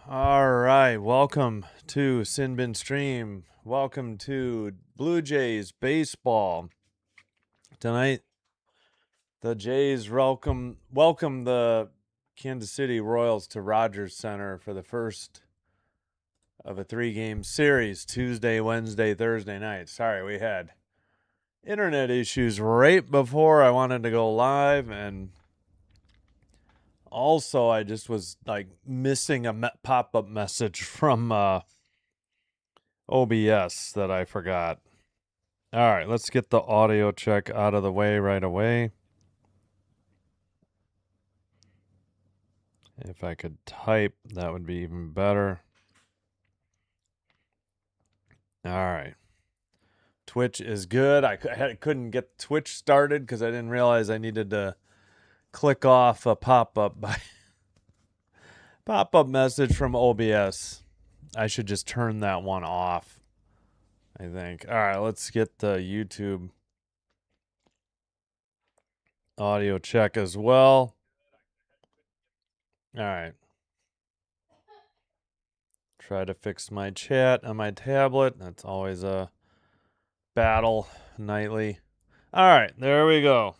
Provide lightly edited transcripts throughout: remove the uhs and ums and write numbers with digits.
All right, welcome to Sinbin Stream. Welcome to Blue Jays baseball. Tonight, the Jays welcome the Kansas City Royals to Rogers Center for the first of a 3-game series, Tuesday, Wednesday, Thursday night. Sorry, we had internet issues right before I wanted to go live, and also I just was like missing a pop-up message from OBS that I forgot. All right, let's get the audio check out of the way right away. If I could type, that would be even better. All right. Twitch is good. I couldn't get Twitch started because I didn't realize I needed to click off a pop-up message from OBS. I should just turn that one off, I think. All right, let's get the YouTube audio check as well. All right. Try to fix my chat on my tablet. That's always a battle nightly. All right, there we go.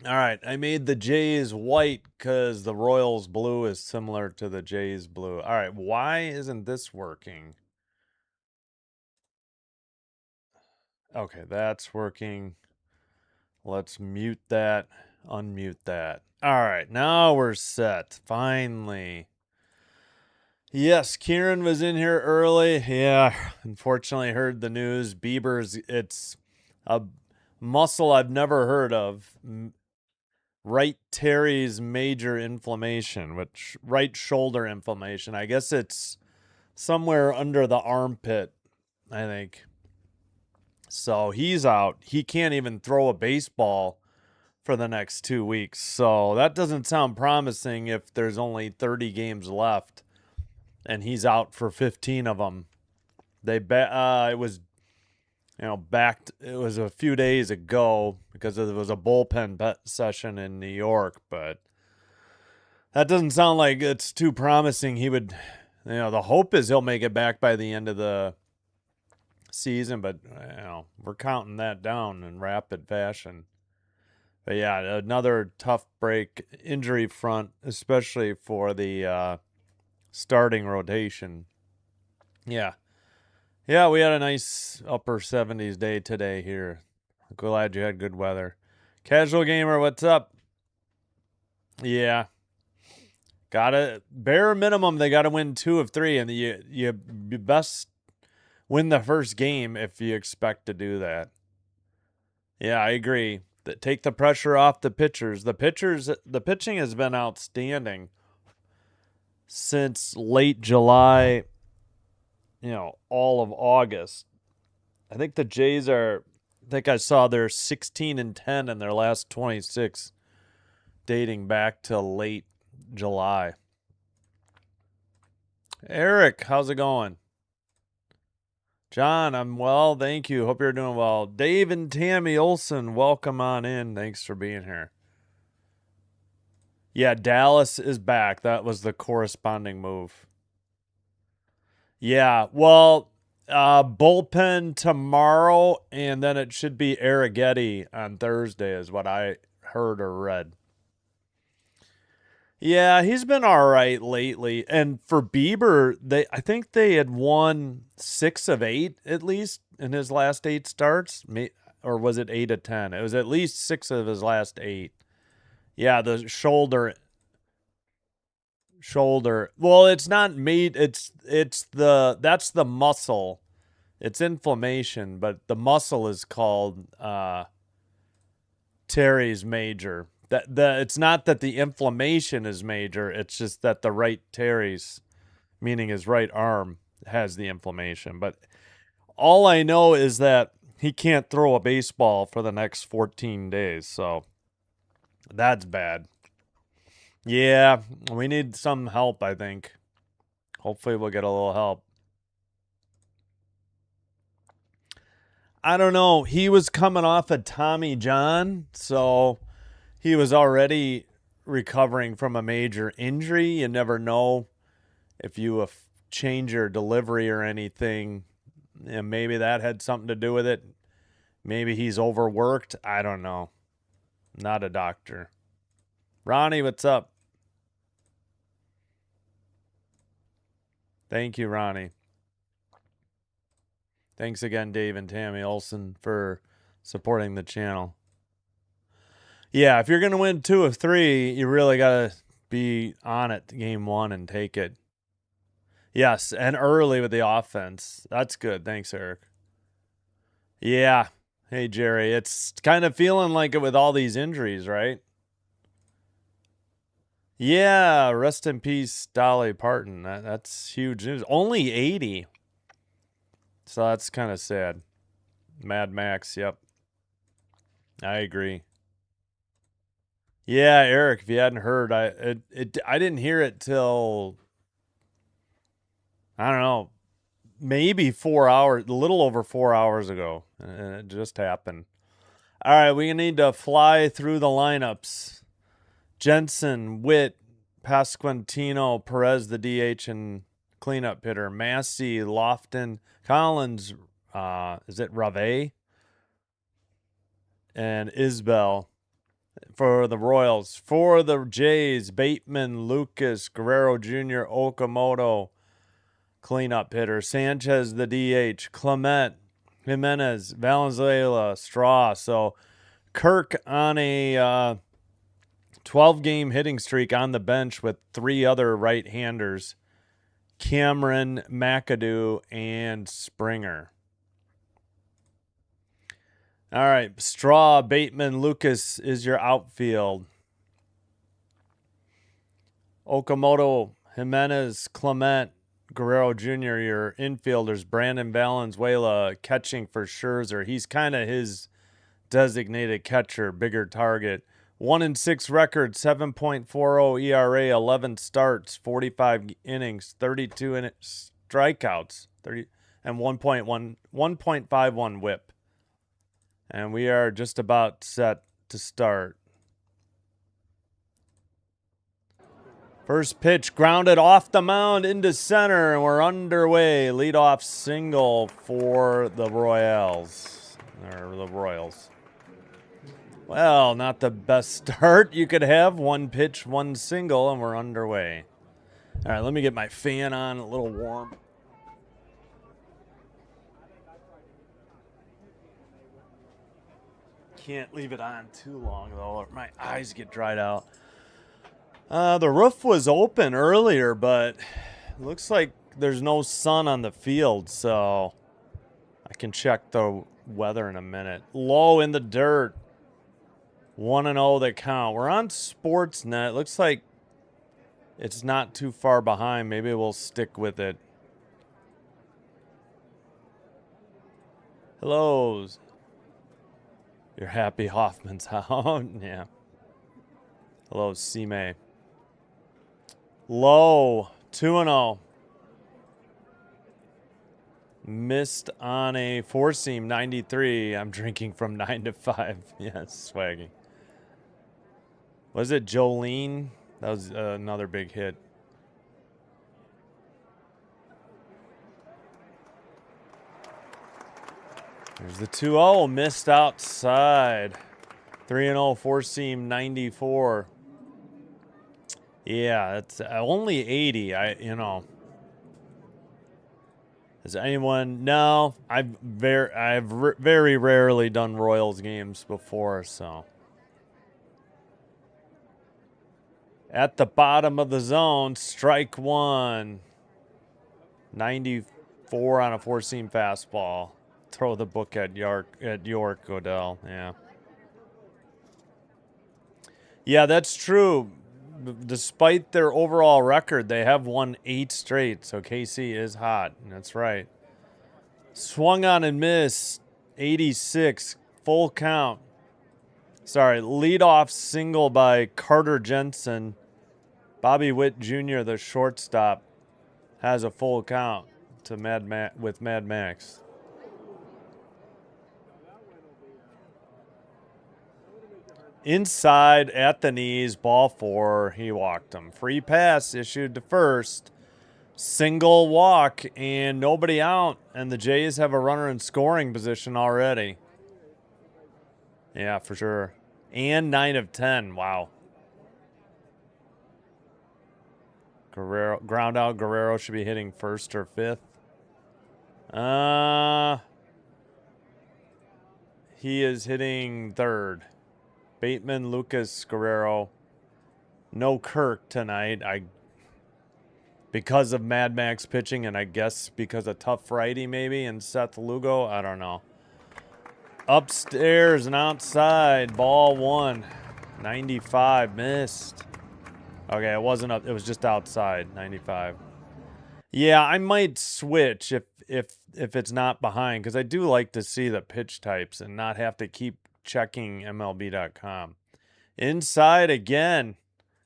All right, I made the Jays white because the Royals blue is similar to the Jays blue. All right, why isn't this working? Okay, that's working. Let's mute that, unmute that. All right, now we're set. Finally. Yes, Kieran was in here early. Yeah, unfortunately heard the news. Bieber's, it's a muscle I've never heard of. Right teres major inflammation, which right shoulder inflammation. I guess it's somewhere under the armpit, I think. So he's out. He can't even throw a baseball for the next 2 weeks. So that doesn't sound promising if there's only 30 games left and he's out for 15 of them. It was backed. It was a few days ago because it was a bullpen session in New York, but that doesn't sound like it's too promising. He would, the hope is he'll make it back by the end of the season, but we're counting that down in rapid fashion. But yeah, another tough break injury front, especially for the starting rotation. Yeah. Yeah, we had a nice upper 70s day today here. Glad you had good weather. Casual Gamer, what's up? Yeah. Gotta, bare minimum, they gotta win 2 of 3, and you best win the first game if you expect to do that. Yeah, I agree. Take the pressure off the pitchers. The pitching has been outstanding since late July, all of August. I think the Jays I think I saw they're 16-10 in their last 26, dating back to late July. Eric, how's it going? John, I'm well, thank you. Hope you're doing well. Dave and Tammy Olson, welcome on in. Thanks for being here. Yeah, Dallas is back. That was the corresponding move. Yeah, well, bullpen tomorrow, and then it should be Arrighetti on Thursday is what I heard or read. Yeah, he's been all right lately. And for Bieber, I think they had won 6 of 8 at least in his last 8 starts, or was it 8 of 10? It was at least 6 of his last 8. Yeah, the shoulder. Well, it's not made. It's that's the muscle. It's inflammation, but the muscle is called teres major. It's not that the inflammation is major. It's just that the right teres, meaning his right arm, has the inflammation. But all I know is that he can't throw a baseball for the next 14 days. So that's bad. Yeah, we need some help, I think. Hopefully we'll get a little help. I don't know. He was coming off of Tommy John, so he was already recovering from a major injury. You never know if you change your delivery or anything. And maybe that had something to do with it. Maybe he's overworked. I don't know. Not a doctor. Ronnie, what's up? Thank you, Ronnie. Thanks again, Dave and Tammy Olson, for supporting the channel. Yeah, if you're going to win 2 of 3, you really got to be on it game 1 and take it. Yes, and early with the offense. That's good. Thanks, Eric. Yeah. Hey, Jerry. It's kind of feeling like it with all these injuries, right? Yeah, rest in peace, Dolly Parton. That's huge news. Only 80. So that's kind of sad. Mad Max, yep. I agree. Yeah, Eric, if you hadn't heard, I didn't hear it till, I don't know, maybe 4 hours, a little over 4 hours ago. And it just happened. All right, we need to fly through the lineups. Jensen, Witt, Pasquantino, Perez, the DH and cleanup hitter. Massey, Lofton, Collins, is it Rave? And Isbell for the Royals. For the Jays, Bateman, Lucas, Guerrero Jr., Okamoto, cleanup hitter. Sanchez, the DH. Clement, Jimenez, Valenzuela, Straw. So Kirk on a 12-game hitting streak on the bench with 3 other right-handers. Cameron, McAdoo, and Springer. All right, Straw, Bateman, Lucas is your outfield. Okamoto, Jimenez, Clement, Guerrero Jr., your infielders. Brandon Valenzuela catching for Scherzer. He's kind of his designated catcher, bigger target. 1-6 record, 7.40 ERA, 11 starts, 45 innings, 32 strikeouts, 30 and 1.51 WHIP. And we are just about set to start. First pitch grounded off the mound into center, and we're underway. Leadoff single for the Royals. Well, not the best start you could have. 1 pitch, 1 single, and we're underway. All right, let me get my fan on, a little warm. Can't leave it on too long, though, or my eyes get dried out. The roof was open earlier, but it looks like there's no sun on the field, so I can check the weather in a minute. Low in the dirt. 1-0 the count. We're on Sportsnet. Looks like it's not too far behind. Maybe we'll stick with it. Hello. You're happy Hoffman's out. Yeah. Hello, C-May. Low. 2-0. Missed on a 4-seam 93. I'm drinking from 9 to 5. Yes, swaggy. Was it Jolene? That was another big hit. There's the 2-0. Missed outside. 3-0 4-seam 94. Yeah, it's only 80. Is anyone? No, I've very rarely done Royals games before, so. At the bottom of the zone, strike 1. 94 on a 4-seam fastball. Throw the book at York, Odell. Yeah. Yeah, that's true. Despite their overall record, they have won 8 straight, so KC is hot. That's right. Swung on and missed. 86. Full count. Sorry, leadoff single by Carter Jensen. Bobby Witt Jr., the shortstop, has a full count to with Mad Max. Inside at the knees, ball 4. He walked him. Free pass issued to first. Single walk and nobody out. And the Jays have a runner in scoring position already. Yeah, for sure. And 9 of 10. Wow. Guerrero, ground out. Guerrero should be hitting first or fifth. He is hitting third. Bateman, Lucas, Guerrero. No Kirk tonight. Because of Mad Max pitching, and I guess because of Tough Friday maybe, and Seth Lugo. I don't know. Upstairs and outside. Ball 1. 95. Missed. Okay, it wasn't up. It was just outside. 95. Yeah, I might switch if it's not behind, because I do like to see the pitch types and not have to keep checking MLB.com. Inside again.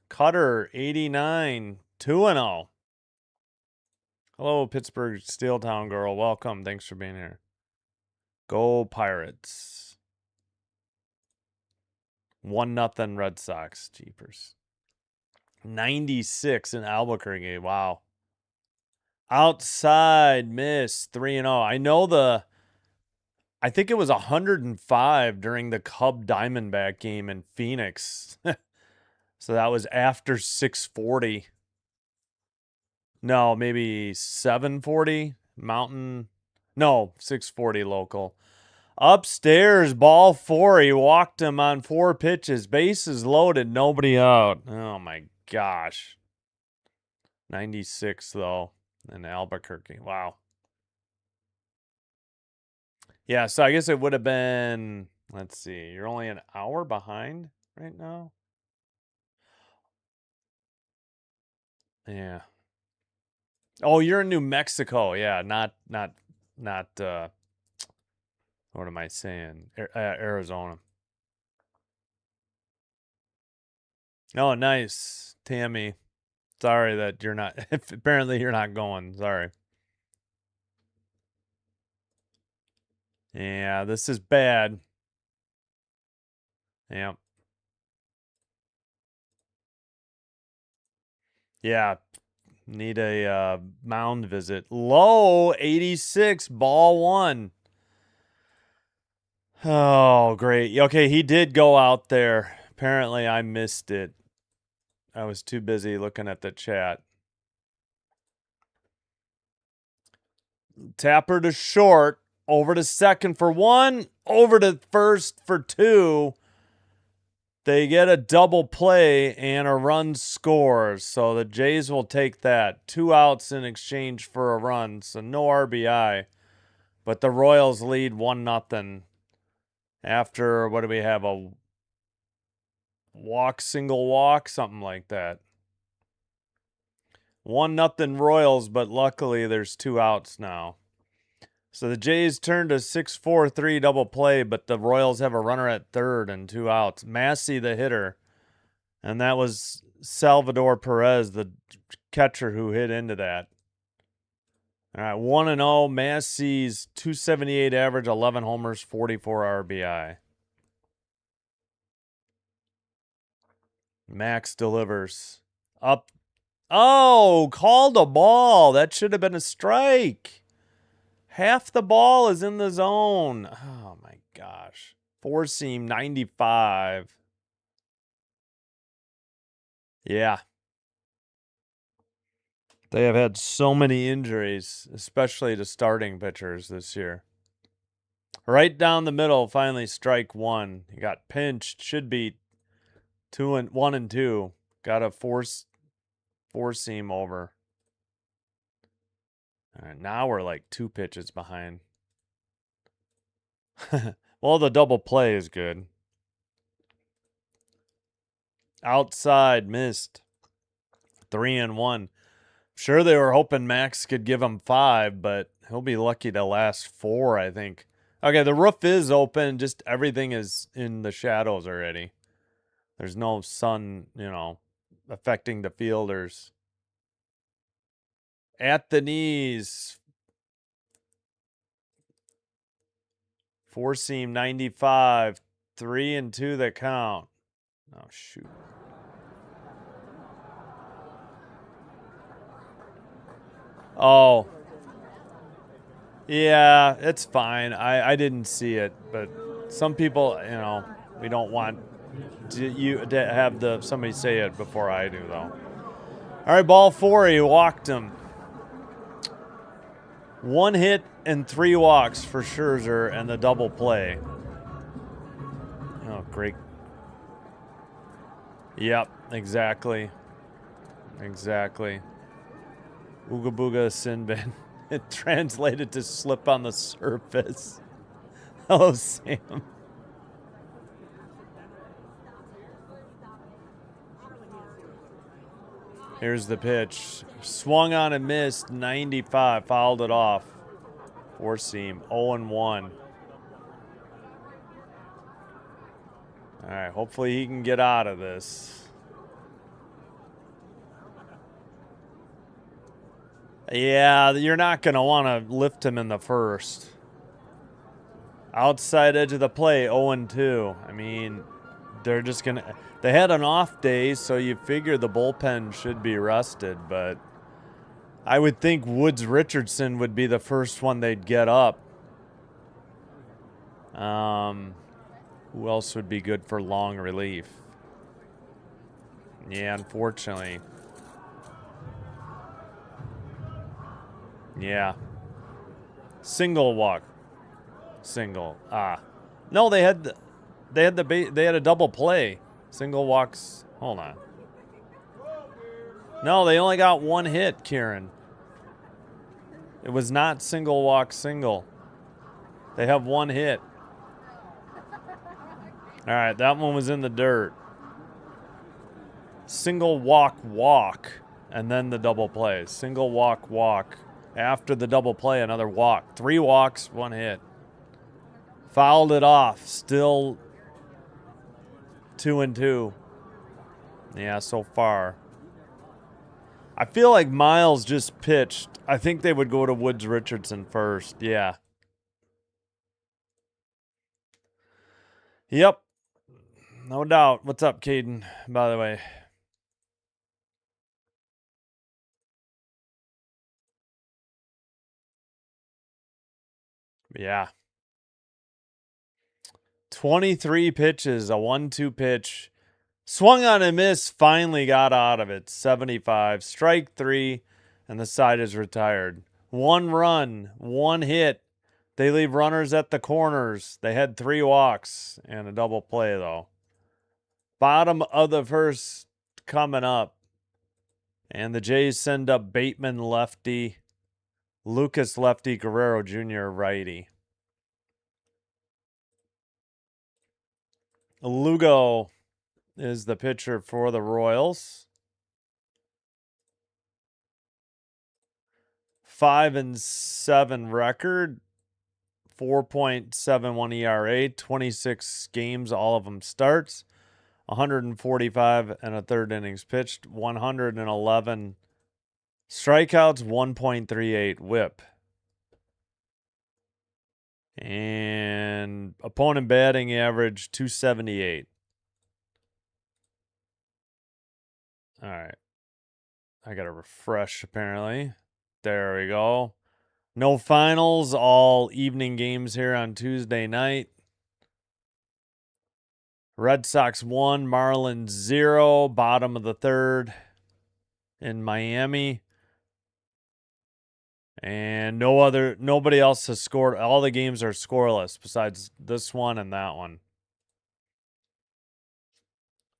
Cutter 89. 2-0. Hello, Pittsburgh Steel Town girl. Welcome. Thanks for being here. Go Pirates. 1-0 Red Sox. Jeepers. 96 in Albuquerque. Wow. Outside miss. 3-0. I think it was 105 during the Cub Diamondback game in Phoenix. So that was after 640. No, maybe 740 Mountain. No, 640 local. Upstairs, ball 4. He walked him on 4 pitches. Bases loaded, nobody out. Oh my gosh. 96 though in Albuquerque. Wow. Yeah, so I guess it would have been, let's see, you're only an hour behind right now? Yeah. Oh, you're in New Mexico. Yeah, not what am I saying? Arizona. Oh, nice. Tammy. Sorry that you're not apparently you're not going. Sorry. Yeah, this is bad. Yeah. Yeah. Need a mound visit. Low 86, ball 1. Oh, great. Okay, he did go out there. Apparently I missed it. I was too busy looking at the chat. Tapper to short, over to second for 1, over to first for 2. They get a double play and a run scores. So the Jays will take that. 2 outs in exchange for a run. So no RBI. But the Royals lead 1-0. After, what do we have? A walk, single walk? Something like that. 1-0 Royals, but luckily there's 2 outs now. So the Jays turned a 6-4-3 double play, but the Royals have a runner at third and 2 outs. Massey, the hitter. And that was Salvador Perez, the catcher, who hit into that. All right, 1-0. Massey's 278 average, 11 homers, 44 RBI. Max delivers. Up. Oh, called a ball. That should have been a strike. Half the ball is in the zone. Oh, my gosh. 4-seam, 95. Yeah. They have had so many injuries, especially to starting pitchers this year. Right down the middle, finally strike 1. He got pinched. Should be 1 and 2. Got a four-seam over. All right, now we're like 2 pitches behind. Well, the double play is good. Outside, missed. 3-1. Sure, they were hoping Max could give him 5, but he'll be lucky to last 4, I think. Okay, the roof is open. Just everything is in the shadows already. There's no sun, affecting the fielders. At the knees. 4-seam, 95. 3-2 the count. Oh, shoot. Oh. Yeah, it's fine. I didn't see it, but some people, we don't want to have somebody say it before I do, though. All right, ball 4, he walked him. 1 hit and 3 walks for Scherzer and the double play. Oh, great. Yep, exactly. Exactly. Ooga booga sin bin. It translated to slip on the surface. Hello, Sam. Here's the pitch. Swung on and missed. 95. Fouled it off. Four seam. 0-1. All right. Hopefully he can get out of this. Yeah, you're not going to want to lift him in the first. Outside edge of the play, 0-2. I mean, they're just going to... They had an off day, so you figure the bullpen should be rested, but I would think Woods Richardson would be the first one they'd get up. Who else would be good for long relief? Yeah, unfortunately. Yeah. Single walk. Single. No, they had a double play. Single walks. Hold on. No, they only got 1 hit, Kieran. It was not single walk single. They have 1 hit. All right, that one was in the dirt. Single walk, and then the double play. Single walk. After the double play, another walk. 3 walks, 1 hit. Fouled it off. Still 2-2. Yeah, so far. I feel like Miles just pitched. I think they would go to Woods Richardson first. Yeah. Yep. No doubt. What's up, Caden, by the way? Yeah. 23 pitches, a 1-2 pitch. Swung on and missed, finally got out of it. 75. Strike 3, and the side is retired. 1 run, 1 hit. They leave runners at the corners. They had 3 walks and a double play, though. Bottom of the first coming up. And the Jays send up Bateman lefty, Lucas lefty, Guerrero Jr. righty. Lugo is the pitcher for the Royals. 5-7 record, 4.71 ERA, 26 games, all of them starts, 145 and a third innings pitched, 111 strikeouts, 1.38 whip. And opponent batting average 278. All right. I got to refresh apparently. There we go. No finals, all evening games here on Tuesday night. Red Sox 1, Marlins 0, bottom of the third in Miami. And nobody else has scored. All the games are scoreless besides this one and that one.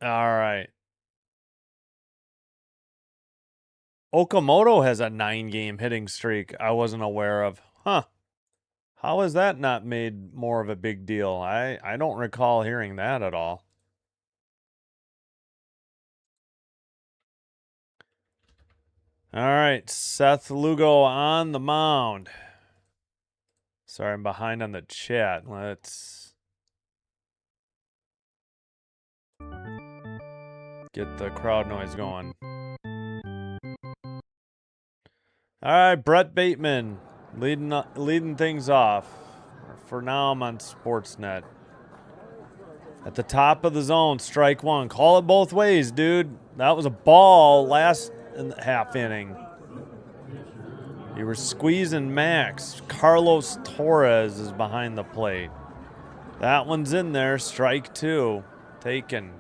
All right. Okamoto has a 9-game hitting streak I wasn't aware of. Huh. How has that not made more of a big deal? I don't recall hearing that at all. All right, Seth Lugo on the mound. Sorry, I'm behind on the chat. Let's get the crowd noise going. All right, Brett Bateman leading things off. For now, I'm on Sportsnet. At the top of the zone, strike one. Call it both ways, dude. That was a ball last half inning. You were squeezing Max. Carlos Torres is behind the plate. That one's in there. Strike two. Taken.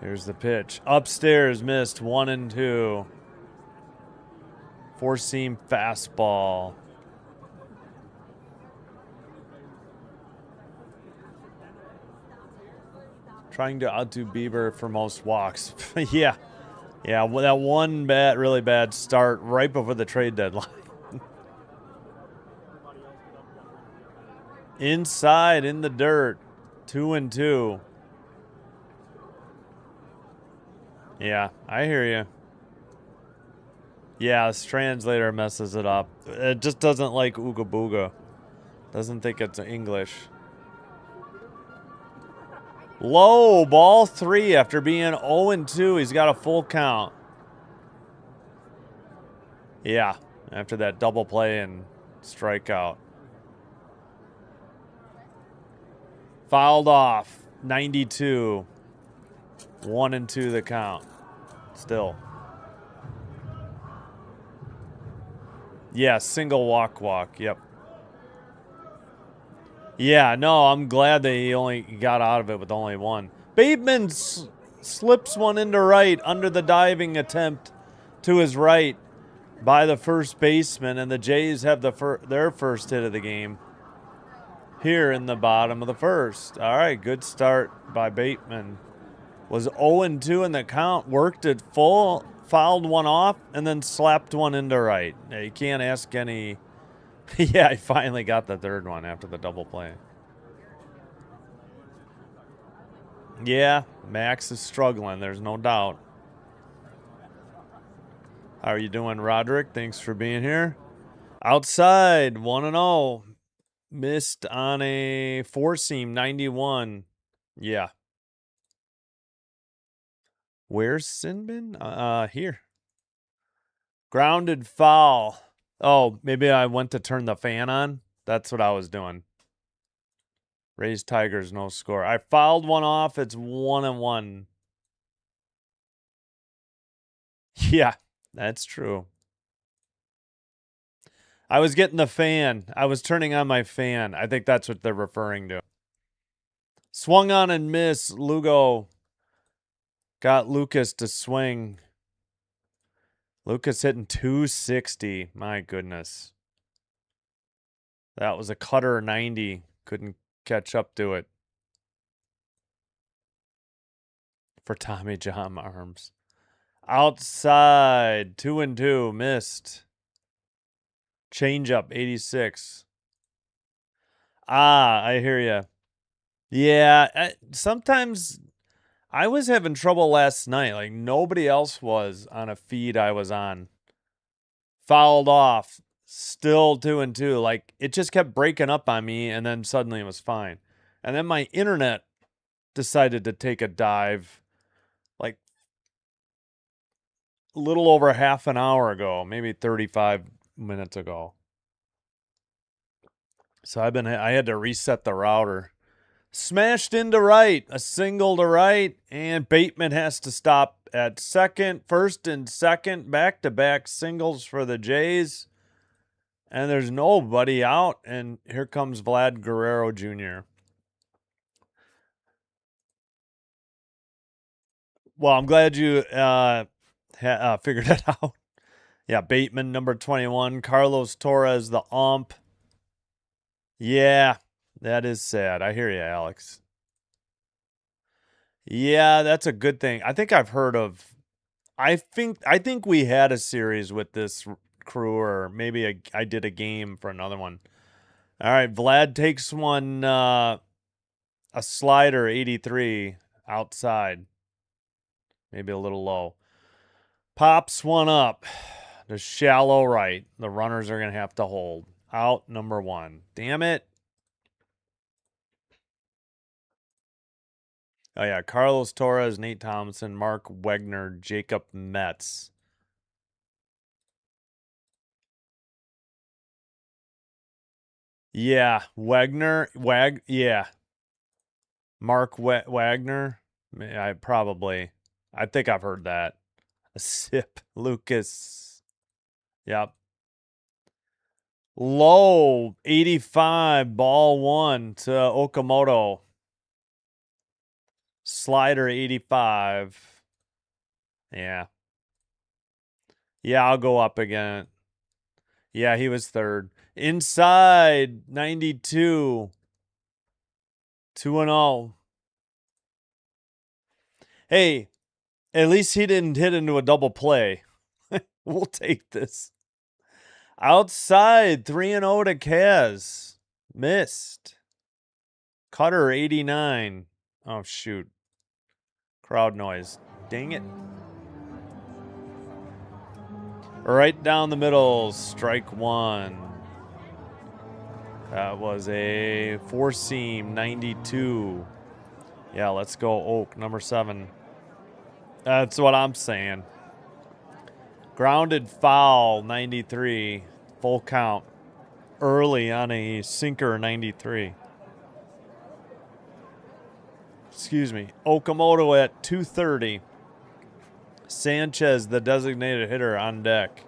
Here's the pitch. Upstairs, missed 1-2. Four-seam fastball. Trying to outdo Bieber for most walks. Yeah. Yeah, well, that one really bad start right before the trade deadline. Inside, in the dirt. 2-2. Yeah, I hear you. Yeah, this translator messes it up. It just doesn't like Ooga Booga. Doesn't think it's English. Low, ball 3 after being 0-2. He's got a full count. Yeah, after that double play and strikeout. Fouled off. 92. 1-2 the count. Still. Yeah, single walk. Yep. Yeah, no, I'm glad that he only got out of it with only one. Bateman slips one into right under the diving attempt to his right by the first baseman, and the Jays have their first hit of the game here in the bottom of the first. All right, good start by Bateman. Was 0-2 in the count, worked it full, fouled one off, and then slapped one into right. Now, you can't ask any... Yeah, he finally got the third one after the double play. Yeah, Max is struggling, there's no doubt. How are you doing, Roderick? Thanks for being here. Outside, 1-0. Missed on a four-seam, 91. Yeah. Where's Sinbin? Here. Grounded foul. Oh, maybe I went to turn the fan on. That's what I was doing. Rays Tigers, no score. I fouled one off. It's 1-1. Yeah, that's true. I was getting the fan. I was turning on my fan. I think that's what they're referring to. Swung on and missed. Lugo got Lucas to swing. Lucas hitting 260. My goodness. That was a cutter 90. Couldn't catch up to it. For Tommy John arms. Outside. 2-2. Missed. Change up. 86. Ah, I hear you. Yeah. Sometimes I was having trouble last night. Like nobody else was on a feed I was on. Fouled off. Still 2-2. Like it just kept breaking up on me, and then suddenly it was fine. And then my internet decided to take a dive like a little over half an hour ago, maybe 35 minutes ago. So I had to reset the router. Smashed into right, a single to right, and Bateman has to stop at second, first and second, back-to-back singles for the Jays. And there's nobody out, and here comes Vlad Guerrero Jr. Well, I'm glad you figured it out. Yeah, Bateman, number 21. Carlos Torres, the ump. Yeah, that is sad. I hear you, Alex. Yeah, that's a good thing. I think I've heard of... I think we had a series with this crew, or maybe I did a game for another one. All right, Vlad takes one, a slider, 83, outside. Maybe a little low. Pops one up to shallow right. The runners are going to have to hold. Out number 1. Damn it. Oh, yeah. Carlos Torres, Nate Thompson, Mark Wegner, Jacob Metz. Yeah, Wagner. Yeah. Mark Wagner. I think I've heard that. A sip. Lucas. Yep. Low 85, ball 1 to Okamoto. Slider 85. Yeah. Yeah, I'll go up again. Yeah, he was third. Inside 92. 2-0. Hey, at least he didn't hit into a double play. We'll take this. Outside 3-0 to Kaz. Missed. Cutter 89. Oh, shoot. Crowd noise. Dang it. Right down the middle. Strike 1. That was a 4-seam 92. Yeah, let's go Oak, number 7. That's what I'm saying. Grounded foul 93. Full count. Early on a sinker 93. Excuse me. Okamoto at 230. Sanchez, the designated hitter, on deck.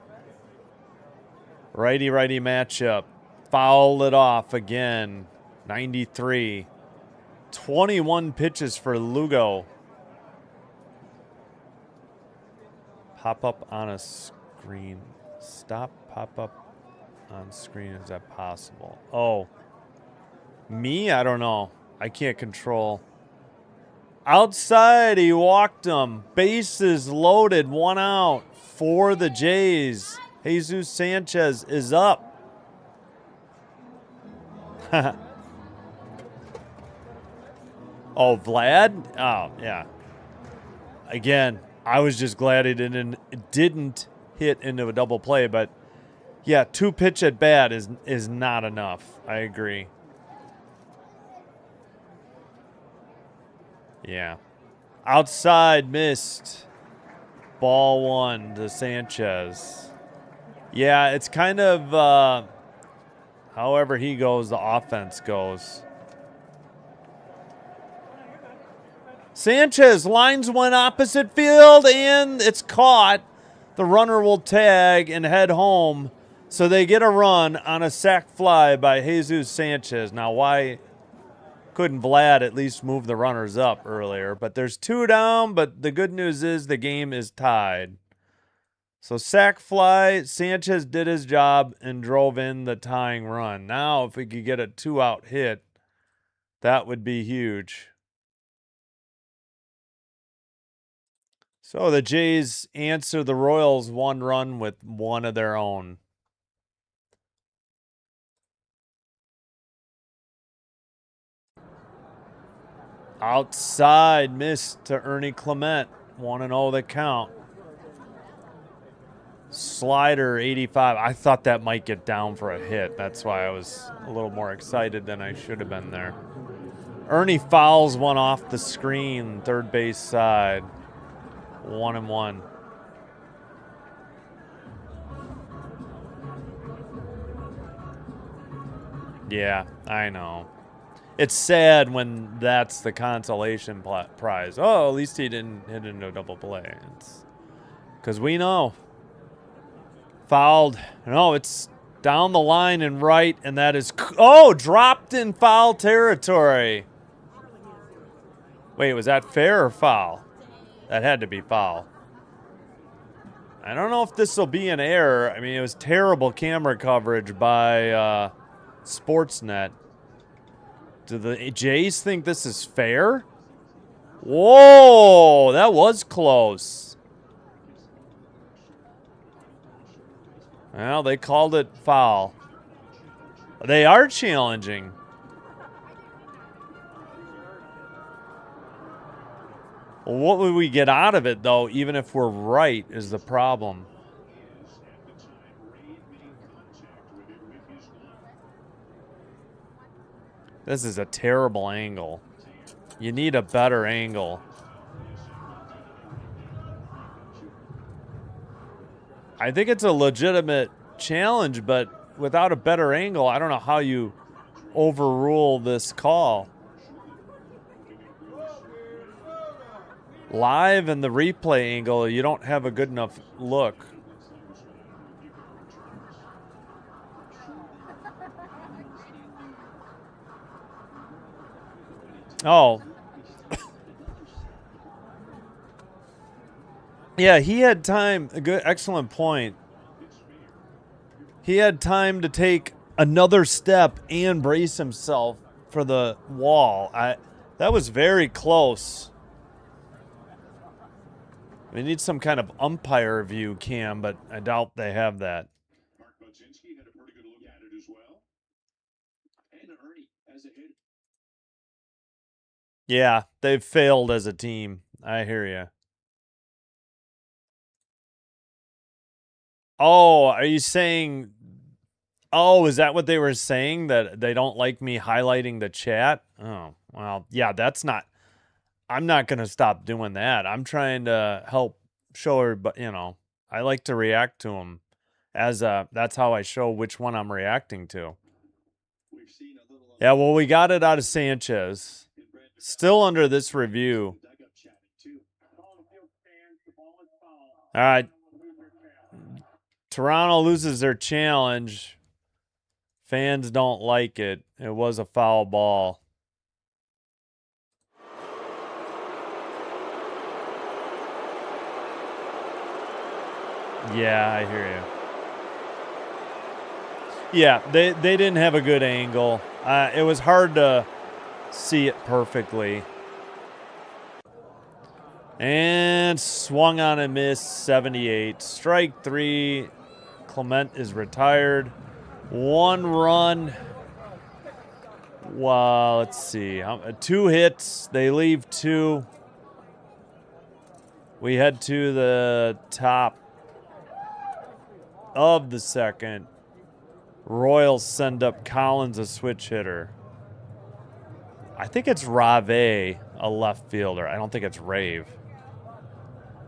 Righty-righty matchup. Fouled it off again. 93. 21 pitches for Lugo. Pop up on a screen. Stop pop up on screen. Is that possible? Oh. Me? I don't know. I can't control. Outside, he walked him. Bases loaded. 1 out for the Jays. Jesus Sanchez is up. Oh, Vlad? Oh, yeah. Again, I was just glad it didn't hit into a double play, but yeah, 2 pitch at bat is not enough. I agree. Yeah. Outside missed. Ball 1 to Sanchez. Yeah, it's kind of however he goes, the offense goes. Sanchez lines one opposite field, and it's caught. The runner will tag and head home. So they get a run on a sac fly by Jesus Sanchez. Now, why couldn't Vlad at least move the runners up earlier? But there's 2 down, but the good news is the game is tied. So sac fly, Sanchez did his job and drove in the tying run. Now, if we could get a 2-out hit, that would be huge. So the Jays answer the Royals 1 run with 1 of their own. Outside miss to Ernie Clement. 1-0 the count. Slider 85. I thought that might get down for a hit. That's why I was a little more excited than I should have been there. Ernie fouls one off the screen, third base side. 1-1. Yeah, I know. It's sad when that's the consolation prize. Oh, at least he didn't hit into a double play. It's because we know. Fouled. No, it's down the line and right, and that is... Oh, dropped in foul territory. Wait, was that fair or foul? That had to be foul. I don't know if this will be an error. I mean, it was terrible camera coverage by Sportsnet. Do the Jays think this is fair? Whoa, that was close. Well, they called it foul. They are challenging. Well, what would we get out of it, though, even if we're right, is the problem. This is a terrible angle. You need a better angle. I think it's a legitimate challenge, but without a better angle, I don't know how you overrule this call. Live in the replay angle, you don't have a good enough look. Oh. Yeah, he had time. A good, excellent point. He had time to take another step and brace himself for the wall. That was very close. We need some kind of umpire view cam, but I doubt they have that. Yeah, they've failed as a team. I hear you. Oh, are you saying... Oh, is that what they were saying? That they don't like me highlighting the chat? Oh, well, yeah, that's not... I'm not going to stop doing that. I'm trying to help show everybody, you know, I like to react to them as that's how I show which one I'm reacting to. Yeah, well, we got it out of Sanchez. Still under this review. All right. Toronto loses their challenge. Fans don't like it. It was a foul ball. Yeah, I hear you. Yeah, they didn't have a good angle. It was hard to see it perfectly. And swung on and missed, 78. Strike 3. Clement is retired. 1 run. Well, let's see. 2 hits. They leave 2. We head to the top of the second. Royals send up Collins, a switch hitter. I think it's Rave, a left fielder. I don't think it's Rave.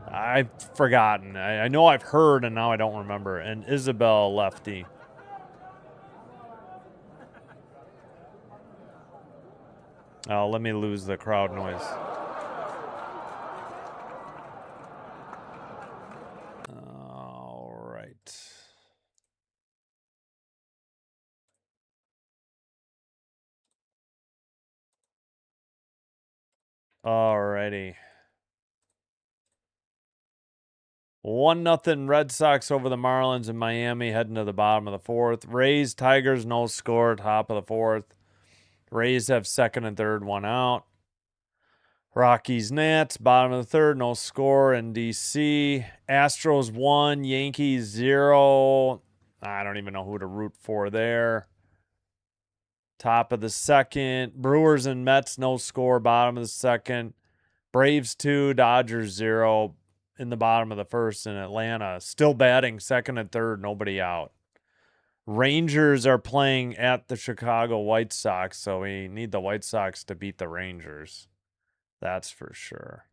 I've forgotten. I know I've heard, and now I don't remember. And Isabel, lefty. Oh, let me lose the crowd noise. All right. Alrighty. 1-0 Red Sox over the Marlins in Miami, heading to the bottom of the 4th. Rays, Tigers, no score, top of the 4th. Rays have 2nd and 3rd, 1 out. Rockies, Nats, bottom of the 3rd, no score in D.C. Astros 1, Yankees 0. I don't even know who to root for there. Top of the 2nd. Brewers and Mets, no score, bottom of the 2nd. Braves 2, Dodgers 0 in the bottom of the 1st in Atlanta. Still batting 2nd and 3rd, nobody out. Rangers are playing at the Chicago White Sox, so we need the White Sox to beat the Rangers. That's for sure.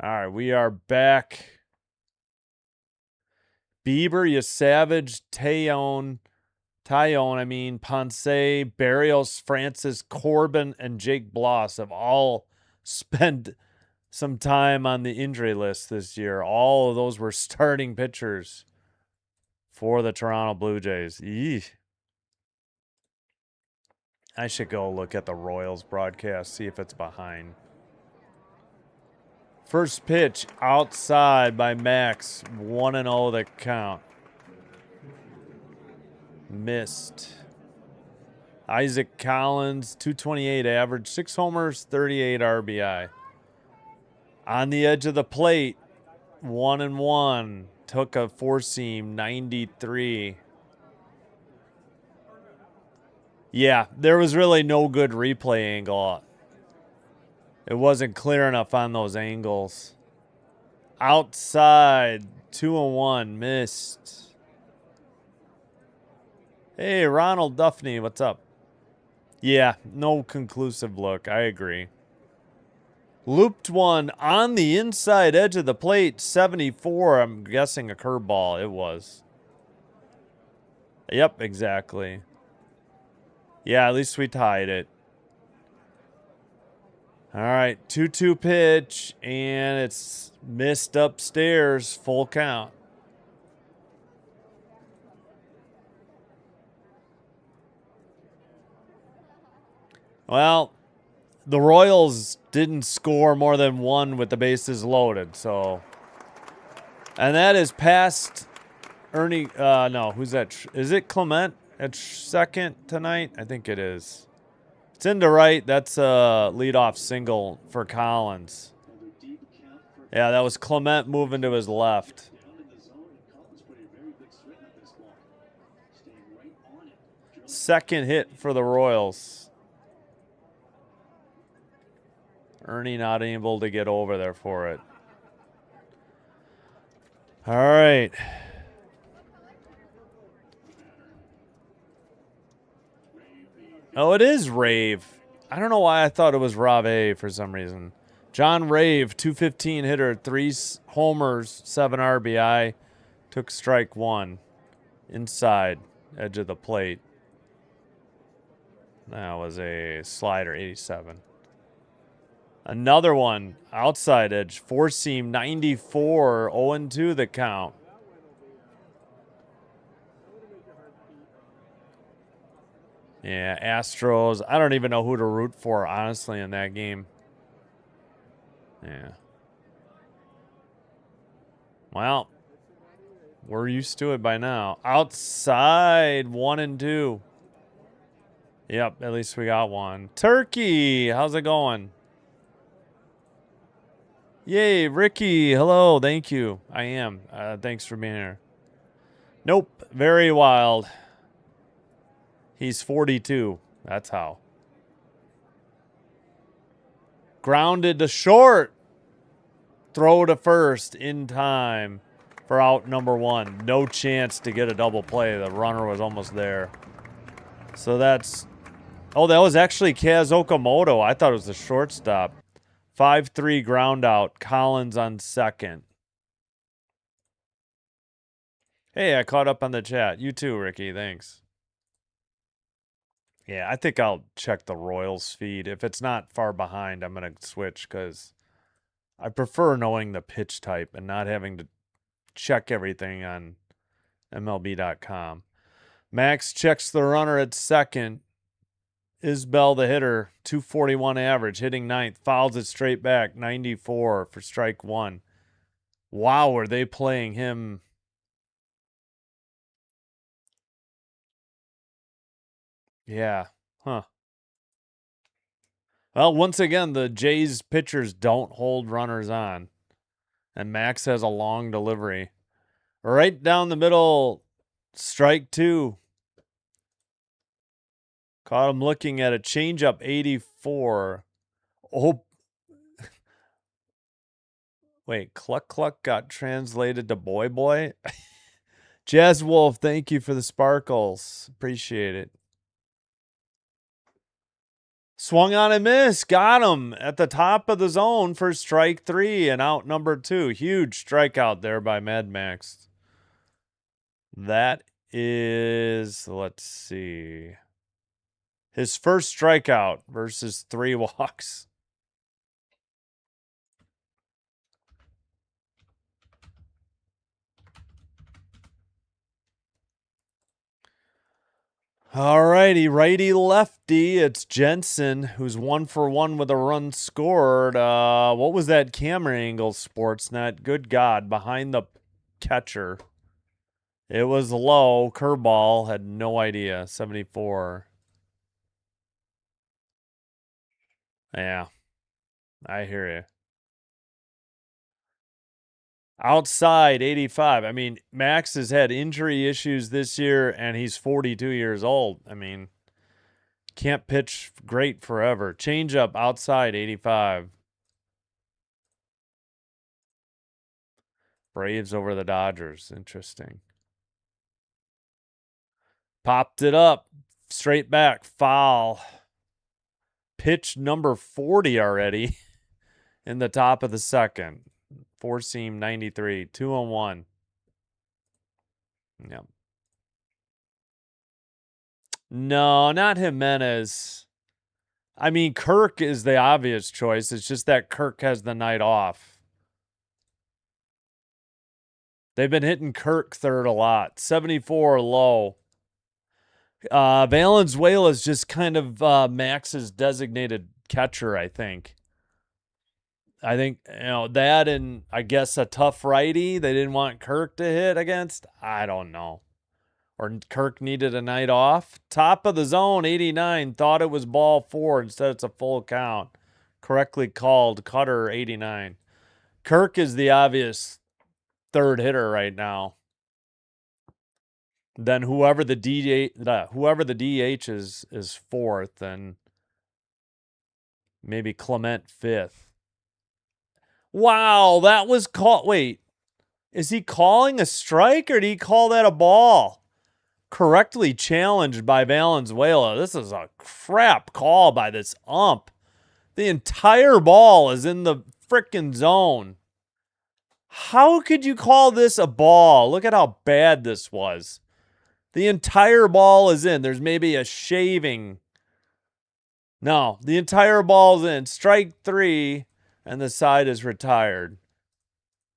All right, we are back. Bieber, you savage, Tyone, Ponce, Barrios, Francis, Corbin, and Jake Bloss have all spent some time on the injury list this year. All of those were starting pitchers for the Toronto Blue Jays. Eesh. I should go look at the Royals broadcast, see if it's behind. First pitch outside by Max. 1-0 the count. Missed. Isaac Collins, 228 average, 6 homers, 38 RBI. On the edge of the plate, 1-1. Took a 4-seam, 93. Yeah, there was really no good replay angle. It wasn't clear enough on those angles. Outside, 2-1, missed. Hey, Ronald Duffney, what's up? Yeah, no conclusive look. I agree. Looped one on the inside edge of the plate, 74. I'm guessing a curveball. It was. Yep, exactly. Yeah, at least we tied it. All right, 2-2 pitch, and it's missed upstairs, full count. Well, the Royals didn't score more than one with the bases loaded, so. And that is past Ernie. No, who's that? Is it Clement at second tonight? I think it is. It's into right. That's a leadoff single for Collins. Yeah, that was Clement moving to his left. Second hit for the Royals. Ernie not able to get over there for it. All right. Oh, it is Rave. I don't know why I thought it was Rave for some reason. John Rave, 215 hitter, 3 homers, 7 RBI. Took strike 1. Inside, edge of the plate. That was a slider, 87. Another one, outside edge, 4-seam, 94, 0-2 the count. Yeah, Astros. I don't even know who to root for, honestly, in that game. Yeah. Well, we're used to it by now. Outside, 1-2. Yep, at least we got one. Turkey, how's it going? Yay, Ricky. Hello, thank you. I am. Thanks for being here. Nope, very wild. He's 42. That's how. Grounded to short. Throw to first in time for out number 1. No chance to get a double play. The runner was almost there. So that's... Oh, that was actually Kaz Okamoto. I thought it was the shortstop. 5-3 ground out. Collins on second. Hey, I caught up on the chat. You too, Ricky. Thanks. Yeah, I think I'll check the Royals feed. If it's not far behind, I'm going to switch because I prefer knowing the pitch type and not having to check everything on MLB.com. Max checks the runner at second. Isbell, the hitter, 241 average, hitting ninth, fouls it straight back, 94 for strike 1. Wow, are they playing him? Yeah, huh. Well, once again, the Jays pitchers don't hold runners on. And Max has a long delivery. Right down the middle, strike 2. Caught him looking at a changeup, 84. Oh, wait, Cluck Cluck got translated to Boy Boy? Jazz Wolf, thank you for the sparkles. Appreciate it. Swung on and missed. Got him at the top of the zone for strike 3 and out number 2. Huge strikeout there by Mad Max. That is, let's see, his first strikeout versus 3 walks. All righty, righty lefty. It's Jensen, who's 1 for 1 with a run scored. What was that camera angle, Sportsnet? Good God, behind the catcher. It was low. Curveball, had no idea. 74. Yeah, I hear you. Outside, 85. I mean, Max has had injury issues this year, and he's 42 years old. I mean, can't pitch great forever. Changeup outside, 85. Braves over the Dodgers. Interesting. Popped it up. Straight back. Foul. Pitch number 40 already in the top of the second. 4-seam, 93. 2-1. Yep. No, not Jimenez. I mean, Kirk is the obvious choice. It's just that Kirk has the night off. They've been hitting Kirk third a lot. 74 low. Valenzuela's just kind of Max's designated catcher, I think. I think, that and I guess a tough righty they didn't want Kirk to hit against. I don't know. Or Kirk needed a night off. Top of the zone, 89. Thought it was ball 4. Instead, it's a full count. Correctly called. Cutter, 89. Kirk is the obvious third hitter right now. Then whoever the DH is fourth, and maybe Clement fifth. Wow, that was called. Wait, is he calling a strike or did he call that a ball? Correctly challenged by Valenzuela. This is a crap call by this ump. The entire ball is in the frickin' zone. How could you call this a ball? Look at how bad this was. The entire ball is in. There's maybe a shaving. No, the entire ball's in. Strike 3, and the side is retired.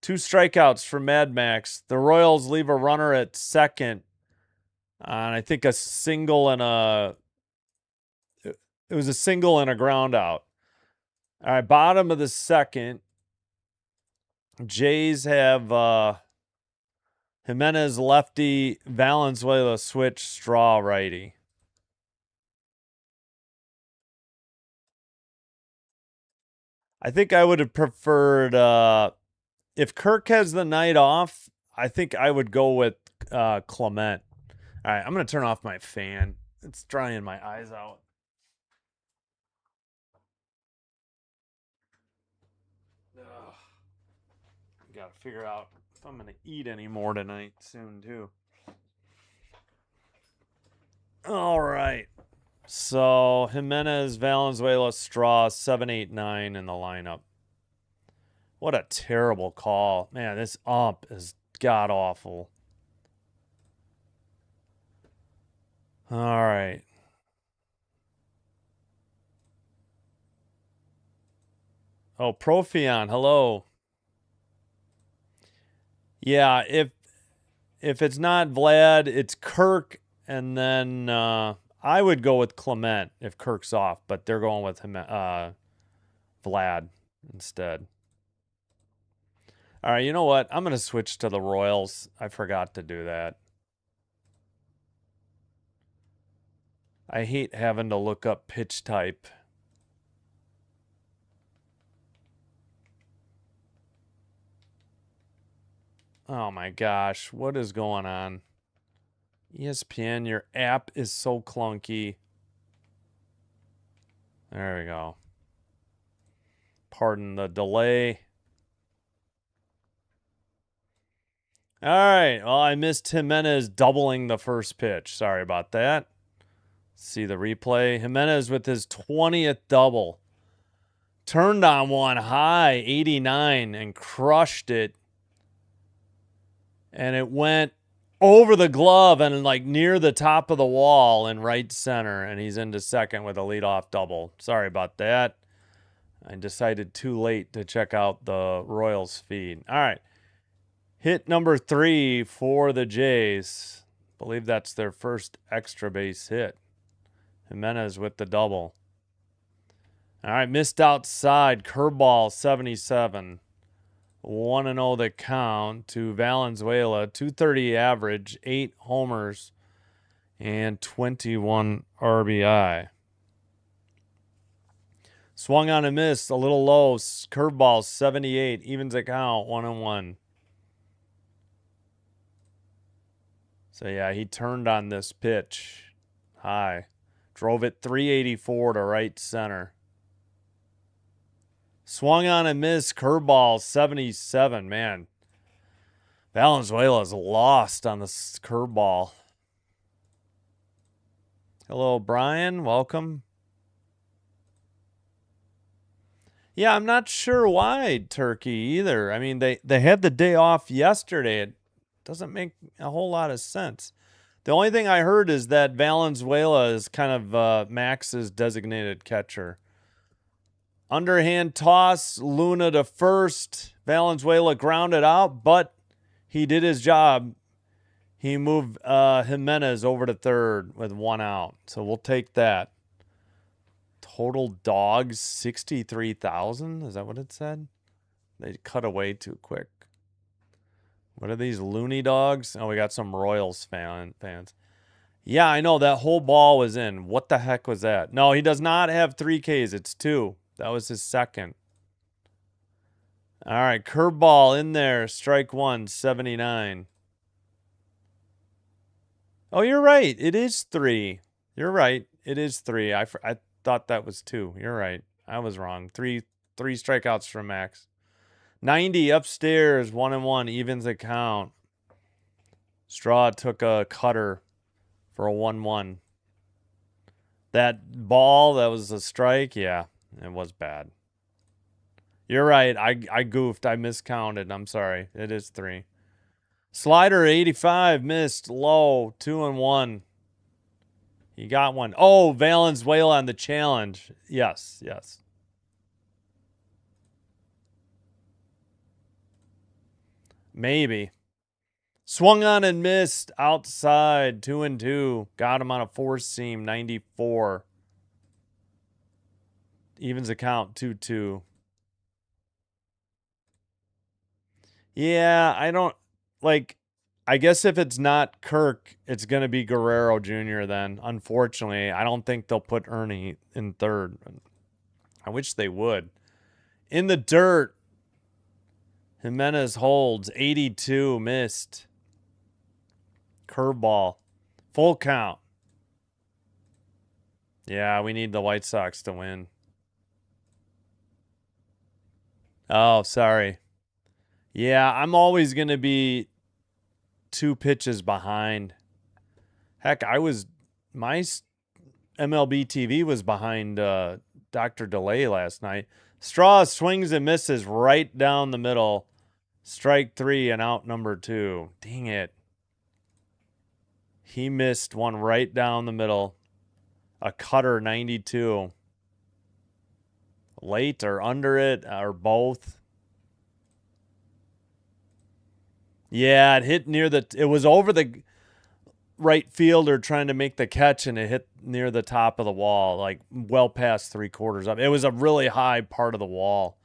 2 strikeouts for Mad Max. The Royals leave a runner at second. And I think a single and it was a single and a ground out. All right, bottom of the second. Jays have Jimenez lefty, Valenzuela switch, Straw righty. I think I would have preferred if Kirk has the night off, I think I would go with Clement. All right, I'm going to turn off my fan. It's drying my eyes out. Got to figure out if I'm going to eat anymore tonight soon, too. All right. So Jimenez, Valenzuela, Straw, 7, 8, 9 in the lineup. What a terrible call. Man, this ump is god-awful. All right. Oh, Profion, hello. Yeah, if it's not Vlad, it's Kirk, and then I would go with Clement if Kirk's off, but they're going with him, Vlad instead. All right, you know what? I'm going to switch to the Royals. I forgot to do that. I hate having to look up pitch type. Oh my gosh, what is going on? ESPN, your app is so clunky. There we go. Pardon the delay. All right, well, I missed Jimenez doubling the first pitch. Sorry about that. See the replay. Jimenez with his 20th double. Turned on one high, 89, and crushed it. And it went over the glove and like near the top of the wall in right center. And he's into second with a leadoff double. Sorry about that. I decided too late to check out the Royals feed. All right. Hit number 3 for the Jays. I believe that's their first extra base hit. Jimenez with the double. All right, missed outside. Curveball, 77. 1-0 the count to Valenzuela. 230 average, 8 homers, and 21 RBI. Swung on a miss, a little low. Curveball, 78. Evens the count, 1-1. So, yeah, he turned on this pitch. High. Drove it 384 to right center. Swung on a miss. Curveball, 77. Man, Valenzuela's lost on the curveball. Hello, Brian. Welcome. Yeah, I'm not sure why Turkey either. I mean, they had the day off yesterday. It doesn't make a whole lot of sense. The only thing I heard is that Valenzuela is kind of Max's designated catcher. Underhand toss, Luna to first. Valenzuela grounded out, but he did his job. He moved Jimenez over to third with 1 out. So we'll take that. Total dogs, 63,000. Is that what it said? They cut away too quick. What are these loony dogs? Oh, we got some Royals fans. Yeah, I know. That whole ball was in. What the heck was that? No, he does not have 3 Ks. It's 2. That was his second. All right, curveball in there. Strike 1, 79. Oh, you're right. It is 3. You're right. It is 3. I thought that was 2. You're right. I was wrong. Three strikeouts for Max. 90 upstairs. 1-1 evens the count. Straw took a cutter for a 1-1. That ball, that was a strike. Yeah, it was bad. You're right. I goofed. I miscounted. I'm sorry. It is 3. Slider 85 missed low. 2-1. He got one. Oh, Valenzuela on the challenge. Yes. Maybe. Swung on and missed outside. 2-2. Got him on a 4-seam. 94. Evens the count. 2-2. Yeah, I don't like. I guess if it's not Kirk, it's going to be Guerrero Jr. then. Unfortunately, I don't think they'll put Ernie in third. I wish they would. In the dirt, Jimenez holds. 82, missed. Curveball. Full count. Yeah, we need the White Sox to win. Oh, sorry. Yeah, I'm always going to be 2 pitches behind. Heck, my MLB TV was behind Dr. Delay last night. Straw swings and misses right down the middle. Strike 3 and out number 2. Dang it. He missed one right down the middle. A cutter, 92. Late or under it or both. Yeah, it hit near it was over the right fielder trying to make the catch, and it hit near the top of the wall, like well past 3/4 up. It was a really high part of the wall.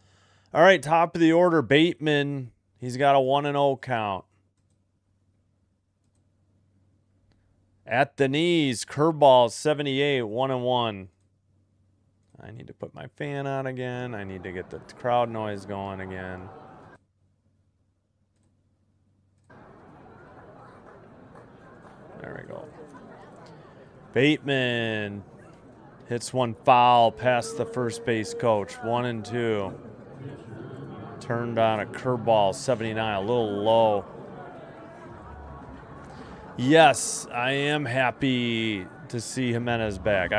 All right, top of the order, Bateman. He's got a 1-0 count. At the knees, curveball, 78, 1-1. I need to put my fan on again. I need to get the crowd noise going again. There we go. Bateman hits one foul past the first base coach. 1-2. Turned on a curveball, 79, a little low. Yes, I am happy to see Jimenez back.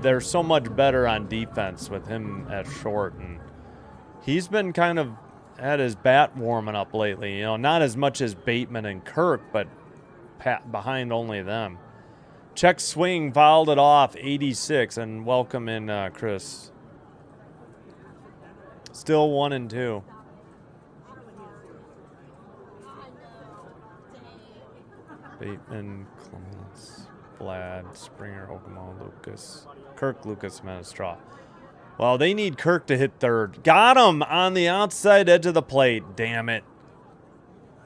They're so much better on defense with him at short, and he's been kind of had his bat warming up lately. You know, not as much as Bateman and Kirk, but behind only them. Check swing, fouled it off, 86, and welcome in Chris. Still 1-2. Bateman, Clements, Vlad, Springer, Okamo, Lucas, Kirk, Lucas, Straw. Well, they need Kirk to hit third. Got him on the outside edge of the plate. Damn it.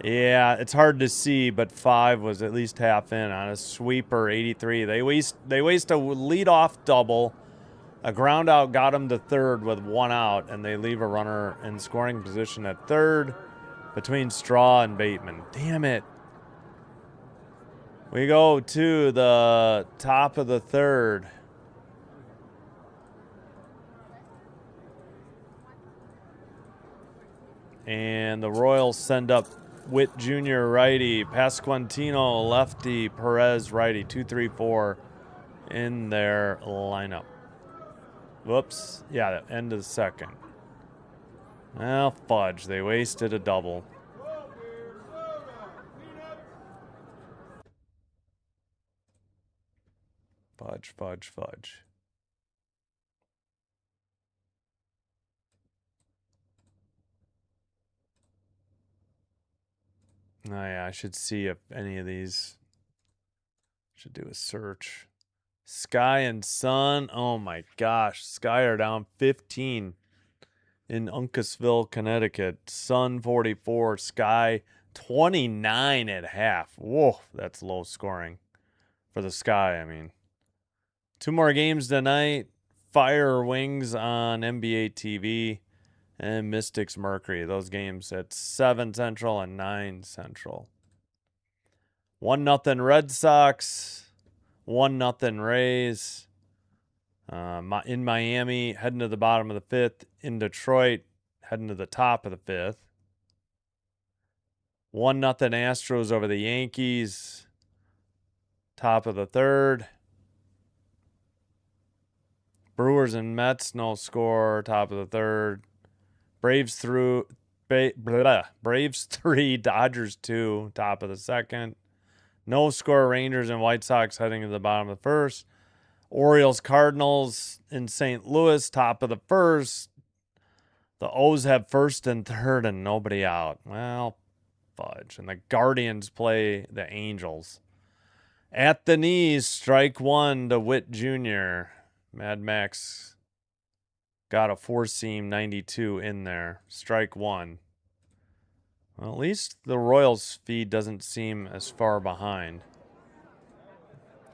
Yeah, it's hard to see, but 5 was at least half in on a sweeper, 83. They waste a leadoff double. A ground out got him to third with 1 out, and they leave a runner in scoring position at third between Straw and Bateman. Damn it. We go to the top of the third. And the Royals send up Witt Jr. righty, Pasquantino lefty, Perez righty, 2-3-4 in their lineup. Whoops. Yeah, the end of the second. Well, fudge. They wasted a double. Fudge, fudge, fudge. Oh yeah, I should see if any of these. Should do a search. Sky and Sun. Oh my gosh. Sky are down 15 in Uncasville, Connecticut. Sun 44. Sky 29 at half. Whoa, that's low scoring for the Sky. I mean, 2 more games tonight. Fire Wings on NBA TV and Mystics Mercury. Those games at 7 Central and 9 Central. 1-0 Red Sox. 1-0 Rays. In Miami, heading to the bottom of the 5th. In Detroit, heading to the top of the 5th. 1-0 Astros over the Yankees. Top of the 3rd. Brewers and Mets, no score. Top of the 3rd. Braves 3, Dodgers 2. Top of the 2nd. No score. Rangers and White Sox heading to the bottom of the 1st. Orioles, Cardinals in St. Louis, top of the 1st. The O's have 1st and 3rd and nobody out. Well, fudge. And the Guardians play the Angels. At the knees, strike 1 to Witt Jr. Mad Max got a 4-seam 92 in there. Strike 1. Well, at least the Royals feed doesn't seem as far behind.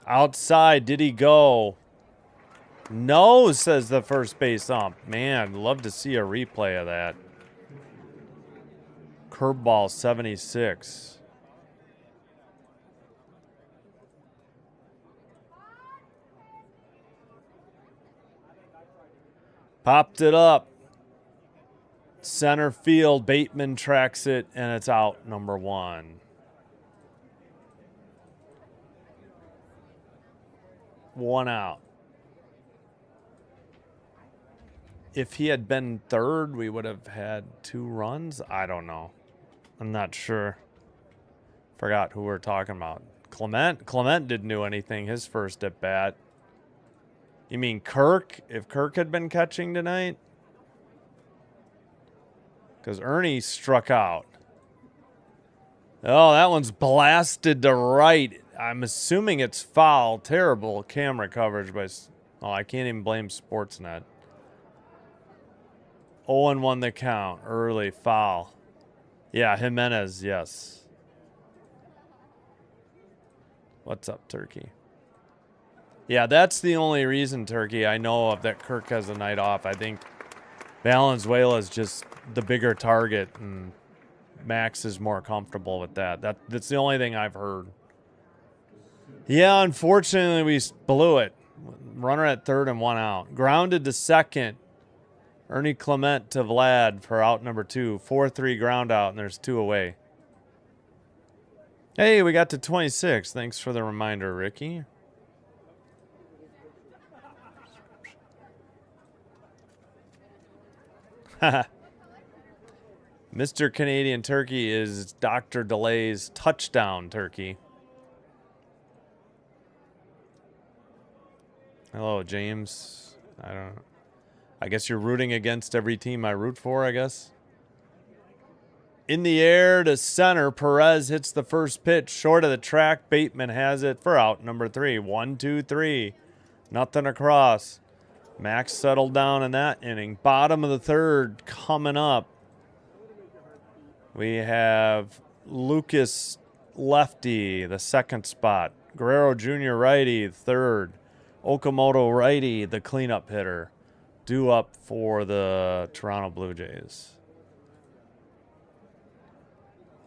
Outside, did he go? No, says the first base ump. Man, love to see a replay of that. Curveball 76. Popped it up. Center field, Bateman tracks it, and it's out, number 1. 1 out. If he had been 3rd, we would have had 2 runs. I don't know. I'm not sure. Forgot who we're talking about. Clement? Clement didn't do anything his first at bat. You mean Kirk? If Kirk had been catching tonight? Because Ernie struck out. Oh, that one's blasted to right. I'm assuming it's foul. Terrible camera coverage by... Oh, I can't even blame Sportsnet. 0-1 the count. Early foul. Yeah, Jimenez, yes. What's up, Turkey? Yeah, that's the only reason, Turkey, I know of that Kirk has a night off. I think Valenzuela is just the bigger target, and Max is more comfortable with that. That's the only thing I've heard. Yeah, unfortunately, we blew it. Runner at 3rd and 1 out. Grounded to 2nd. Ernie Clement to Vlad for out number 2. 4-3 ground out, and there's 2 away. Hey, we got to 26. Thanks for the reminder, Ricky. Mr. Canadian Turkey is Dr. Delay's touchdown turkey. Hello, James. I don't know. I guess you're rooting against every team I root for, I guess. In the air to center. Perez hits the first pitch. Short of the track. Bateman has it for out number 3. 1, 2, 3. Nothing across. Max settled down in that inning. Bottom of the 3rd coming up. We have Lucas lefty, the 2nd spot. Guerrero Jr. righty, 3rd. Okamoto righty, the cleanup hitter. Due up for the Toronto Blue Jays.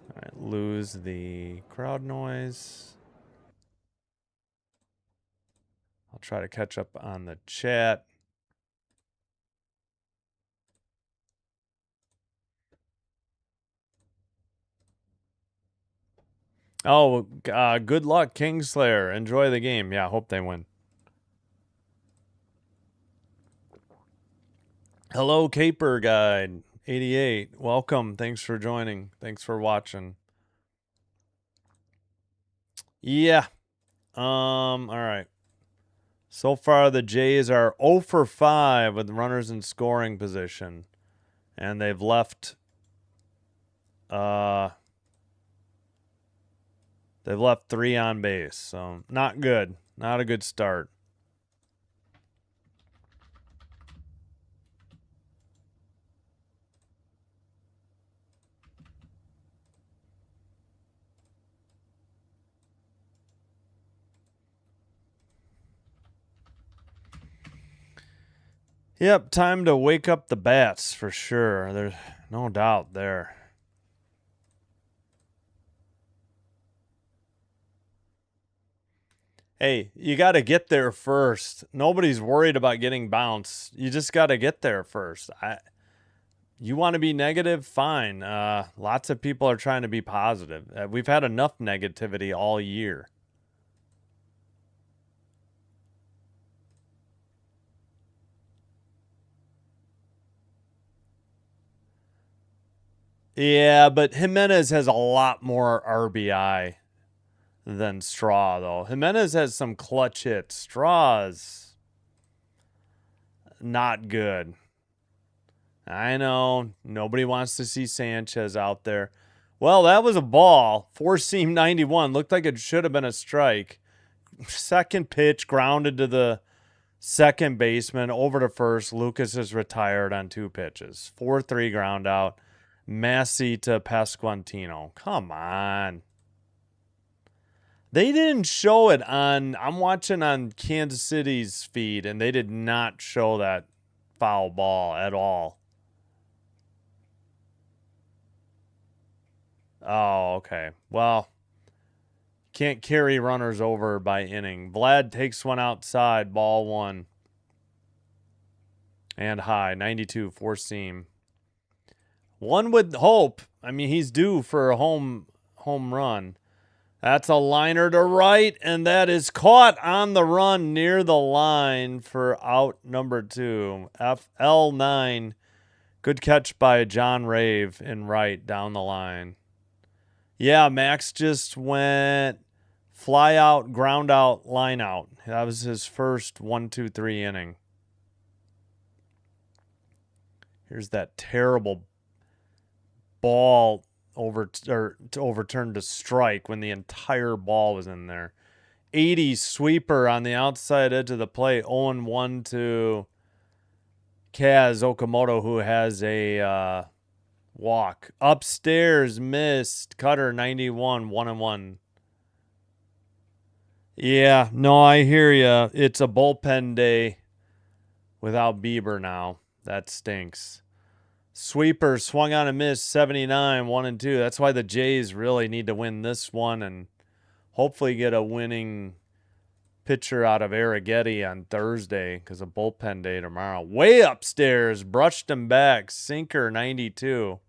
All right, lose the crowd noise. I'll try to catch up on the chat. Oh, good luck, Kingslayer. Enjoy the game. Yeah, hope they win. Hello, Caper Guide 88. Welcome. Thanks for joining. Thanks for watching. Yeah. All right. So far, the Jays are 0 for 5 with runners in scoring position. And they've left 3 on base. So not good. Not a good start. Yep, time to wake up the bats for sure. There's no doubt there. Hey, you got to get there first. Nobody's worried about getting bounced. You just got to get there first. You want to be negative? Fine. Lots of people are trying to be positive. We've had enough negativity all year. Yeah, but Jimenez has a lot more RBI than Straw, though. Jimenez has some clutch hits. Straw's not good. I know. Nobody wants to see Sanchez out there. Well, that was a ball. Four-seam 91. Looked like it should have been a strike. Second pitch, grounded to the second baseman, over to first. Lucas is retired on 2 pitches. 4-3 ground out. Massey to Pasquantino. Come on. They didn't show it on... I'm watching on Kansas City's feed, and they did not show that foul ball at all. Oh, okay. Well, can't carry runners over by inning. Vlad takes one outside, ball 1. And high, 92, 4-seam. One would hope. I mean, he's due for a home run. That's a liner to right, and that is caught on the run near the line for out number 2. FL9. Good catch by John Rave in right down the line. Yeah, Max just went fly out, ground out, line out. That was his first 1-2-3 inning. Here's that terrible ball overturned to strike when the entire ball was in there. 80 sweeper on the outside edge of the plate. 0-1 to Kaz Okamoto, who has a walk. Upstairs, missed. Cutter, 91, 1-1. Yeah, no, I hear ya. It's a bullpen day without Bieber now. That stinks. Sweeper swung on a miss, 79, 1-2. That's why the Jays really need to win this one and hopefully get a winning pitcher out of Arrighetti on Thursday because of bullpen day tomorrow. Way upstairs, brushed him back, sinker 92.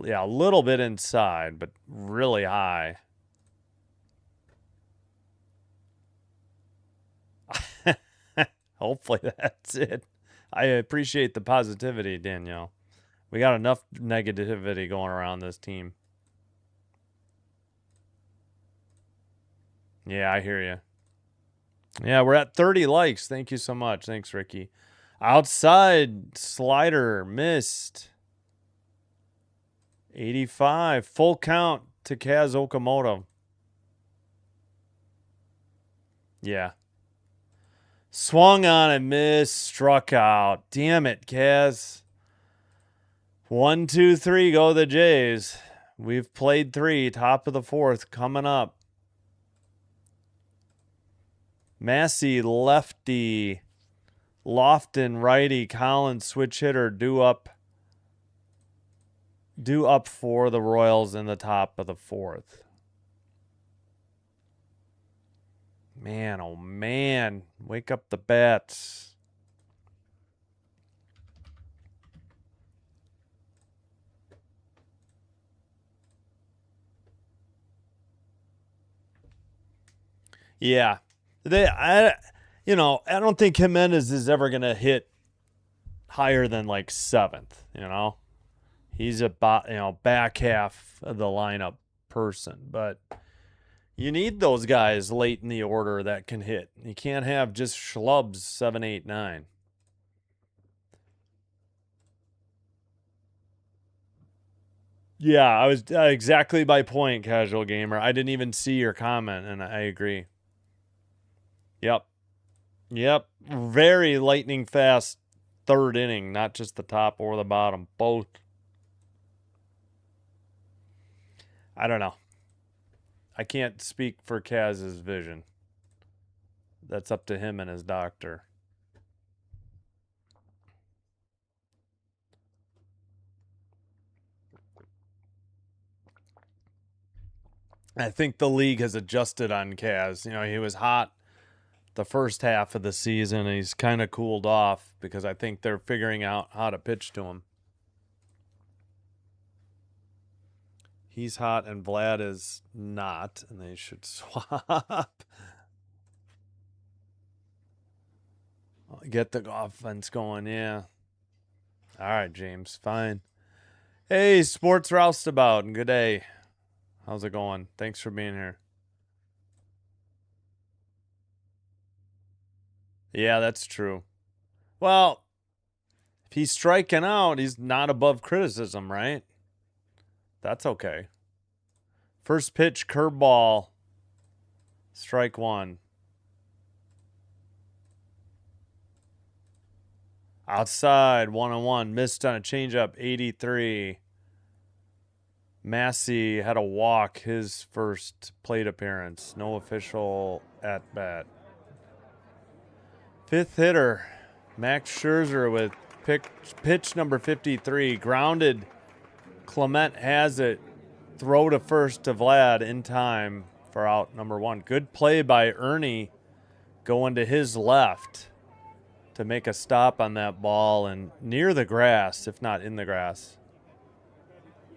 Yeah, a little bit inside, but really high. Hopefully that's it. I appreciate the positivity, Danielle. We got enough negativity going around this team. Yeah, I hear you. Yeah, we're at 30 likes. Thank you so much. Thanks, Ricky. Outside slider missed. 85. Full count to Kaz Okamoto. Yeah. Swung on and missed. Struck out. Damn it, Kaz. 1, 2, 3. Go the Jays. We've played 3. Top of the 4th coming up. Massey, lefty. Lofton, righty. Collins, switch hitter. Due up for the Royals in the top of the 4th. Man, oh man. Wake up the bats. Yeah. I don't think Jimenez is ever going to hit higher than like 7th, He's about, back half of the lineup person, but You need those guys late in the order that can hit. You can't have just schlubs 7, 8, 9. Yeah, I was exactly my point, casual gamer. I didn't even see your comment, and I agree. Yep. Yep. Very lightning fast third inning, not just the top or the bottom, both. I don't know. I can't speak for Kaz's vision. That's up to him and his doctor. I think the league has adjusted on Kaz. You know, he was hot the first half of the season, and he's kind of cooled off because I think they're figuring out how to pitch to him. He's hot and Vlad is not, and they should swap. Get the offense going, yeah. All right, James, fine. Hey, Sports Roustabout, and good day. How's it going? Thanks for being here. Yeah, that's true. Well, if he's striking out, he's not above criticism, right? That's okay. First pitch, curveball, strike one. Outside, 1-1. Missed on a changeup, 83. Massey had a walk, his first plate appearance. No official at bat. Fifth hitter, Max Scherzer with pitch number 53. Grounded. Clement has it. Throw to first to Vlad in time for out number one. Good play by Ernie going to his left to make a stop on that ball and near the grass, if not in the grass.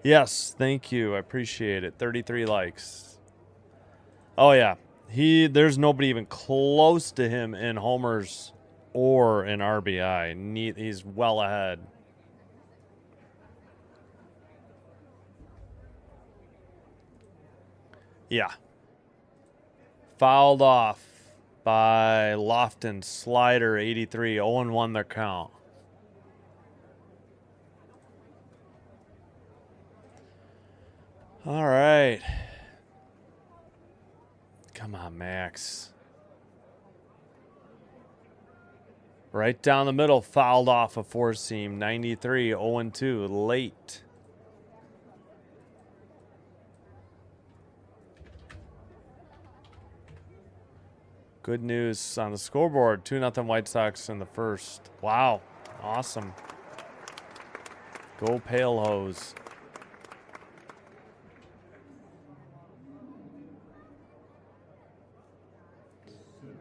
Yes, thank you. I appreciate it. 33 likes. Oh, yeah. There's nobody even close to him in homers or in RBI. He's well ahead. Yeah. Fouled off by Lofton. Slider, 83. 0-1 their count. All right. Come on, Max. Right down the middle, fouled off a four-seam. 93, 0-2, late. Good news on the scoreboard. 2-0 White Sox in the first. Wow. Awesome. Go Pale Hose.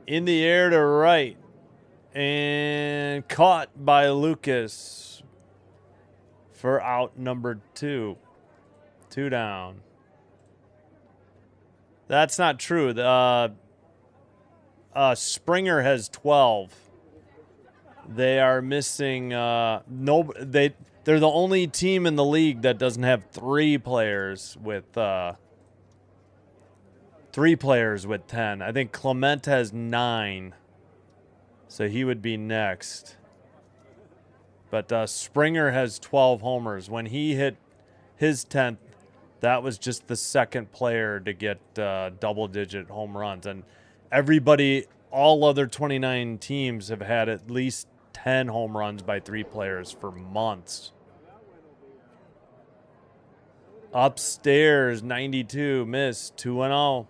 In the air to right. And caught by Lucas for out number 2. 2 down. That's not true. Springer has 12. They are missing they're the only team in the league that doesn't have 3 players with 10. I think Clement has 9. So he would be next. But Springer has 12 homers. When he hit his 10th, that was just the second player to get double-digit home runs. And everybody, all other 29 teams have had at least 10 home runs by 3 players for months. Upstairs, 92, missed, 2-0.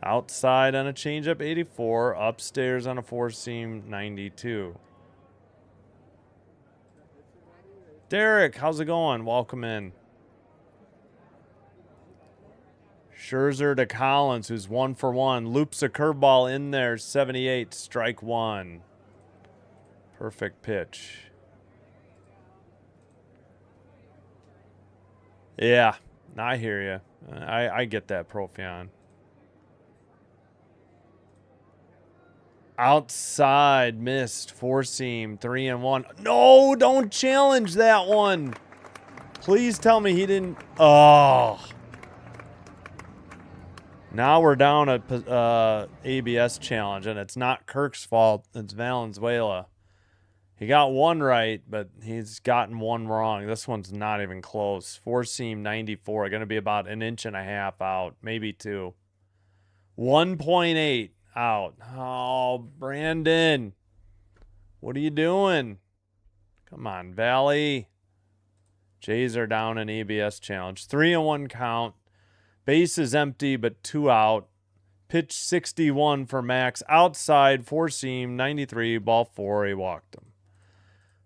Outside on a changeup, 84. Upstairs on a four-seam, 92. Derek, how's it going? Welcome in. Scherzer to Collins, who's 1 for 1. Loops a curveball in there, 78, strike 1. Perfect pitch. Yeah, I hear you. I get that, Profion. Outside, missed, four-seam, 3-1. No, don't challenge that one. Please tell me he didn't. Oh. Now we're down at ABS challenge, and it's not Kirk's fault. It's Valenzuela. He got one right, but he's gotten one wrong. This one's not even close. Four seam 94. Going to be about an inch and a half out, maybe two. 1.8 out. Oh, Brandon. What are you doing? Come on, Valley. Jays are down in ABS challenge. 3-1 count. Base is empty, but 2 out. Pitch 61 for Max. Outside, four seam, 93, ball 4. He walked him.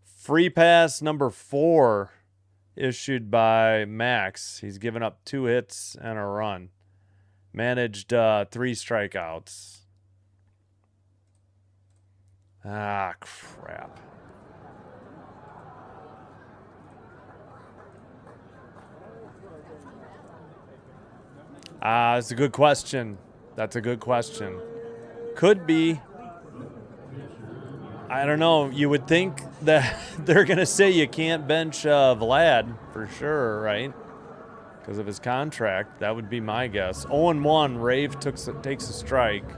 Free pass number 4 issued by Max. He's given up 2 hits and a run. Managed 3 strikeouts. Ah, crap. That's a good question. That's a good question. Could be. I don't know. You would think that they're going to say you can't bench Vlad for sure, right? Because of his contract. That would be my guess. 0-1, Rave takes a strike.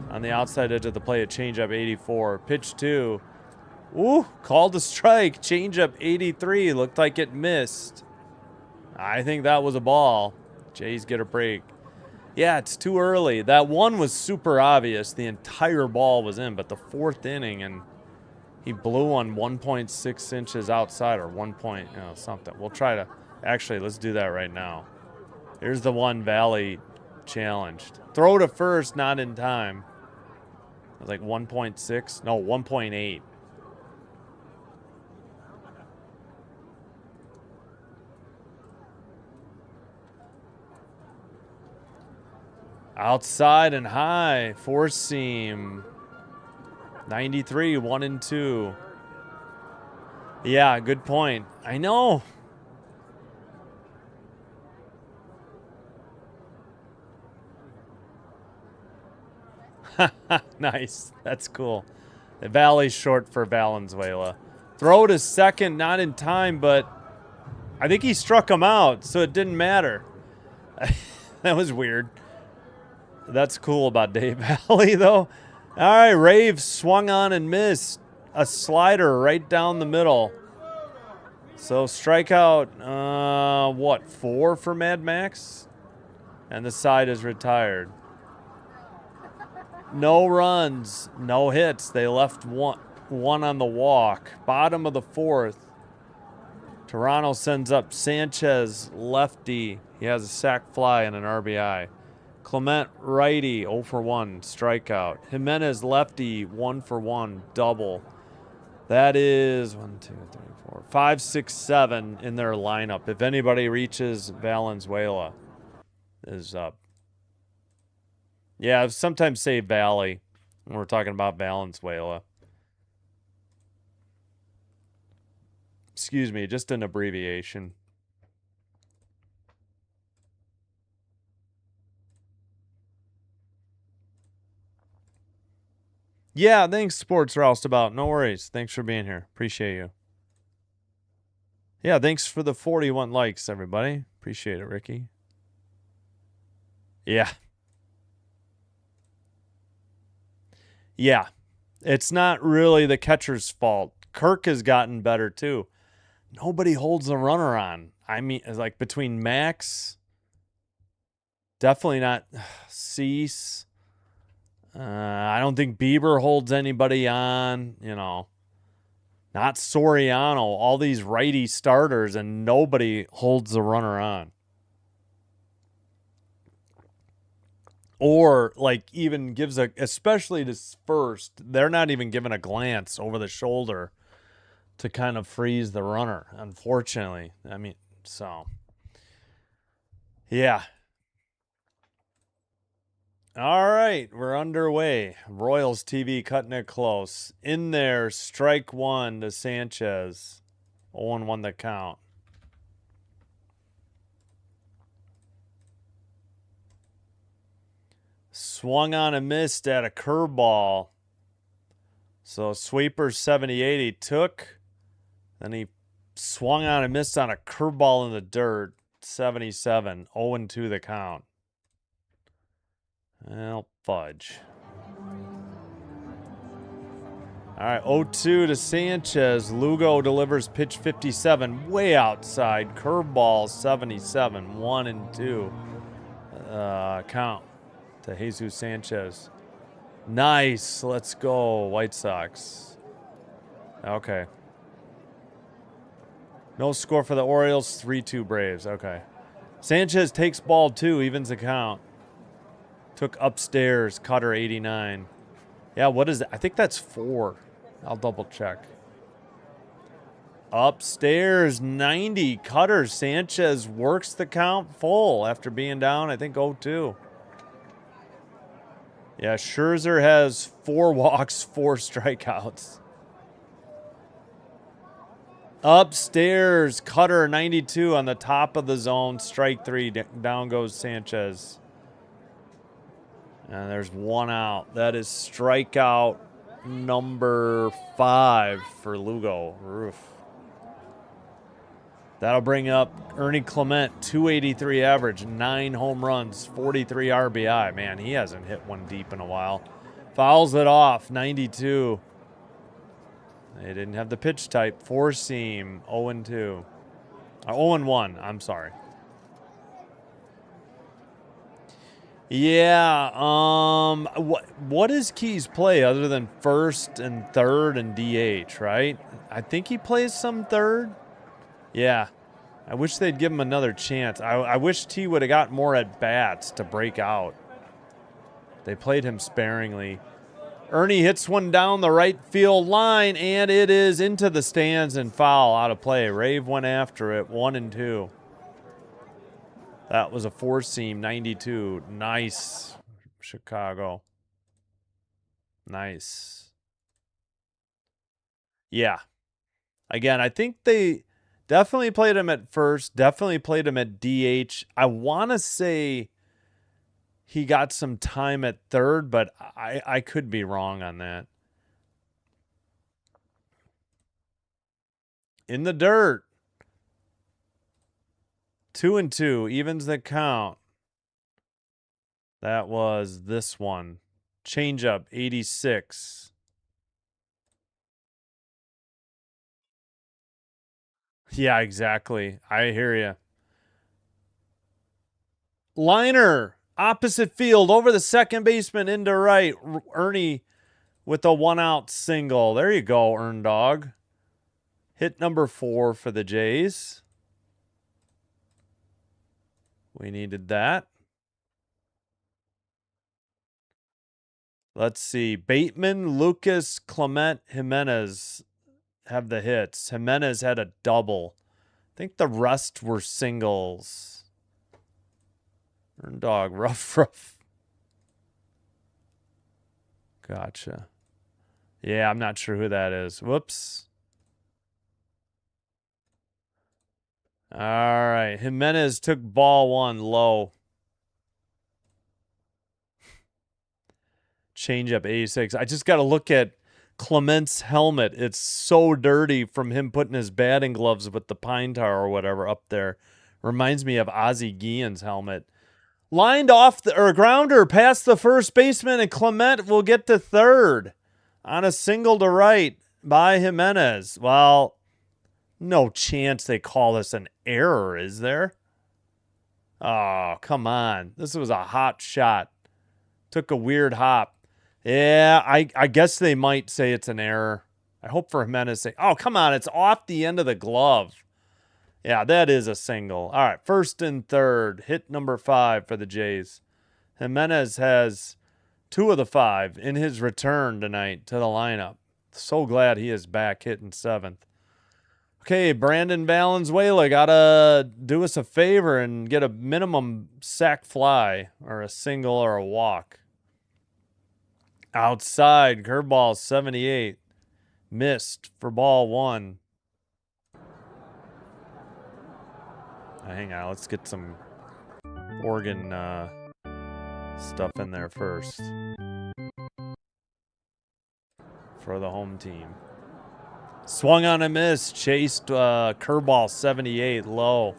On the outside edge of the plate, a changeup 84. Pitch 2. Ooh, called a strike. Changeup 83. Looked like it missed. I think that was a ball. Jays get a break. Yeah, it's too early. That one was super obvious. The entire ball was in, but the 4th inning, and he blew one 1.6 inches outside or 1 point, something. We'll try to, actually, let's do that right now. Here's the one Valley challenged. Throw to first, not in time. It was like 1.6, no, 1.8. Outside and high, 4 seam. 93, 1-2. Yeah, good point. I know. Nice. That's cool. The Valley's short for Valenzuela. Throw to second, not in time, but I think he struck him out, so it didn't matter. That was weird. That's cool about Dave Valley, though. All right, Rave swung on and missed. A slider right down the middle. So strikeout, what, 4 for Mad Max? And the side is retired. No runs, no hits. They left one on the walk. Bottom of the 4th. Toronto sends up Sanchez, lefty. He has a sac fly and an RBI. Clement, righty, 0 for 1, strikeout. Jimenez, lefty, 1 for 1, double. That is 1, 2, 3, 4, 5, 6, 7 in their lineup. If anybody reaches Valenzuela, is up. Yeah, I sometimes say Valley when we're talking about Valenzuela. Excuse me, just an abbreviation. Yeah, thanks, Sports Roustabout. No worries. Thanks for being here. Appreciate you. Yeah, thanks for the 41 likes, everybody. Appreciate it, Ricky. Yeah. Yeah. It's not really the catcher's fault. Kirk has gotten better, too. Nobody holds a runner on. I mean, like between Max, definitely not Cease. I don't think Bieber holds anybody on, not Soriano, all these righty starters, and nobody holds the runner on. Or, like, even gives especially this first, they're not even giving a glance over the shoulder to kind of freeze the runner, unfortunately. I mean, so, yeah. All right, we're underway. Royals TV cutting it close. In there, strike 1 to Sanchez. 0-1 the count. Swung on and missed at a curveball. So sweeper 78 he took. Then he swung on and missed on a curveball in the dirt. 77. 0-2 the count. Well, fudge. All right, 0-2 to Sanchez. Lugo delivers pitch 57, way outside. Curveball 77, 1-2. Count to Jesus Sanchez. Nice. Let's go, White Sox. Okay. No score for the Orioles. 3-2 Braves. Okay. Sanchez takes ball 2, evens the count. Took upstairs, cutter 89. Yeah, what is that? I think that's 4. I'll double check. Upstairs, 90. Cutter. Sanchez works the count full after being down, I think, 0-2. Yeah, Scherzer has 4 walks, 4 strikeouts. Upstairs, cutter, 92 on the top of the zone. Strike 3. Down goes Sanchez. And there's 1 out. That is strikeout number 5 for Lugo. Roof. That'll bring up Ernie Clement, 283 average, 9 home runs, 43 RBI. Man, he hasn't hit one deep in a while. Fouls it off, 92. They didn't have the pitch type. 4-seam, 0-2. 0-1, I'm sorry. Yeah, what does Keys play other than first and third and DH, right? I think he plays some third. Yeah, I wish they'd give him another chance. I wish T would have got more at-bats to break out. They played him sparingly. Ernie hits one down the right field line, and it is into the stands and foul, out of play. Rave went after it, 1-2. That was a 4-seam, 92. Nice, Chicago. Nice. Yeah. Again, I think they definitely played him at first, definitely played him at DH. I want to say he got some time at third, but I could be wrong on that. In the dirt. 2-2, evens the count. That was this one. Changeup, 86. Yeah, exactly. I hear you. Liner, opposite field, over the second baseman into right. Ernie with a 1-out single. There you go, Earn Dog. Hit number 4 for the Jays. We needed that. Let's see. Bateman, Lucas, Clement, Jimenez have the hits. Jimenez had a double. I think the rest were singles. Earn Dog, rough. Gotcha. Yeah, I'm not sure who that is. Whoops. All right. Jimenez took ball 1 low. Changeup 86. I just got to look at Clement's helmet. It's so dirty from him putting his batting gloves with the pine tar or whatever up there. Reminds me of Ozzie Guillen's helmet. Lined off or grounder past the first baseman, and Clement will get to third on a single to right by Jimenez. Well, no chance they call this an error, is there? Oh, come on. This was a hot shot. Took a weird hop. Yeah, I guess they might say it's an error. I hope for Jimenez say, oh, come on, it's off the end of the glove. Yeah, that is a single. All right, first and third, hit number 5 for the Jays. Jimenez has 2 of the 5 in his return tonight to the lineup. So glad he is back hitting 7th. Okay, Brandon Valenzuela got to do us a favor and get a minimum sac fly or a single or a walk. Outside, curveball 78. Missed for ball 1. Hang on, let's get some organ stuff in there first for the home team. Swung on a miss, chased curveball 78 low.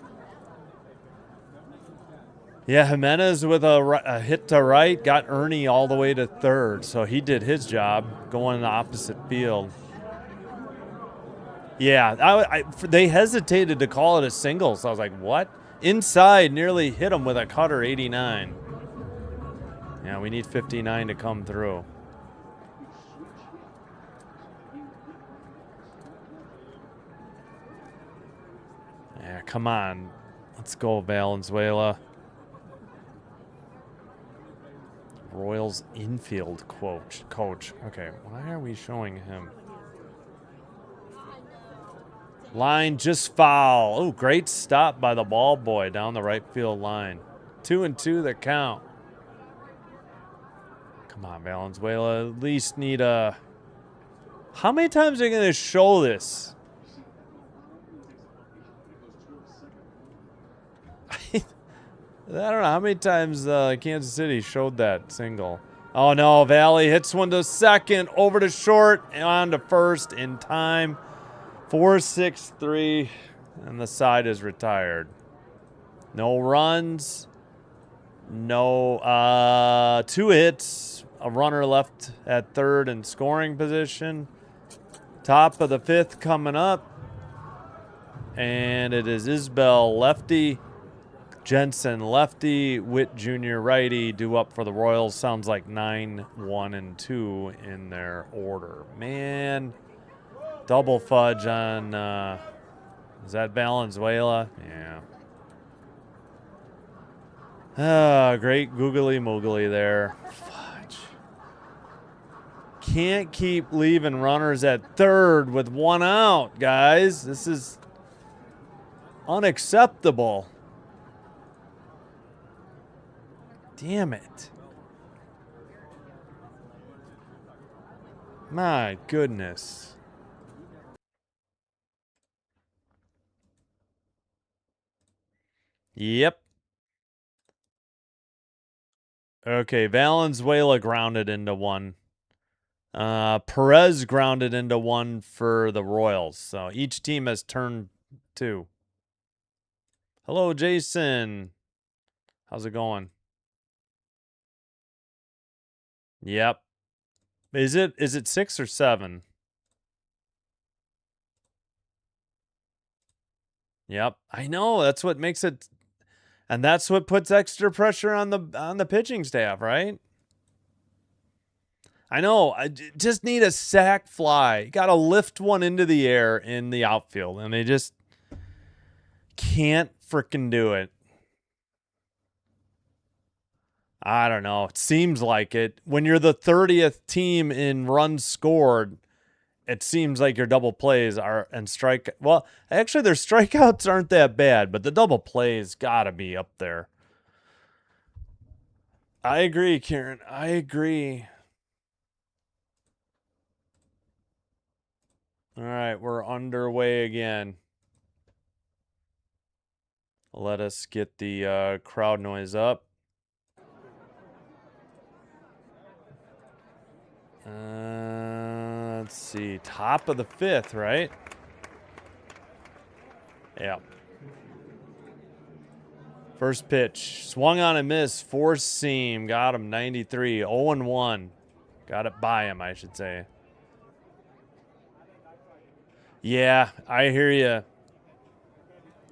Yeah, Jimenez with a hit to right, got Ernie all the way to third, so he did his job going in the opposite field. Yeah, they hesitated to call it a single, so I was like, what? Inside, nearly hit him with a cutter, 89. Yeah, we need 59 to come through. Yeah, come on. Let's go, Valenzuela. Royals infield coach. Okay, why are we showing him? Line just foul. Oh, great stop by the ball boy down the right field line. 2-2 the count. Come on, Valenzuela. At least need a... How many times are you going to show this? I don't know how many times Kansas City showed that single. Oh, no. Valley hits one to second. Over to short. And on to first in time. 4-6-3. And the side is retired. No runs. No, 2 hits, a runner left at third in scoring position. Top of the 5th coming up. And it is Isbell lefty, Jensen lefty, Witt Jr. righty, due up for the Royals. Sounds like 9, 1, and 2 in their order. Man, double fudge on, is that Valenzuela? Yeah. Ah, great googly moogly there. Fudge. Can't keep leaving runners at third with 1 out, guys. This is unacceptable. Damn it. My goodness. Yep. Okay, Valenzuela grounded into 1. Perez grounded into 1 for the Royals. So each team has turned 2. Hello, Jason. How's it going? Yep. Is it 6 or 7? Yep. I know. That's what makes it, and that's what puts extra pressure on the pitching staff, right? I know. I just need a sac fly. Got to lift one into the air in the outfield, and they just can't freaking do it. I don't know. It seems like it. When you're the 30th team in runs scored, it seems like your double plays are and strike. Well, actually, their strikeouts aren't that bad, but the double plays got to be up there. I agree, Kieran. I agree. All right, we're underway again. Let us get the crowd noise up. Let's see. Top of the 5th, right? Yeah. First pitch. Swung on a miss. Four seam. Got him 93. 0-1. Got it by him, I should say. Yeah, I hear you.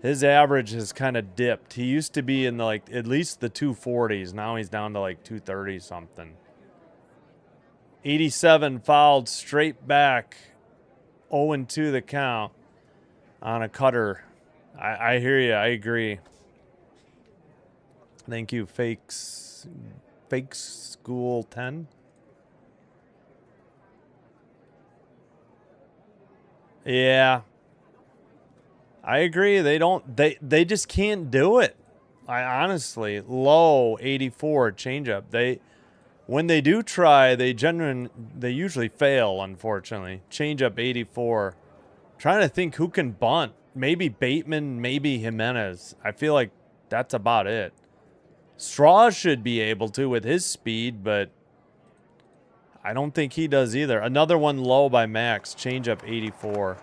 His average has kind of dipped. He used to be in the, like, at least the 240s. Now he's down to like 230 something. 87 fouled straight back. 0-2 the count on a cutter. I hear you. I agree. Thank you, Fake School 10. Yeah. I agree. They just can't do it. I honestly, low 84 changeup. When they do try, they usually fail, unfortunately. Changeup 84. Trying to think who can bunt. Maybe Bateman, maybe Jimenez. I feel like that's about it. Straw should be able to with his speed, but I don't think he does either. Another one low by Max. Changeup 84.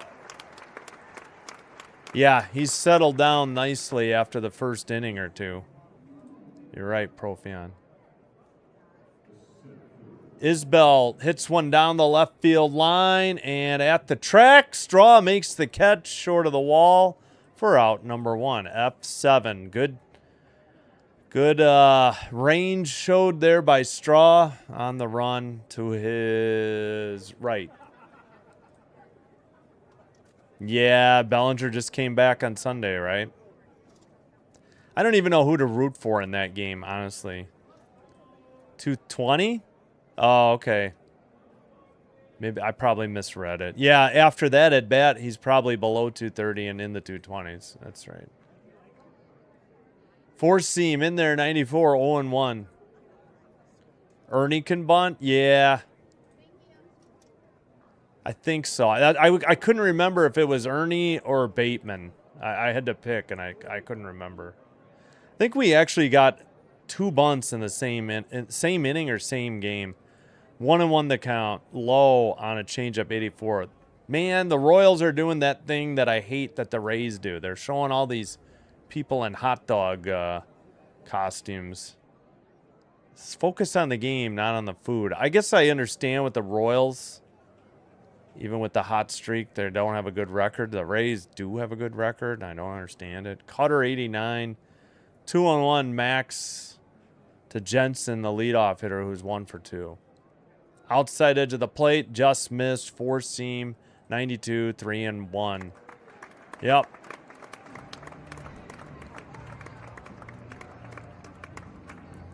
Yeah, he's settled down nicely after the first inning or two. You're right, Profion. Isbell hits one down the left field line, and at the track, Straw makes the catch short of the wall for out number 1. F7. Good range showed there by Straw on the run to his right. Yeah, Bellinger just came back on Sunday, right? I don't even know who to root for in that game, honestly. 220? Oh, okay. Maybe I probably misread it. Yeah, after that at bat, he's probably below 230 and in the 220s. That's right. Four seam in there, 94, 0-1. Ernie can bunt? Yeah. I think so. I couldn't remember if it was Ernie or Bateman. I had to pick, and I couldn't remember. I think we actually got 2 bunts in the same inning or same game. 1-1 the count. Low on a changeup, 84. Man, the Royals are doing that thing that I hate that the Rays do. They're showing all these people in hot dog costumes. Focus on the game, not on the food. I guess I understand with the Royals, even with the hot streak, they don't have a good record. The Rays do have a good record. I don't understand it. Cutter, 89. 2-1 Max to Jensen, the leadoff hitter, who's 1 for 2. Outside edge of the plate, just missed. 4 seam, 92, 3-1. Yep.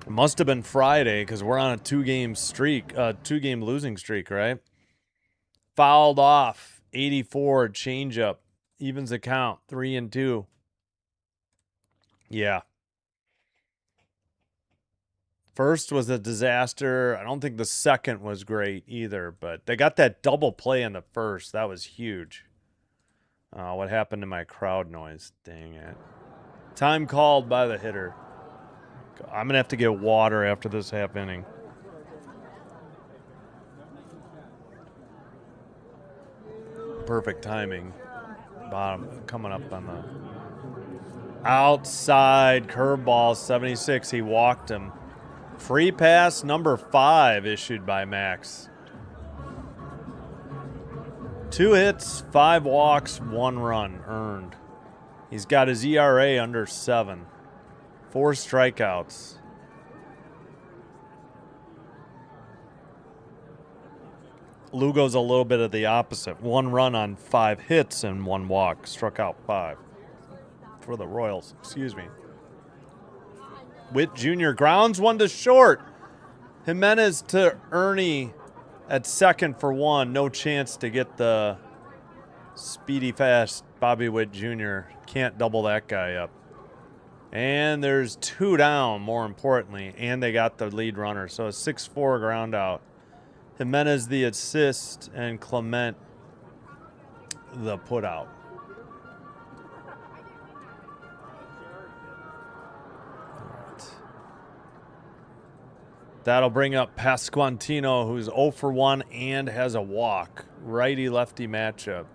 It must have been Friday because we're on a 2-game streak, 2-game losing streak, right? Fouled off, 84, changeup, evens the count, 3-2. Yeah. First was a disaster. I don't think the second was great either, but they got that double play in the first. That was huge. What happened to my crowd noise? Dang it. Time called by the hitter. I'm going to have to get water after this half inning. Perfect timing. Bottom coming up on the outside curveball, 76. He walked him. Free pass number 5 issued by Max. 2 hits, 5 walks, 1 run earned. He's got his ERA under 7. 4 strikeouts. Lugo's a little bit of the opposite. 1 run on 5 hits and 1 walk. Struck out 5 for the Royals. Excuse me. Witt Jr. grounds 1 to short. Jimenez to Ernie at second for 1. No chance to get the speedy fast Bobby Witt Jr. Can't double that guy up. And there's 2 down, more importantly, and they got the lead runner. So a 6-4 ground out. Jimenez the assist and Clement the put out. That'll bring up Pasquantino, who's 0 for 1 and has a walk. Righty-lefty matchup.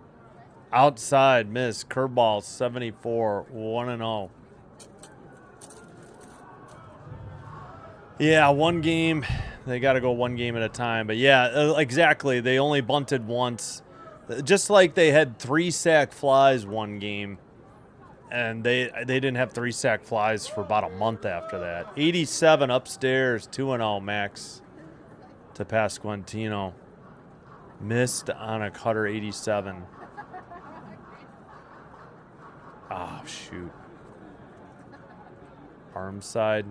Outside miss. Curveball, 74, 1-0. Yeah, 1 game. They got to go 1 game at a time. But yeah, exactly. They only bunted once. Just like they had 3 sack flies 1 game. And they didn't have 3 sack flies for about a month after that. 87 upstairs, 2-0 Max to Pasquantino. Missed on a cutter, 87. Oh, shoot. Arm side,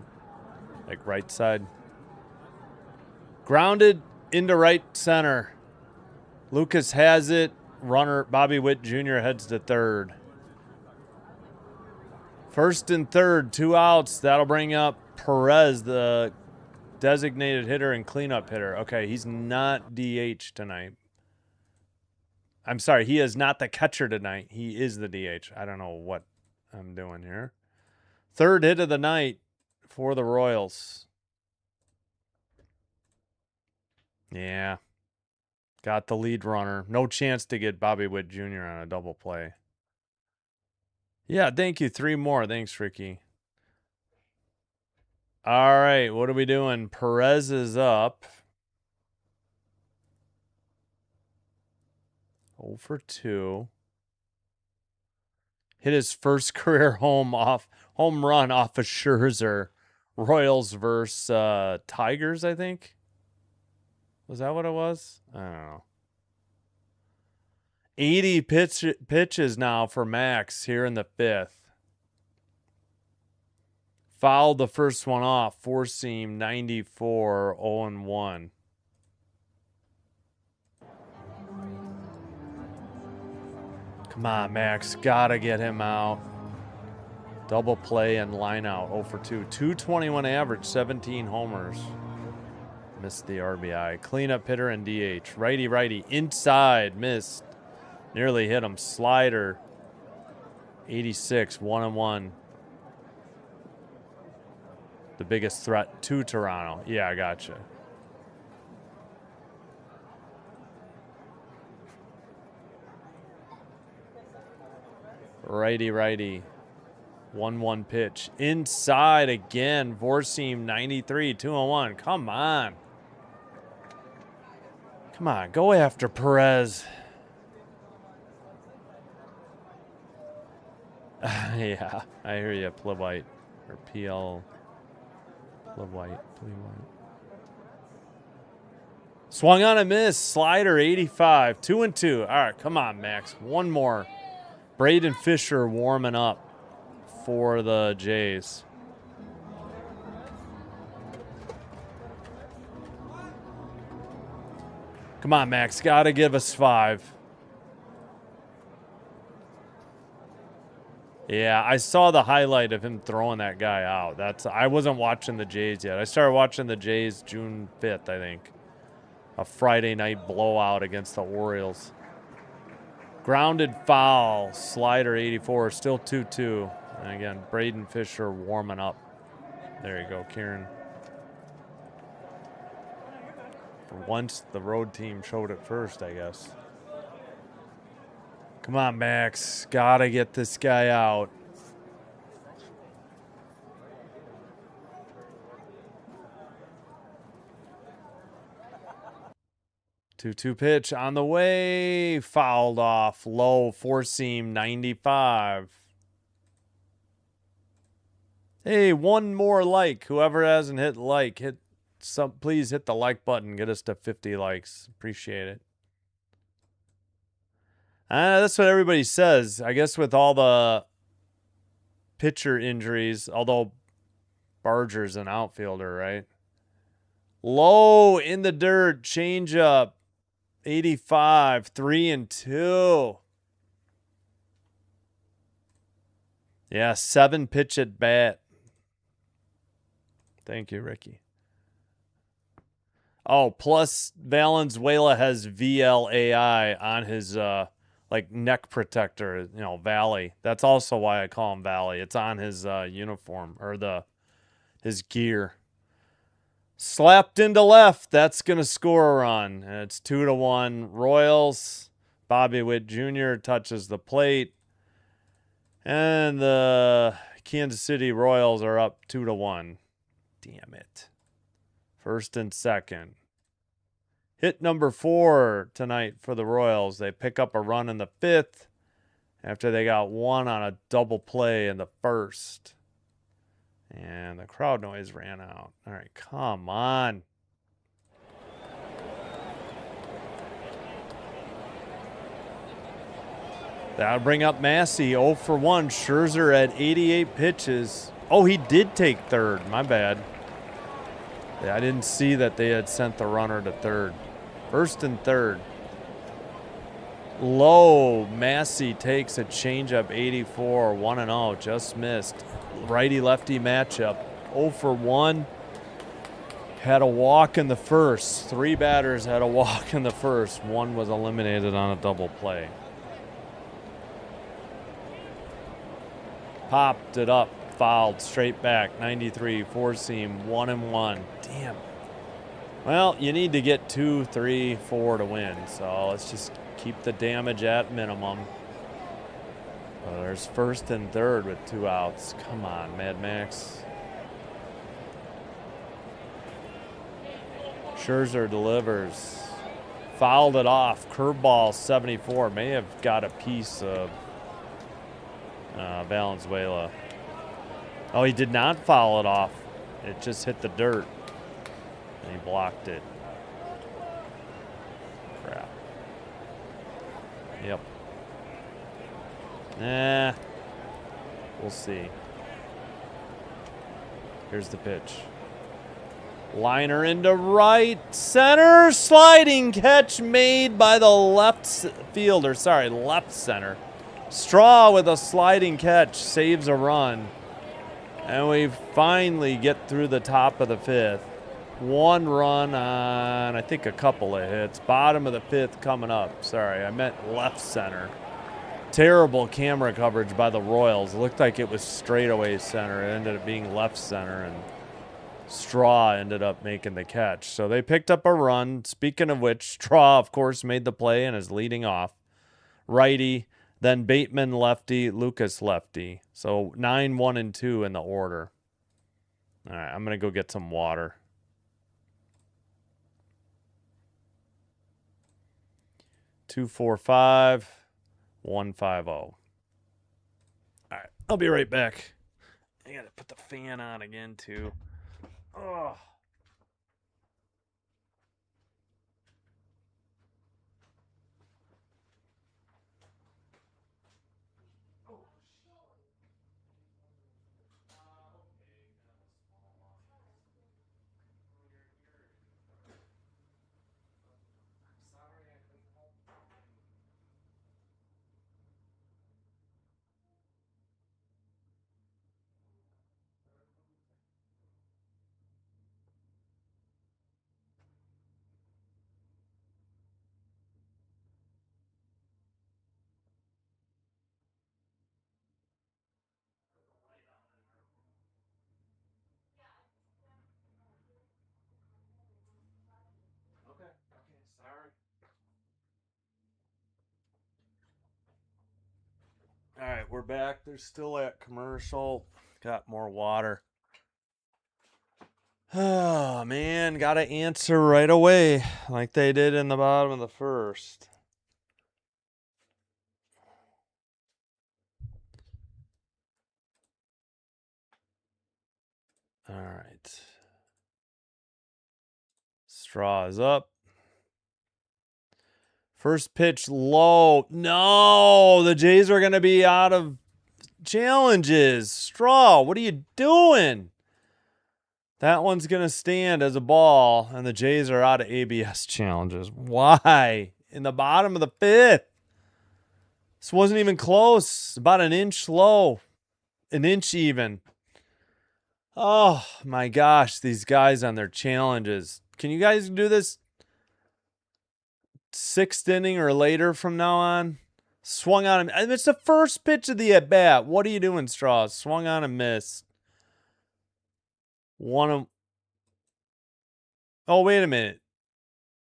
like right side. Grounded into right center. Lucas has it. Runner, Bobby Witt Jr. heads to third. First and third, 2 outs. That'll bring up Perez, the designated hitter and cleanup hitter. Okay, he's not DH tonight. I'm sorry, he is not the catcher tonight. He is the DH. I don't know what I'm doing here. Third hit of the night for the Royals. Yeah. Got the lead runner. No chance to get Bobby Witt Jr. on a double play. Yeah, thank you. 3 more. Thanks, Ricky. All right, what are we doing? Perez is up. 0 for 2. Hit his first career home run off of Scherzer. Royals versus Tigers, I think. Was that what it was? I don't know. 80 pitches now for Max here in the 5th. Fouled the first one off. 4-seam, 94, 0-1. Come on, Max. Gotta get him out. Double play and line out. 0 for 2. 221 average, 17 homers. Missed the RBI. Cleanup hitter and DH. Righty. Inside. Missed. Nearly hit him. Slider. 86. 1-1. The biggest threat to Toronto. Yeah, I gotcha. Righty. 1-1 pitch. Inside again. 4-seam, 93. 2-1. Come on. Come on. Go after Perez. Yeah, I hear you. Plewhite. Or PL. Plewhite. Swung on a miss. Slider, 85. 2-2. All right, come on, Max. One more. Braden Fisher warming up for the Jays. Come on, Max. Got to give us 5. Yeah, I saw the highlight of him throwing that guy out. I wasn't watching the Jays yet. I started watching the Jays June 5th, I think. A Friday night blowout against the Orioles. Grounded foul. Slider, 84. Still 2-2. And again, Braden Fisher warming up. There you go, Kieran. For once, the road team showed it first, I guess. Come on, Max. Gotta get this guy out. Two pitch on the way. Fouled off. Low. 4-seam. 95. Hey, one more like. Whoever hasn't hit like, please hit the like button. Get us to 50 likes. Appreciate it. That's what everybody says. I guess with all the pitcher injuries, although Barger's an outfielder, right? Low in the dirt, changeup, 85, 3-2. Yeah, 7 pitch at bat. Thank you, Ricky. Oh, plus Valenzuela has VLAI on his neck protector, Valley. That's also why I call him Valley. It's on his uniform or his gear. Slapped into left. That's gonna score a run. And it's 2-1. Royals. Bobby Witt Jr. touches the plate. And the Kansas City Royals are up 2-1. Damn it. First and second. Hit number 4 tonight for the Royals. They pick up a run in the 5th after they got one on a double play in the 1st. And the crowd noise ran out. All right, come on. That'll bring up Massey, 0 for 1. Scherzer at 88 pitches. Oh, he did take third. My bad. Yeah, I didn't see that they had sent the runner to third. First and third. Low. Massey takes a changeup, 84, 1-0. Just missed. Righty-lefty matchup. 0 for 1. Had a walk in the first. 3 batters had a walk in the first. 1 was eliminated on a double play. Popped it up. Fouled. Straight back. 93. 4-seam. 1-1. Damn. Well, you need to get 2, 3, 4 to win. So let's just keep the damage at minimum. There's first and third with 2 outs. Come on, Mad Max. Scherzer delivers. Fouled it off. Curveball 74. May have got a piece of Valenzuela. Oh, he did not foul it off. It just hit the dirt. And he blocked it. Crap. Yep. Nah. We'll see. Here's the pitch. Liner into right center. Sliding catch made by the left fielder. Sorry, left center. Straw with a sliding catch saves a run. And we finally get through the top of the fifth. One run on, I think, a couple of hits. Bottom of the fifth coming up. Sorry, I meant left center. Terrible camera coverage by the Royals. It looked like it was straightaway center. It ended up being left center, and Straw ended up making the catch. So they picked up a run. Speaking of which, Straw, of course, made the play and is leading off. Righty, then Bateman lefty, Lucas lefty. So 9, 1, and 2 in the order. All right, I'm going to go get some water. Two, 4, 5, 1, 5, 0. All right, I'll be right back. I got to put the fan on again, too. Oh. Okay, sorry. All right, we're back. They're still at commercial. Got more water. Oh, man, got to answer right away like they did in the bottom of the first. All right. Straw is up. First pitch low. No, the Jays are going to be out of challenges. Straw, what are you doing? That one's going to stand as a ball, and the Jays are out of ABS challenges. Why? In the bottom of the fifth. This wasn't even close. About an inch low. An inch even. Oh, my gosh. These guys on their challenges. Can you guys do this 6th inning or later from now on? Swung on him. It's the first pitch of the at-bat. What are you doing, Straw? Swung on and missed. Oh, wait a minute.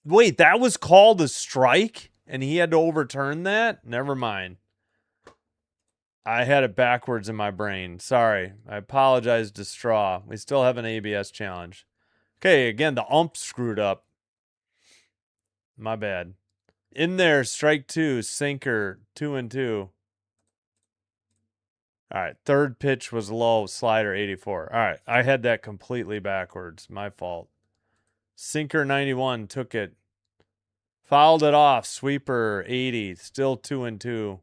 Wait, that was called a strike? And he had to overturn that? Never mind. I had it backwards in my brain. Sorry. I apologize to Straw. We still have an ABS challenge. Okay, again, the ump screwed up. My bad. In there, strike 2, sinker, 2-2. All right, third pitch was low, slider 84. All right, I had that completely backwards. My fault. Sinker 91, took it. Fouled it off, sweeper 80, still 2-2.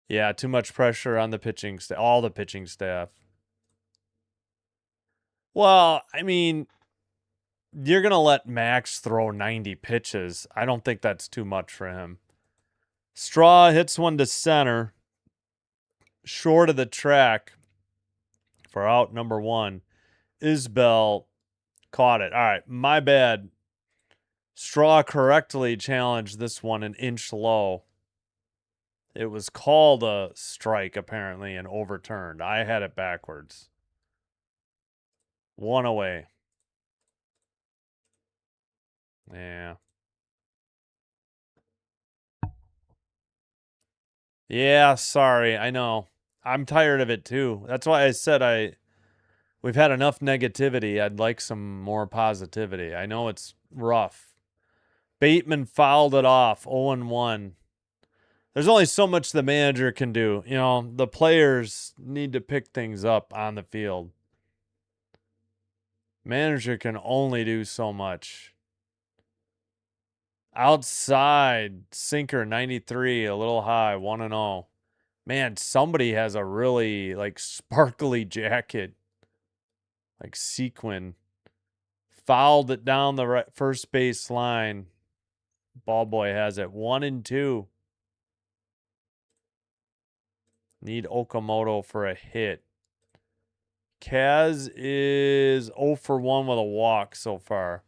Yeah, too much pressure on the pitching staff, all the pitching staff. Well, I mean, you're going to let Max throw 90 pitches. I don't think that's too much for him. Straw hits one to center, short of the track for out number 1. Isbell caught it. All right, my bad. Straw correctly challenged this one an inch low. It was called a strike, apparently, and overturned. I had it backwards. 1 away. Yeah. Yeah, sorry. I know. I'm tired of it, too. That's why I said We've had enough negativity. I'd like some more positivity. I know it's rough. Bateman fouled it off, 0-1. There's only so much the manager can do. You know, the players need to pick things up on the field. Manager can only do so much. Outside, sinker 93, a little high, 1-0. Man, somebody has a really like sparkly jacket, like sequin. Fouled it down the first base line. Ball boy has it, 1-2. Need Okamoto for a hit. Kaz is 0-1 with a walk so far.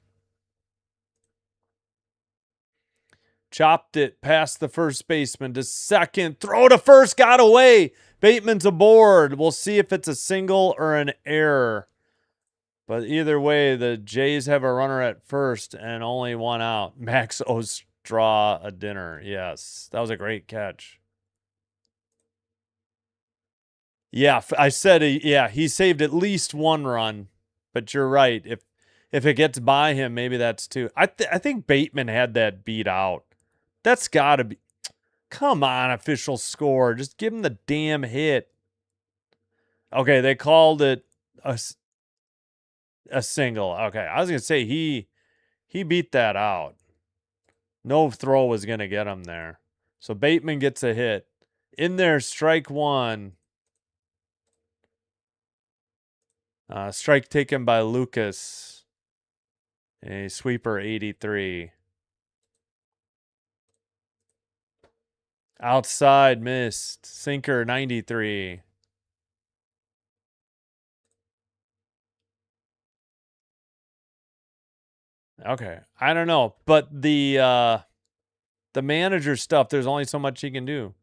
Chopped it past the first baseman to second. Throw to first. Got away. Bateman's aboard. We'll see if it's a single or an error. But either way, the Jays have a runner at first and only one out. Max Ostraw a dinner. Yes, that was a great catch. Yeah, I said, he saved at least one run. But you're right. If it gets by him, maybe that's two. I think Bateman had that beat out. That's got to be. Come on, official score. Just give him the damn hit. Okay, they called it a single. Okay, I was going to say he beat that out. No throw was going to get him there. So Bateman gets a hit. In there, strike one. Strike taken by Lucas. A sweeper 83. Outside missed. Sinker 93. Okay. I don't know. But the manager stuff, there's only so much he can do.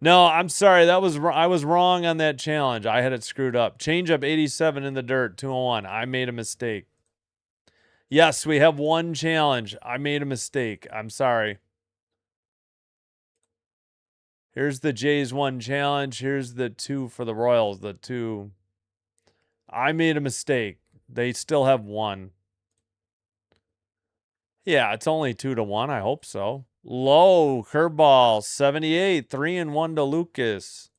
No, I'm sorry. I was wrong on that challenge. I had it screwed up. Change up 87 in the dirt, 201. I made a mistake. Yes, we have one challenge. I made a mistake. I'm sorry. Here's the Jays 1 challenge. Here's the 2 for the Royals. The 2. I made a mistake. They still have 1. Yeah, it's only 2-1. I hope so. Low curveball 78, 3-1 to Lucas.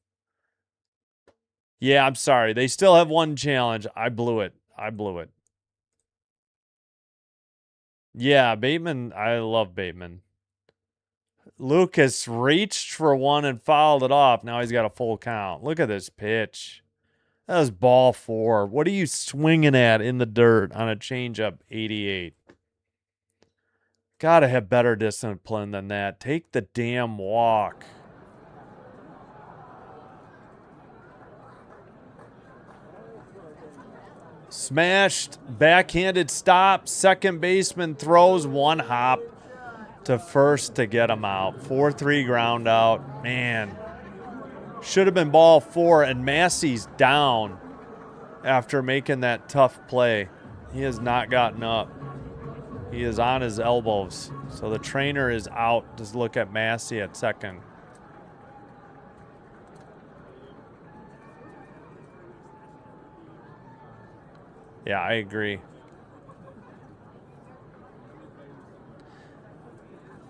Yeah, I'm sorry. They still have 1 challenge. I blew it. Yeah, Bateman. I love Bateman. Lucas reached for 1 and fouled it off. Now he's got a full count. Look at this pitch. That was ball 4. What are you swinging at in the dirt on a changeup 88? Gotta have better discipline than that. Take the damn walk. Smashed, backhanded stop. Second baseman throws 1 hop to first to get him out. 4-3 ground out. Man, should have been ball 4, and Massey's down after making that tough play. He has not gotten up. He is on his elbows. So the trainer is out to look at Massey at second. Yeah, I agree.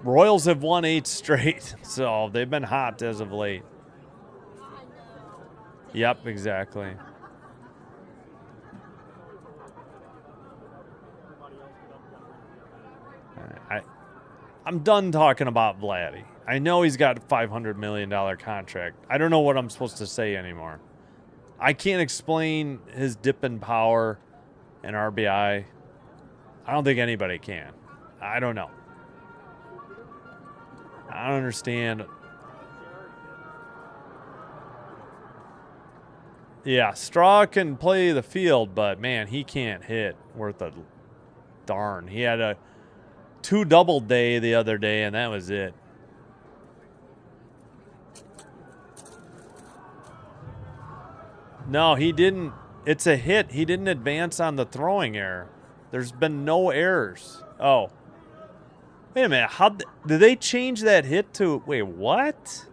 Royals have won 8 straight, so they've been hot as of late. Yep, exactly. I'm done talking about Vladdy. I know he's got a $500 million contract. I don't know what I'm supposed to say anymore. I can't explain his dip in power and RBI. I don't think anybody can. I don't know. I don't understand. Yeah, Straw can play the field, but man, he can't hit worth a darn. He had a 2 double day the other day, and that was it. No, he didn't. It's a hit. He didn't advance on the throwing error. There's been no errors. Oh. Wait a minute. How did they change that hit to... Wait, what?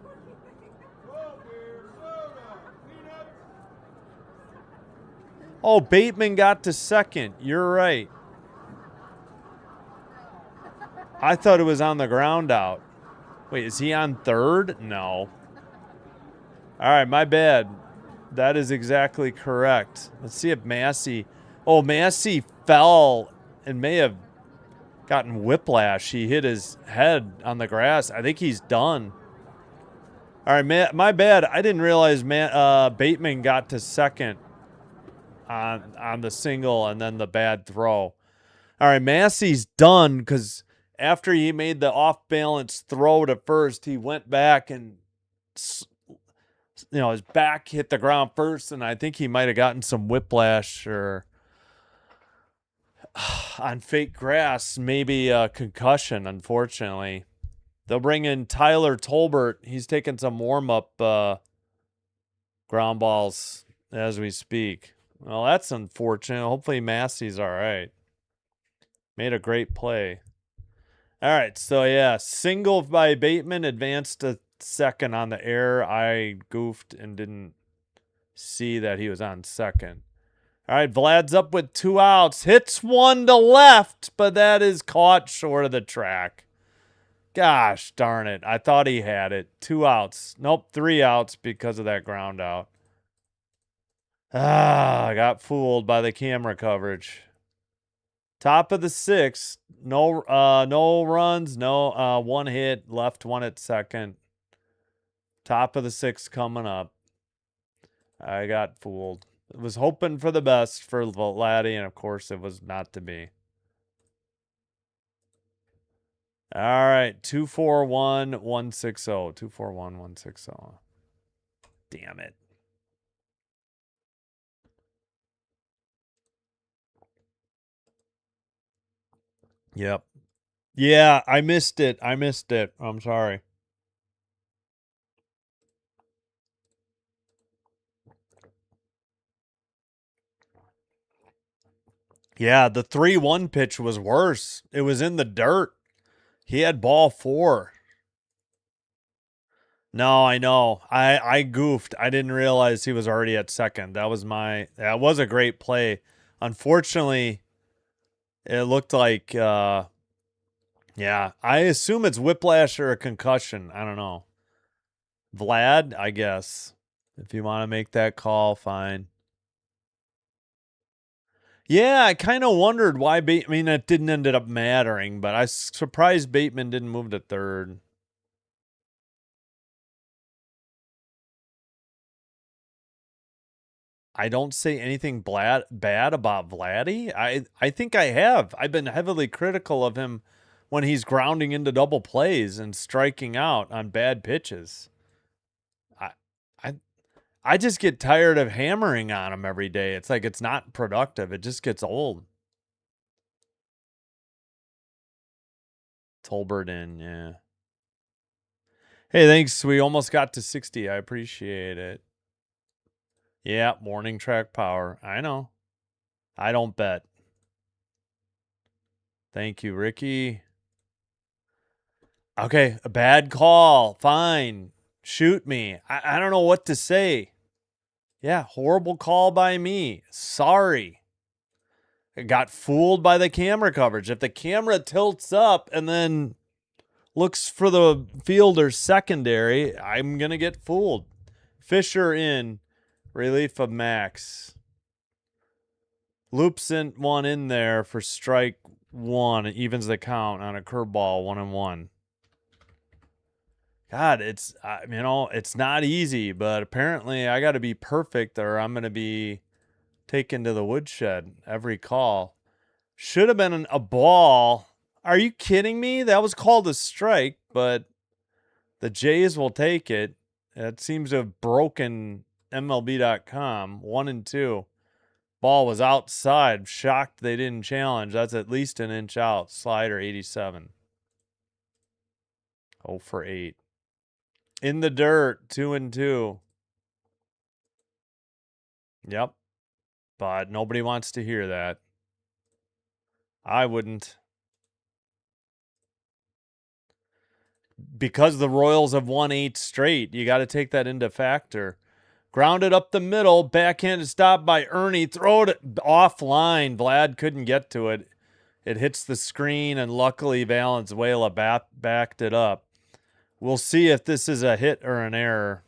Oh, Bateman got to second. You're right. I thought it was on the ground out. Wait, is he on third? No. All right, my bad. That is exactly correct. Let's see if Massey... Oh, Massey fell and may have gotten whiplash. He hit his head on the grass. I think he's done. All right, my bad. I didn't realize Bateman got to second on the single and then the bad throw. All right, Massey's done because after he made the off-balance throw to first, he went back and, his back hit the ground first, and I think he might have gotten some whiplash or on fake grass, maybe a concussion, unfortunately. They'll bring in Tyler Tolbert. He's taking some warm-up ground balls as we speak. Well, that's unfortunate. Hopefully Massey's all right. Made a great play. All right, so yeah, single by Bateman, advanced to second on the air. I goofed and didn't see that he was on second. All right, Vlad's up with 2 outs. Hits one to left, but that is caught short of the track. Gosh darn it. I thought he had it. 2 outs. Nope, 3 outs because of that ground out. I got fooled by the camera coverage. Top of the 6th. No runs, no 1 hit, left 1 at second. Top of the 6th coming up. I got fooled. I was hoping for the best for Vladdy, and of course it was not to be. All right, 241-160. 241-160. Damn it. Yep. Yeah, I missed it. I'm sorry. Yeah, the 3-1 pitch was worse. It was in the dirt. He had ball 4. No, I know. I goofed. I didn't realize he was already at second. That was a great play. Unfortunately, it looked like yeah, I assume it's whiplash or a concussion. I don't know. Vlad, I guess. If you want to make that call, fine. Yeah, I kind of wondered why I mean, it didn't end up mattering, but I was surprised Bateman didn't move to third. I don't say anything bad about Vladdy. I think I have. I've been heavily critical of him when he's grounding into double plays and striking out on bad pitches. I I I just get tired of hammering on him every day. It's like it's not productive. It just gets old. Tolbert in, yeah. Hey, thanks. We almost got to 60. I appreciate it. Yeah, morning track power. I know. I don't bet. Thank you, Ricky. Okay, a bad call. Fine. Shoot me. I don't know what to say. Yeah, horrible call by me. Sorry. I got fooled by the camera coverage. If the camera tilts up and then looks for the fielder's secondary, I'm going to get fooled. Fisher in. Relief of Max. Loops in one in there for strike 1. It evens the count on a curveball 1-1. God, it's it's not easy, but apparently I got to be perfect or I'm going to be taken to the woodshed every call. Should have been a ball. Are you kidding me? That was called a strike, but the Jays will take it. It seems to have broken MLB.com. 1-2. Ball was outside. Shocked they didn't challenge. That's at least an inch out. Slider 87. 0 for 8. In the dirt, 2-2. Yep. But nobody wants to hear that. I wouldn't. Because the Royals have won 8 straight, you got to take that into factor. Grounded up the middle. Backhanded stop by Ernie. Throw it offline. Vlad couldn't get to it. It hits the screen, and luckily Valenzuela backed it up. We'll see if this is a hit or an error.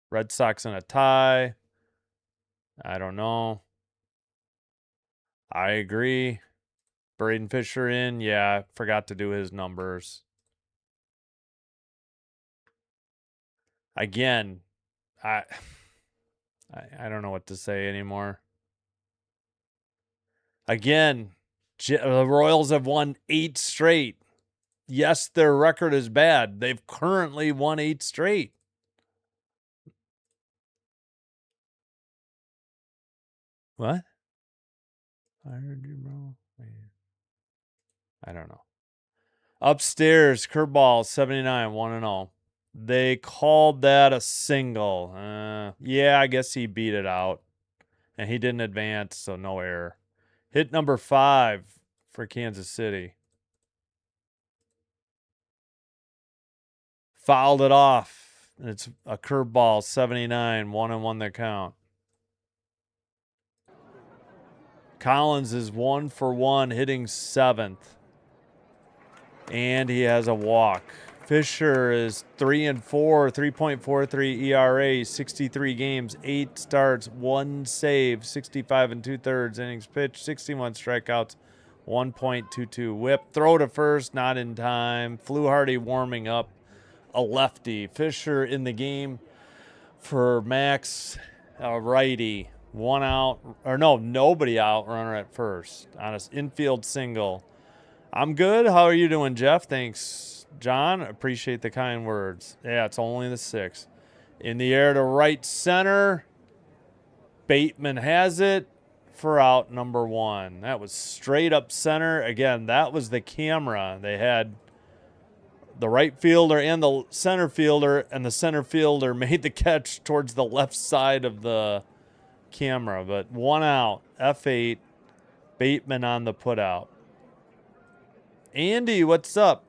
Red Sox in a tie. I don't know. I agree. Braden Fisher in. Yeah, forgot to do his numbers. Again, I don't know what to say anymore. Again, the Royals have won 8 straight. Yes, their record is bad. They've currently won 8 straight. What? I heard you, bro. I don't know. Upstairs, curveball 79, 1-0. They called that a single. Yeah, I guess he beat it out. And he didn't advance, so no error. Hit number 5 for Kansas City. Fouled it off. And it's a curveball, 79, 1-1 the count. Collins is 1 for 1, hitting 7th. And he has a walk. Fisher is 3-4, 3.43 ERA, 63 games, 8 starts, 1 save, 65 2/3 innings pitched, 61 strikeouts, 1.22 whip. Throw to first, not in time. Fluharty warming up, a lefty. Fisher in the game for Max, a righty. 1 out, or no, nobody out, runner at first on an infield single. I'm good. How are you doing, Jeff? Thanks, John. Appreciate the kind words. Yeah, it's only the 6th. In the air to right center. Bateman has it for out number 1. That was straight up center. Again, that was the camera. They had the right fielder and the center fielder, and the center fielder made the catch towards the left side of the camera. But 1 out, F8, Bateman on the putout. Andy, what's up?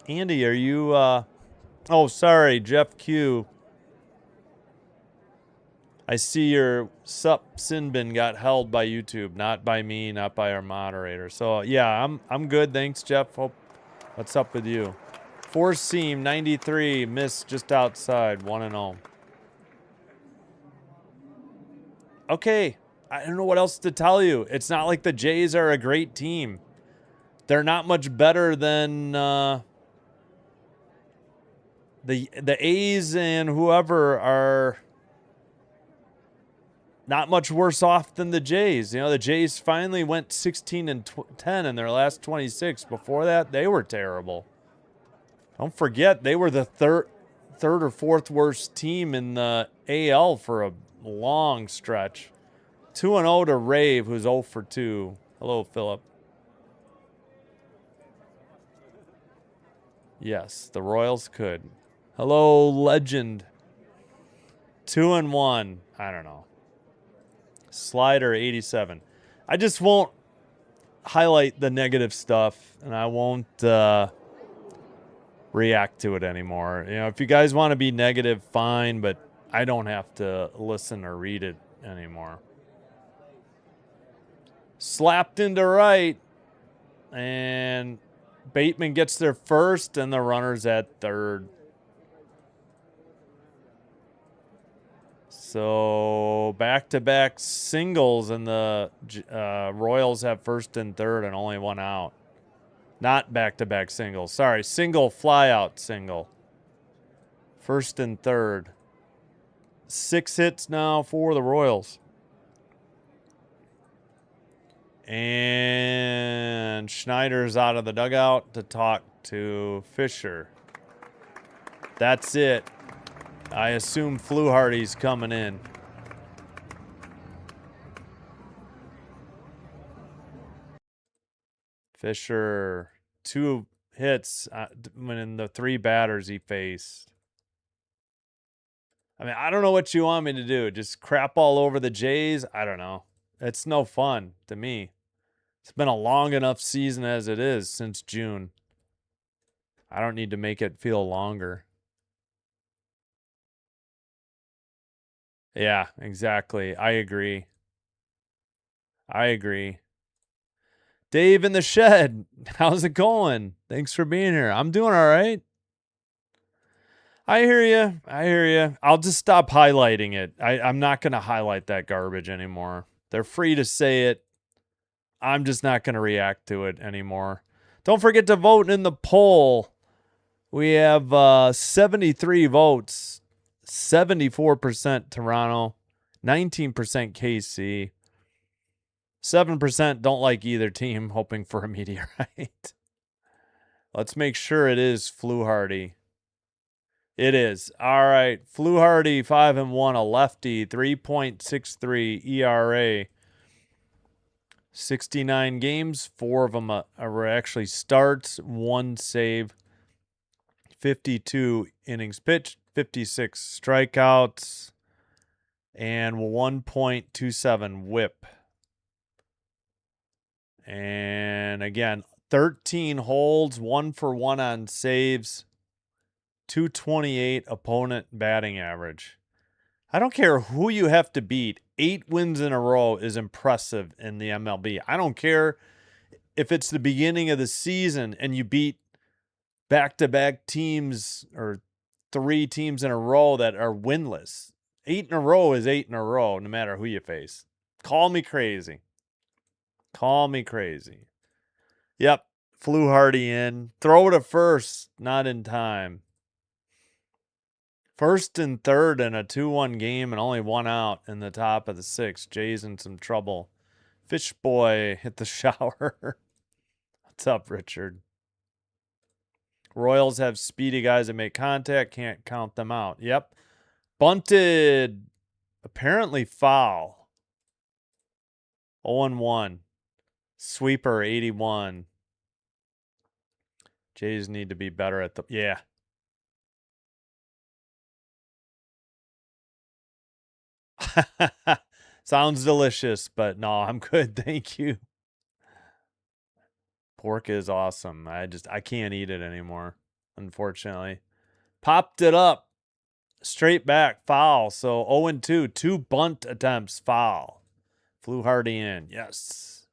Andy, are you, oh, sorry, Jeff Q. I see your sup sin bin got held by YouTube, not by me, not by our moderator. So, yeah, I'm good. Thanks, Jeff. Hope, what's up with you? Four seam, 93, missed just outside, 1-0. Okay, I don't know what else to tell you. It's not like the Jays are a great team. They're not much better than the A's and whoever are not much worse off than the Jays. You know, the Jays finally went 16-10 in their last 26. Before that, they were terrible. Don't forget, they were the third or fourth worst team in the AL for a long stretch. 2-0 to Rave, who's 0 for 2. Hello, Philip. Yes, the Royals could. Hello, Legend. 2-1. I don't know. Slider 87. I just won't highlight the negative stuff, and I won't react to it anymore. You know, if you guys want to be negative, fine, but I don't have to listen or read it anymore. Slapped into right, and Bateman gets there first, and the runner's at third. So back-to-back singles, and the Royals have first and third and only 1 out. Not back-to-back singles. Sorry, single fly-out single. First and third. 6 hits now for the Royals. And Schneider's out of the dugout to talk to Fisher. That's it. I assume Fluharty's coming in. Fisher, 2 hits when the 3 batters he faced. I mean, I don't know what you want me to do. Just crap all over the Jays? I don't know. It's no fun to me. It's been a long enough season as it is since June. I don't need to make it feel longer. Yeah, exactly. I agree. I agree. Dave in the shed, how's it going? Thanks for being here. I'm doing all right. I hear you. I hear you. I'll just stop highlighting it. I'm not going to highlight that garbage anymore. They're free to say it. I'm just not going to react to it anymore. Don't forget to vote in the poll. We have 73 votes, 74% Toronto, 19% KC, 7% don't like either team, hoping for a meteorite. Let's make sure it is Fluharty. It is. All right. Fluharty, 5-1, a lefty, 3.63 ERA. 69 games, 4 of them are actually starts, 1 save, 52 innings pitched, 56 strikeouts, and 1.27 whip. And again, 13 holds, 1 for 1 on saves, 228 opponent batting average. I don't care who you have to beat. 8 wins in a row is impressive in the MLB. I don't care if it's the beginning of the season and you beat back-to-back teams or 3 teams in a row that are winless. 8 in a row is 8 in a row, no matter who you face. Call me crazy. Call me crazy. Yep. Fluharty in. Throw to first. Not in time. First and third in a 2-1 game and only 1 out in the top of the 6th. Jay's in some trouble. Fish boy hit the shower. What's up, Richard? Royals have speedy guys that make contact. Can't count them out. Yep. Bunted. Apparently foul. 0-1. Sweeper 81. Jays need to be better at the... Yeah. Sounds delicious, but no, I'm good. Thank you. Pork is awesome. I can't eat it anymore, unfortunately. Popped it up. Straight back. Foul. So 0-2. 2 bunt attempts. Foul. Fluharty in. Yes.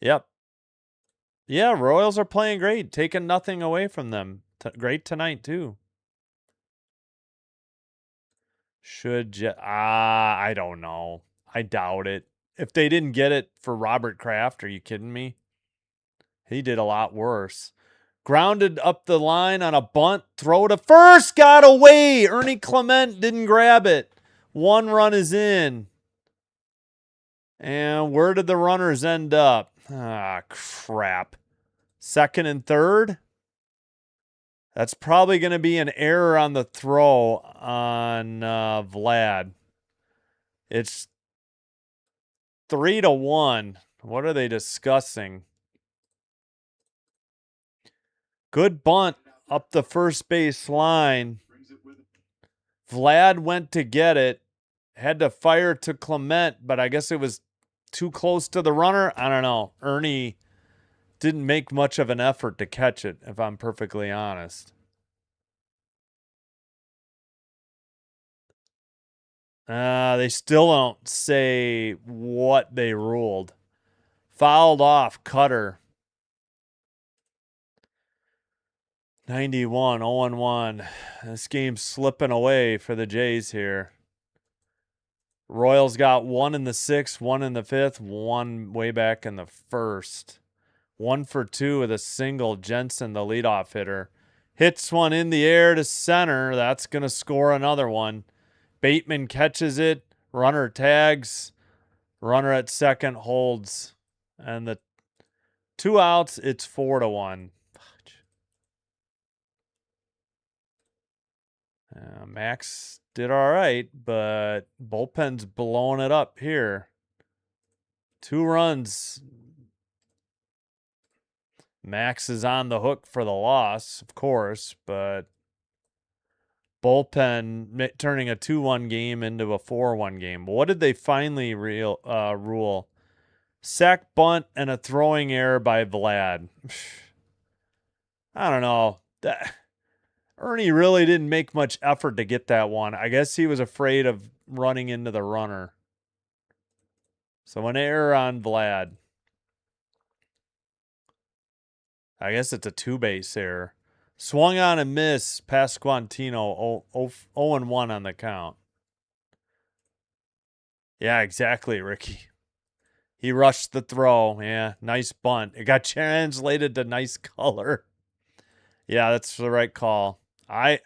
Yep. Yeah, Royals are playing great. Taking nothing away from them. Great tonight, too. I don't know. I doubt it. If they didn't get it for Robert Kraft, are you kidding me? He did a lot worse. Grounded up the line on a bunt. Throw to first. Got away. Ernie Clement didn't grab it. 1 run is in. And where did the runners end up? Ah, crap. Second and third? That's probably going to be an error on the throw on Vlad. It's 3-1. What are they discussing? Good bunt up the first base line. Vlad went to get it. Had to fire to Clement, but I guess it was too close to the runner. I don't know. Ernie didn't make much of an effort to catch it, if I'm perfectly honest. They still don't say what they ruled. Fouled off, Cutter. 91, 0-1. This game's slipping away for the Jays here. Royals got 1 in the 6th, 1 in the 5th, 1 way back in the 1st. 1 for 2 with a single. Jensen, the leadoff hitter, hits one in the air to center. That's going to score another one. Bateman catches it. Runner tags. Runner at second holds. And the 2 outs, it's 4-1. Max did all right, but bullpen's blowing it up here. 2 runs. Max is on the hook for the loss, of course, but bullpen turning a 2-1 game into a 4-1 game. What did they finally rule? Sack bunt and a throwing error by Vlad. I don't know. Ernie really didn't make much effort to get that one. I guess he was afraid of running into the runner. So an error on Vlad. I guess it's a two-base error. Swung on and missed. Pasquantino 0-1 on the count. Yeah, exactly, Ricky. He rushed the throw. Yeah, nice bunt. It got translated to nice color. Yeah, that's the right call. I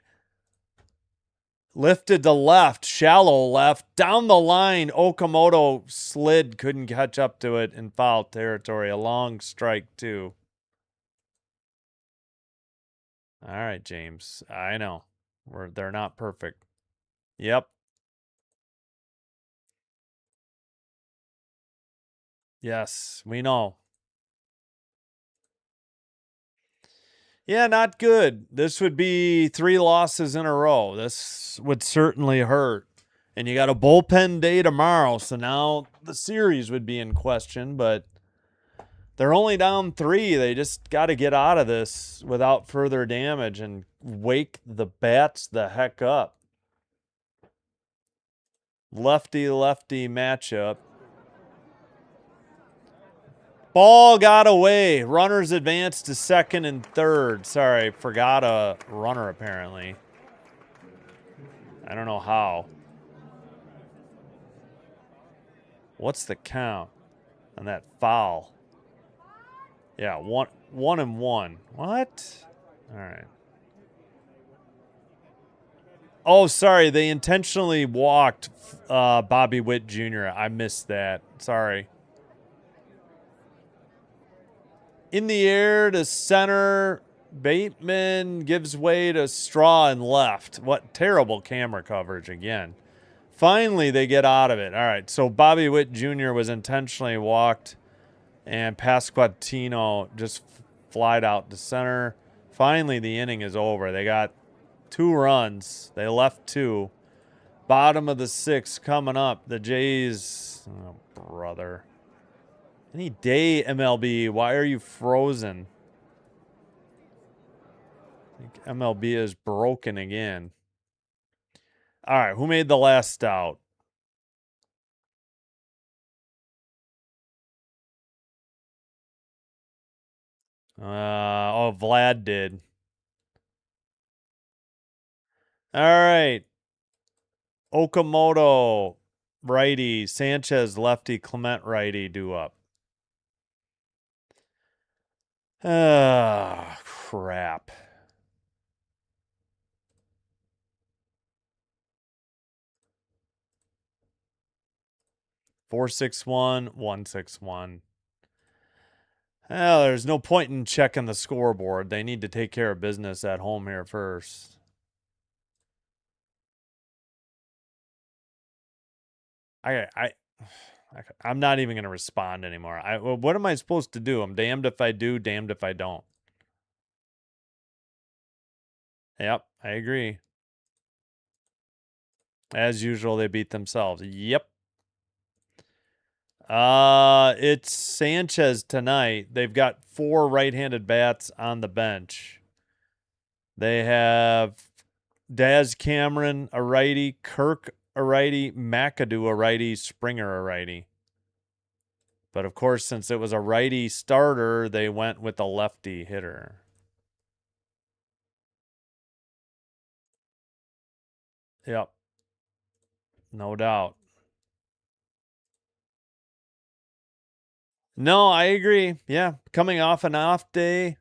lifted to left, shallow left, down the line. Okamoto slid, couldn't catch up to it in foul territory. A long strike, too. All right, James. I know. They're not perfect. Yep. Yes, we know. Yeah, not good. This would be 3 losses in a row. This would certainly hurt. And you got a bullpen day tomorrow, so now the series would be in question, but they're only down 3. They just got to get out of this without further damage and wake the bats the heck up. Lefty-lefty matchup. Ball got away. Runners advanced to second and third. Sorry, forgot a runner apparently. I don't know how. What's the count on that foul? Yeah, 1-1. What? All right. Oh, sorry. They intentionally walked Bobby Witt Jr. I missed that. Sorry. In the air to center. Bateman gives way to Straw and left. What terrible camera coverage again. Finally, they get out of it. All right, so Bobby Witt Jr. was intentionally walked, and Pasquantino just flied out to center. Finally, the inning is over. They got 2 runs. They left 2. Bottom of the 6th coming up. The Jays, oh, brother. Any day, MLB, why are you frozen? I think MLB is broken again. All right, who made the last out? Vlad did. All right. Okamoto, righty. Sanchez, lefty. Clement, righty. Due up. Ah, crap. Four, 6-1, 1-6-1. Well, there's no point in checking the scoreboard. They need to take care of business at home here first. I'm not even going to respond anymore. What am I supposed to do? I'm damned if I do, damned if I don't. Yep, I agree. As usual, they beat themselves. Yep. It's Sanchez tonight. They've got 4 right-handed bats on the bench. They have Daz Cameron, a righty, Kirk, a righty, McAdoo, a righty, Springer, a righty. But of course, since it was a righty starter, they went with a lefty hitter. Yep. No doubt. No, I agree. Yeah. Coming off an off day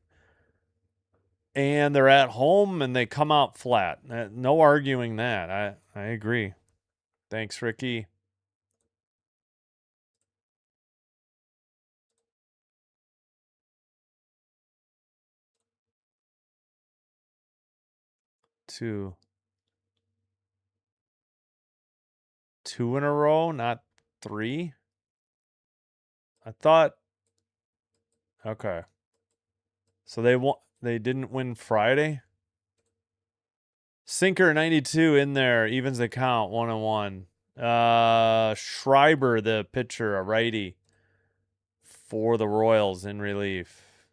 and they're at home and they come out flat. No arguing that. I agree. Thanks, Ricky. Two in a row, not 3. I thought. Okay. So they didn't win Friday. Sinker 92 in there, evens the count 1-1. Schreiber, the pitcher, a righty for the Royals in relief.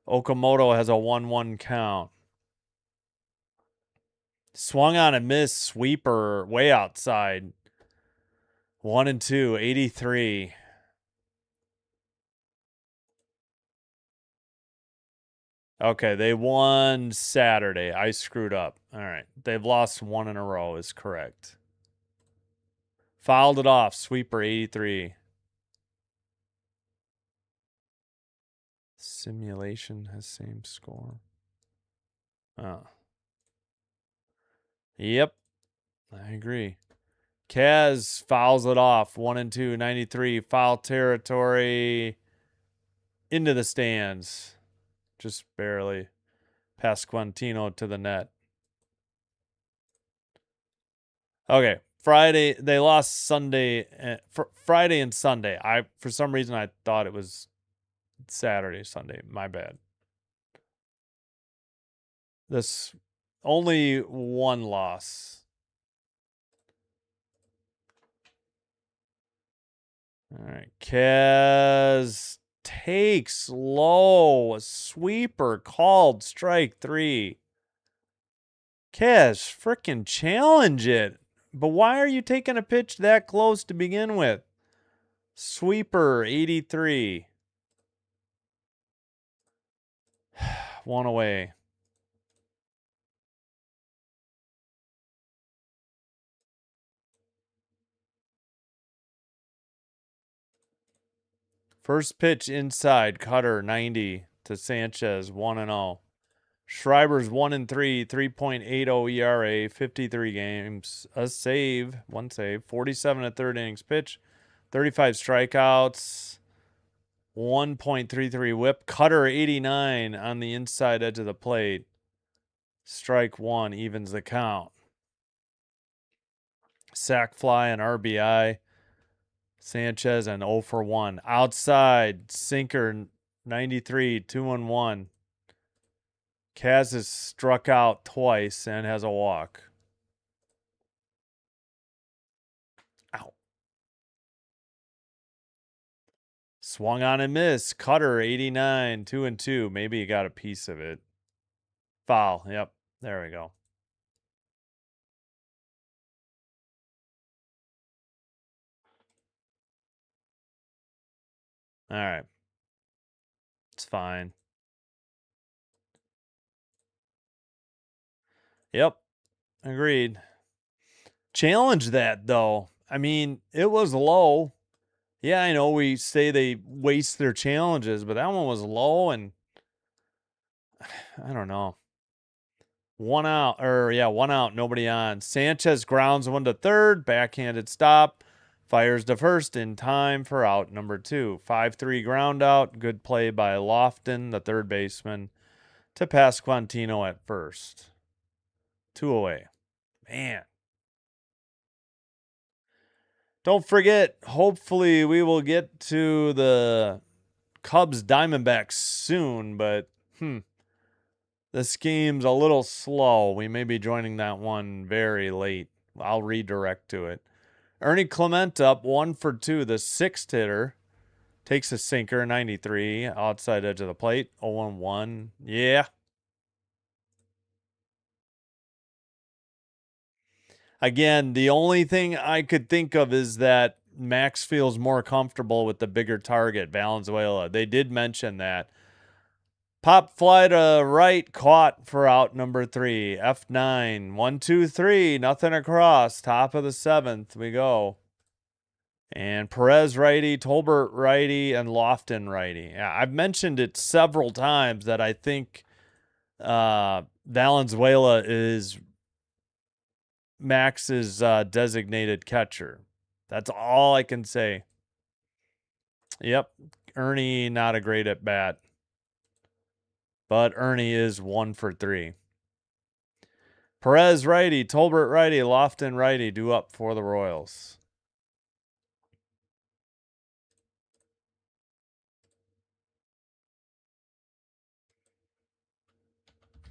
Okamoto has a 1-1 count. Swung on a miss, sweeper way outside. 1-2, 83. Okay, they won Saturday. I screwed up. All right. They've lost one in a row, is correct. Fouled it off. Sweeper 83. Simulation has same score. Oh. Yep. I agree. Kaz fouls it off. 1-2, 93. Foul territory. Into the stands. Just barely. Past Quintino to the net. Okay. Friday. They lost Sunday. Friday and Sunday. For some reason, I thought it was Saturday, Sunday. My bad. This only one loss. All right. Kaz takes low. A sweeper called strike 3. Kaz, frickin' challenge it. But why are you taking a pitch that close to begin with? Sweeper 83. One away. First pitch inside, cutter 90 to Sanchez, 1-0. Schreiber's 1-3, 3.80 ERA, 53 games, a save, one save, 47 and third innings pitch, 35 strikeouts, 1.33 whip, cutter 89 on the inside edge of the plate. Strike 1 evens the count. Sack fly and RBI. Sanchez and 0 for 1. Outside, sinker 93, 2-1. Kaz has struck out twice and has a walk. Ow. Swung on and missed. Cutter 89, 2-2. Maybe he got a piece of it. Foul. Yep. There we go. All right. It's fine. Yep. Agreed. Challenge that, though. I mean, it was low. Yeah, I know we say they waste their challenges, but that one was low and I don't know. One out, nobody on. Sanchez grounds one to third, backhanded stop, fires to first in time for out number 2. 5-3 ground out, good play by Lofton, the third baseman, to pass Quintino at first. 2 away. Man. Don't forget, hopefully we will get to the Cubs Diamondbacks soon, but this game's a little slow. We may be joining that one very late. I'll redirect to it. Ernie Clement up 1 for 2. The sixth hitter takes a sinker, 93, outside edge of the plate, 0-1. Yeah. Again, the only thing I could think of is that Max feels more comfortable with the bigger target, Valenzuela. They did mention that. Pop fly to right, caught for out number 3. F9, 1-2-3, nothing across. Top of the 7th, we go. And Perez righty, Tolbert righty, and Lofton righty. Yeah, I've mentioned it several times that I think Valenzuela is Max's designated catcher. That's all I can say. Yep, Ernie not a great at bat. But Ernie is 1 for 3. Perez righty, Tolbert righty, Lofton righty, due up for the Royals.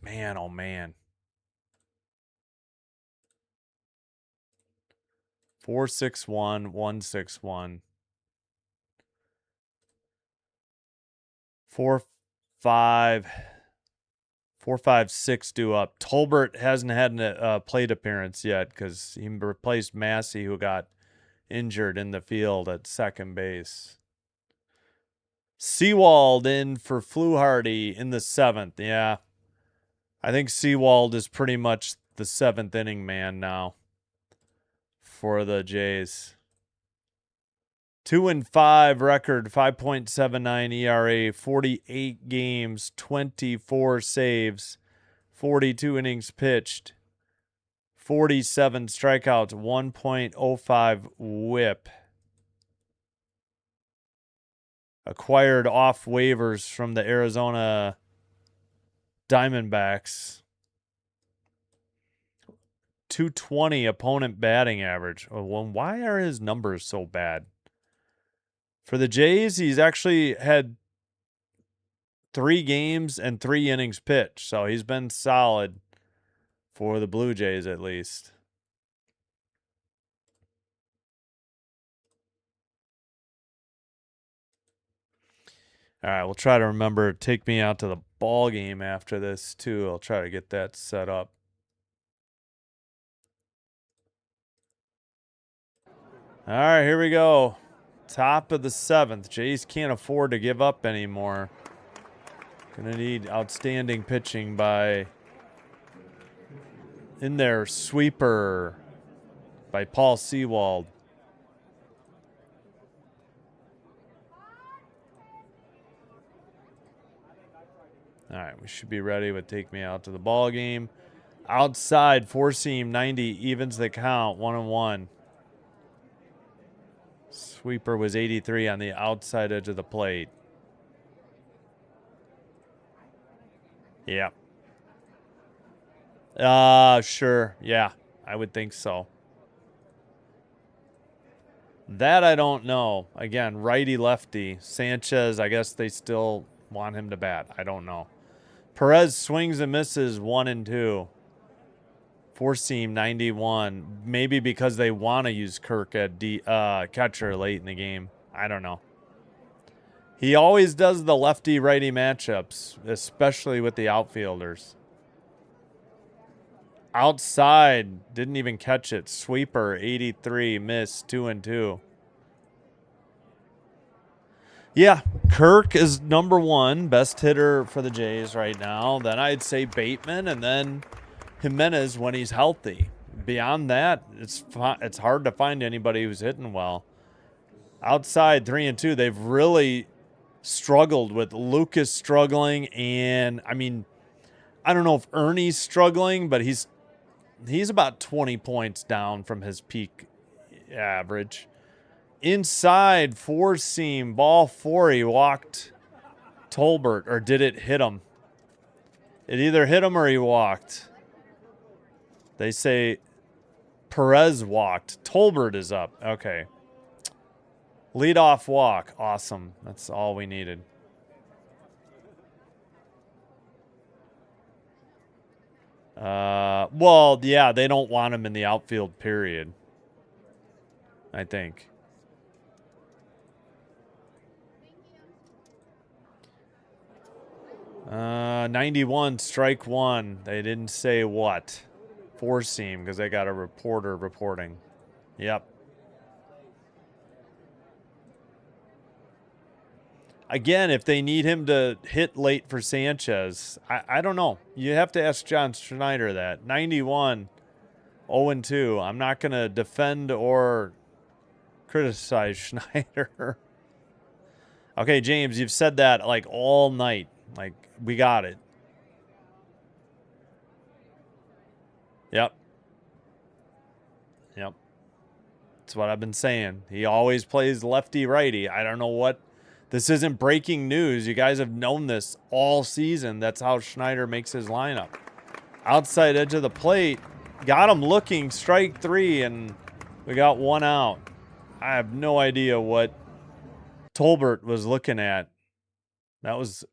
Man, oh man. 4-6-1, 1-6-1. 4-5, 4, 5, 6 due up. Tolbert hasn't had a plate appearance yet because he replaced Massey, who got injured in the field at second base. Seawald in for Fluharty in the 7th. Yeah. I think Seawald is pretty much the 7th inning man now for the Jays. 2-5 record, 5.79 ERA, 48 games, 24 saves, 42 innings pitched, 47 strikeouts, 1.05 whip. Acquired off waivers from the Arizona Diamondbacks. 220 opponent batting average. Well, why are his numbers so bad? For the Jays, he's actually had 3 games and 3 innings pitched, so he's been solid for the Blue Jays at least. All right, we'll try to remember to take me out to the ball game after this too. I'll try to get that set up. All right, here we go. Top of the 7th. Jays can't afford to give up anymore. Gonna need outstanding pitching by in their sweeper by Paul Seawald. All right, we should be ready with take me out to the ball game. Outside, 4-seam 90 evens the count, 1-1. Sweeper was 83 on the outside edge of the plate. Yeah. Sure. Yeah, I would think so. That I don't know. Again, righty-lefty. Sanchez, I guess they still want him to bat. I don't know. Perez swings and misses 1-2. 4-seam 91. Maybe because they want to use Kirk at catcher late in the game. I don't know. He always does the lefty-righty matchups, especially with the outfielders. Outside, didn't even catch it. Sweeper 83, missed 2-2. Yeah, Kirk is number 1 best hitter for the Jays right now. Then I'd say Bateman, and then Jimenez when he's healthy. Beyond that, it's hard to find anybody who's hitting well. Outside 3-2, they've really struggled with Lucas struggling, and I mean, I don't know if Ernie's struggling, but he's about 20 points down from his peak average. Inside 4-seam ball 4, he walked Tolbert, or did it hit him? It either hit him or he walked. They say Perez walked. Tolbert is up. Okay. Leadoff walk. Awesome. That's all we needed. Well, yeah, they don't want him in the outfield, period. I think. Uh, 91, strike 1. They didn't say what. 4-seam, because they got a reporter reporting. Yep. Again, if they need him to hit late for Sanchez, I don't know. You have to ask John Schneider that. 91, 0-2. I'm not going to defend or criticize Schneider. Okay, James, you've said that like all night. Like, we got it. Yep. Yep. That's what I've been saying. He always plays lefty-righty. I don't know what. This isn't breaking news. You guys have known this all season. That's how Schneider makes his lineup. Outside edge of the plate. Got him looking. Strike 3, and we got 1 out. I have no idea what Tolbert was looking at. That was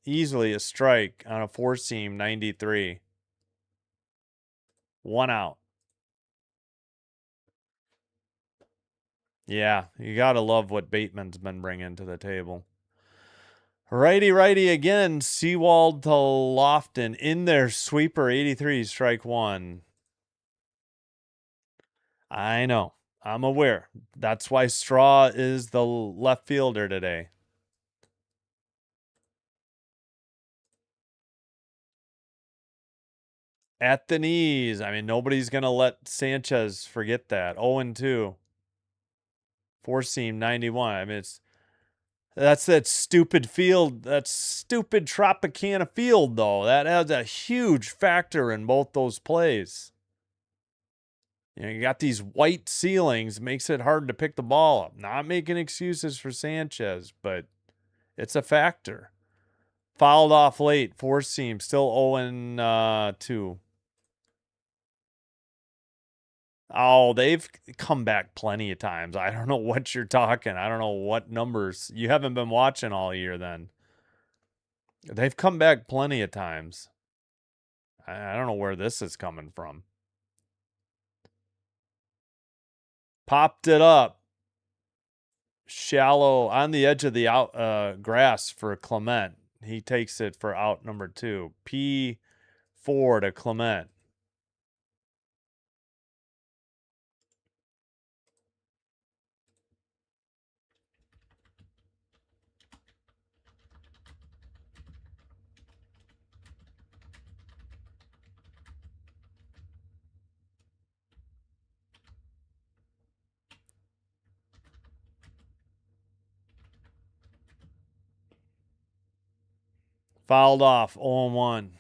easily a strike on a 4-seam 93. 1 out. Yeah, you got to love what Bateman's been bringing to the table. Righty again. Seawald to Lofton in there. Sweeper 83, strike one. I know. I'm aware. That's why Straw is the left fielder today. At the knees. I mean, nobody's going to let Sanchez forget that. 0-2. Four-seam 91. I mean, that's that stupid field, that stupid Tropicana field, though. That has a huge factor in both those plays. You know, you got these white ceilings, makes it hard to pick the ball up. Not making excuses for Sanchez, but it's a factor. Fouled off late, four-seam, still 0-2. Oh, they've come back plenty of times. I don't know what you're talking. I don't know what numbers. You haven't been watching all year then. They've come back plenty of times. I don't know where this is coming from. Popped it up. Shallow on the edge of the out grass for Clement. He takes it for out number 2. P4 to Clement. Fouled off, 0-1.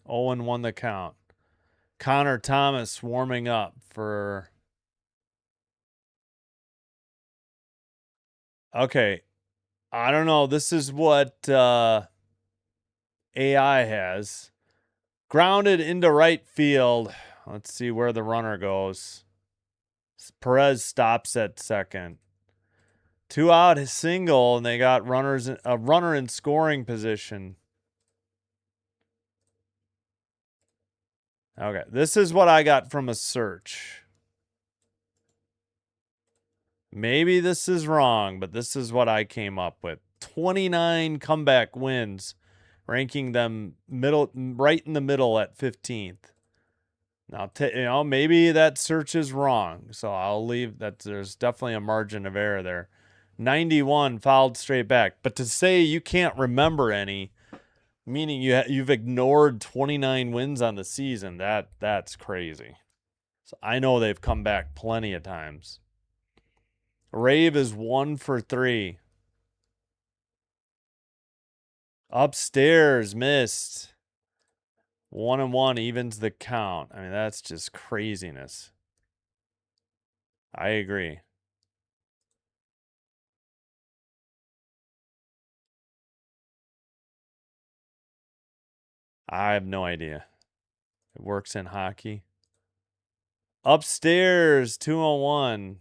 0-1 the count. Connor Thomas warming up for... Okay. I don't know. This is what AI has. Grounded into right field. Let's see where the runner goes. Perez stops at second. 2 out, a single, and they got a runner in scoring position. Okay, this is what I got from a search. Maybe this is wrong, but this is what I came up with. 29 comeback wins, ranking them right in the middle at 15th. Now, maybe that search is wrong, so I'll leave that. There's definitely a margin of error there. 91 fouled straight back. But to say you can't remember any, meaning you've ignored 29 wins on the season, that's crazy. So I know they've come back plenty of times. Rave is 1 for 3. Upstairs missed. 1-1 evens the count. I mean, that's just craziness. I agree. I have no idea. It works in hockey. Upstairs, 2-1.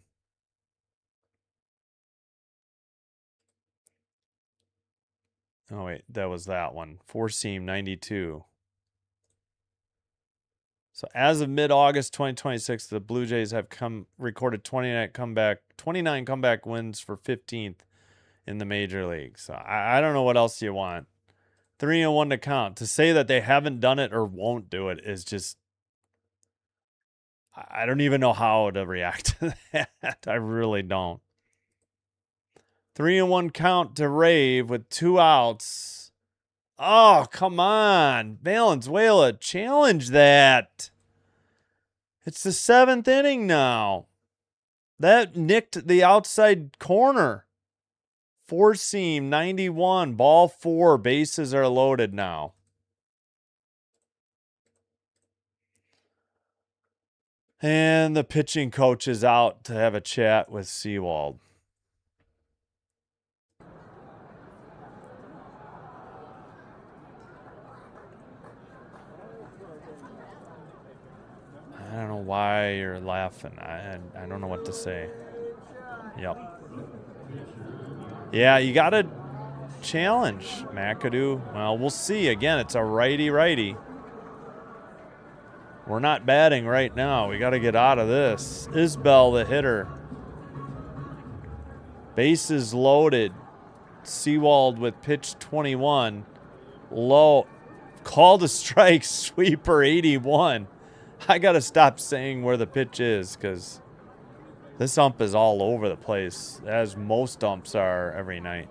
Oh, wait, that was that one. Four-seam, 92. So as of mid-August 2026, the Blue Jays have recorded 29 comeback wins for 15th in the major league. So I don't know what else you want. 3-1 to count. To say that they haven't done it or won't do it is just... I don't even know how to react to that. I really don't. 3-1 count to Rave with 2 outs. Oh, come on. Valenzuela, challenge that. It's the 7th inning now. That nicked the outside corner. Four-seam, 91. Ball 4. Bases are loaded now. And the pitching coach is out to have a chat with Seawald. I don't know why you're laughing. I don't know what to say. Yep. Yeah, you got to challenge McAdoo. Well, we'll see. Again, it's a righty-righty. We're not batting right now. We got to get out of this. Isbell, the hitter. Bases loaded. Seawald with pitch 21. Low. Called a strike. Sweeper 81. I got to stop saying where the pitch is because this ump is all over the place, as most umps are every night.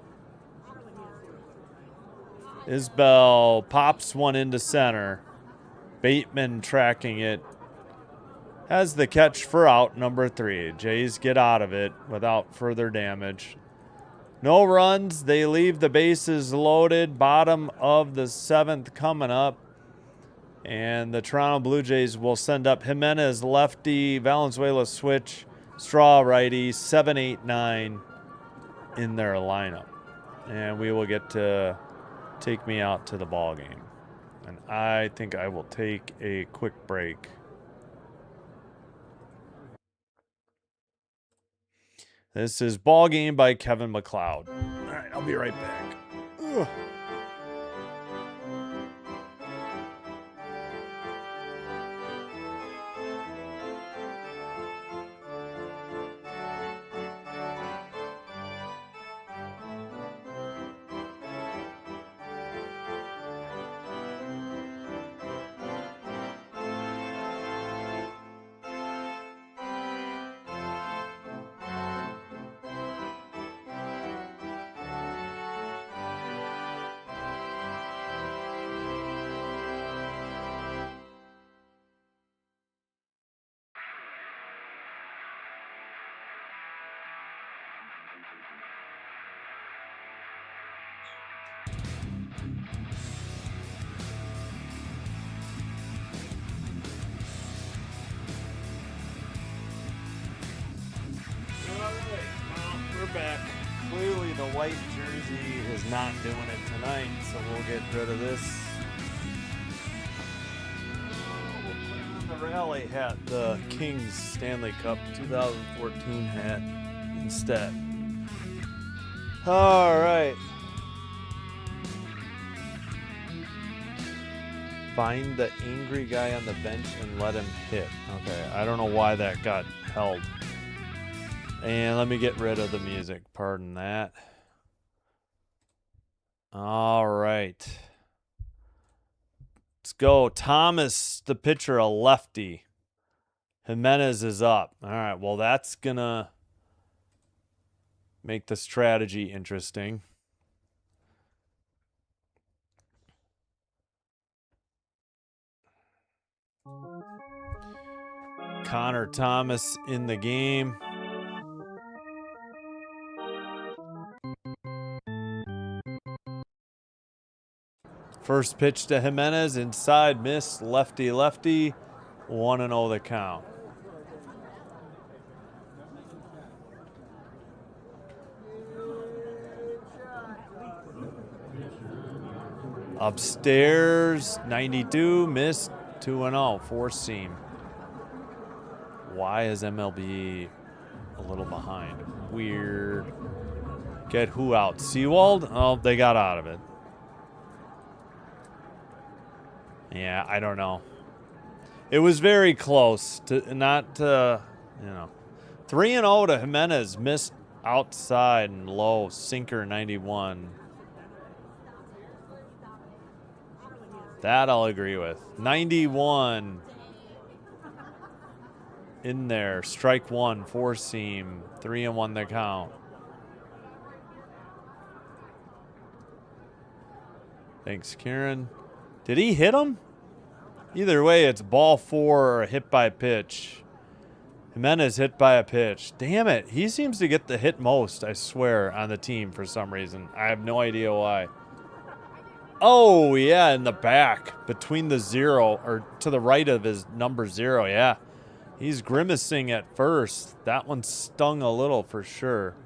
Isbell pops one into center. Bateman tracking it. Has the catch for out number 3. Jays get out of it without further damage. No runs. They leave the bases loaded. Bottom of the 7th coming up. And the Toronto Blue Jays will send up Jimenez, lefty, Valenzuela switch, Straw righty, 7, 8, 9 in their lineup. And we will get to take me out to the ball game. And I think I will take a quick break. This is Ball Game by Kevin MacLeod. All right, I'll be right back. Ugh. Back. Clearly the white jersey is not doing it tonight, so we'll get rid of this. We'll put on the rally hat, the Kings Stanley Cup 2014 hat instead. All right. Find the angry guy on the bench and let him hit. Okay, I don't know why that got held. And let me get rid of the music. Pardon that. All right. Let's go. Thomas, the pitcher, a lefty. Jimenez is up. All right. Well, that's going to make the strategy interesting. Connor Thomas in the game. First pitch to Jimenez, inside, miss, lefty, lefty, 1-0 the count. Upstairs, 92, missed, 2-0, 4-seam. Why is MLB a little behind? Weird. Get who out? Seawald? Oh, they got out of it. Yeah, I don't know. It was very close to not to, 3-0 to Jimenez, missed outside and low, sinker 91. That I'll agree with. 91 in there, strike 1, 4-seam, 3-1 the count. Thanks, Kieran. Did he hit him? Either way, it's ball 4 or hit by pitch. Jimenez hit by a pitch. Damn it. He seems to get the hit most, I swear, on the team for some reason. I have no idea why. Oh, yeah, in the back. Between the 0, or to the right of his number 0, yeah. He's grimacing at first. That one stung a little for sure.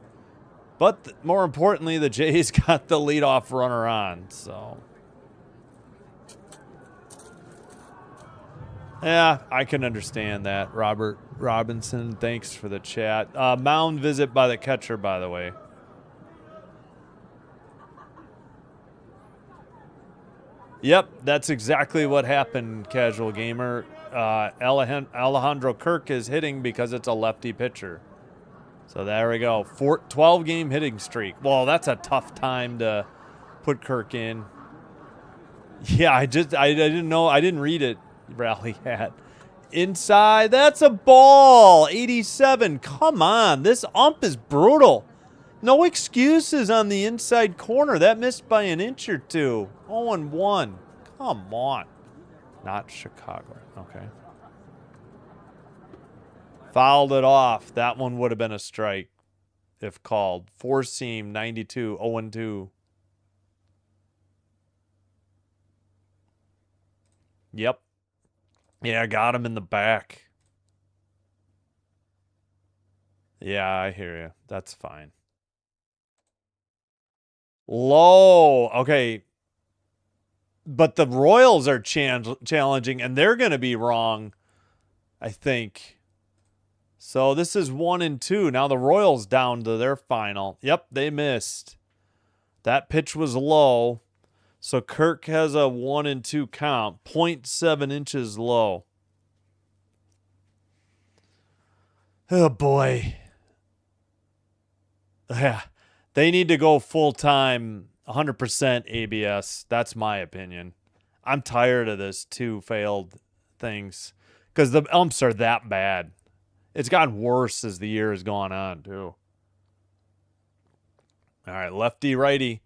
But more importantly, the Jays got the leadoff runner on, so... Yeah, I can understand that. Robert Robinson, thanks for the chat. Mound visit by the catcher, by the way. Yep, that's exactly what happened, Casual Gamer. Alejandro Kirk is hitting because it's a lefty pitcher. So there we go. 12-game hitting streak. Well, that's a tough time to put Kirk in. Yeah, I didn't know. I didn't read it. Rally hat. Inside. That's a ball. 87. Come on. This ump is brutal. No excuses on the inside corner. That missed by an inch or two. 0-1. Come on. Not Chicago. Okay. Fouled it off. That one would have been a strike if called. Four seam, 92, 0-2. Yep. Yeah, got him in the back. Yeah, I hear you. That's fine. Low. Okay. But the Royals are challenging, and they're going to be wrong, I think. So this is 1-2. Now the Royals down to their final. Yep, they missed. That pitch was low. So Kirk has a 1-2 count. 0.7 inches low. Oh, boy. Yeah. They need to go full-time, 100% ABS. That's my opinion. I'm tired of this two failed things because the umps are that bad. It's gotten worse as the year has gone on, too. All right, lefty-righty.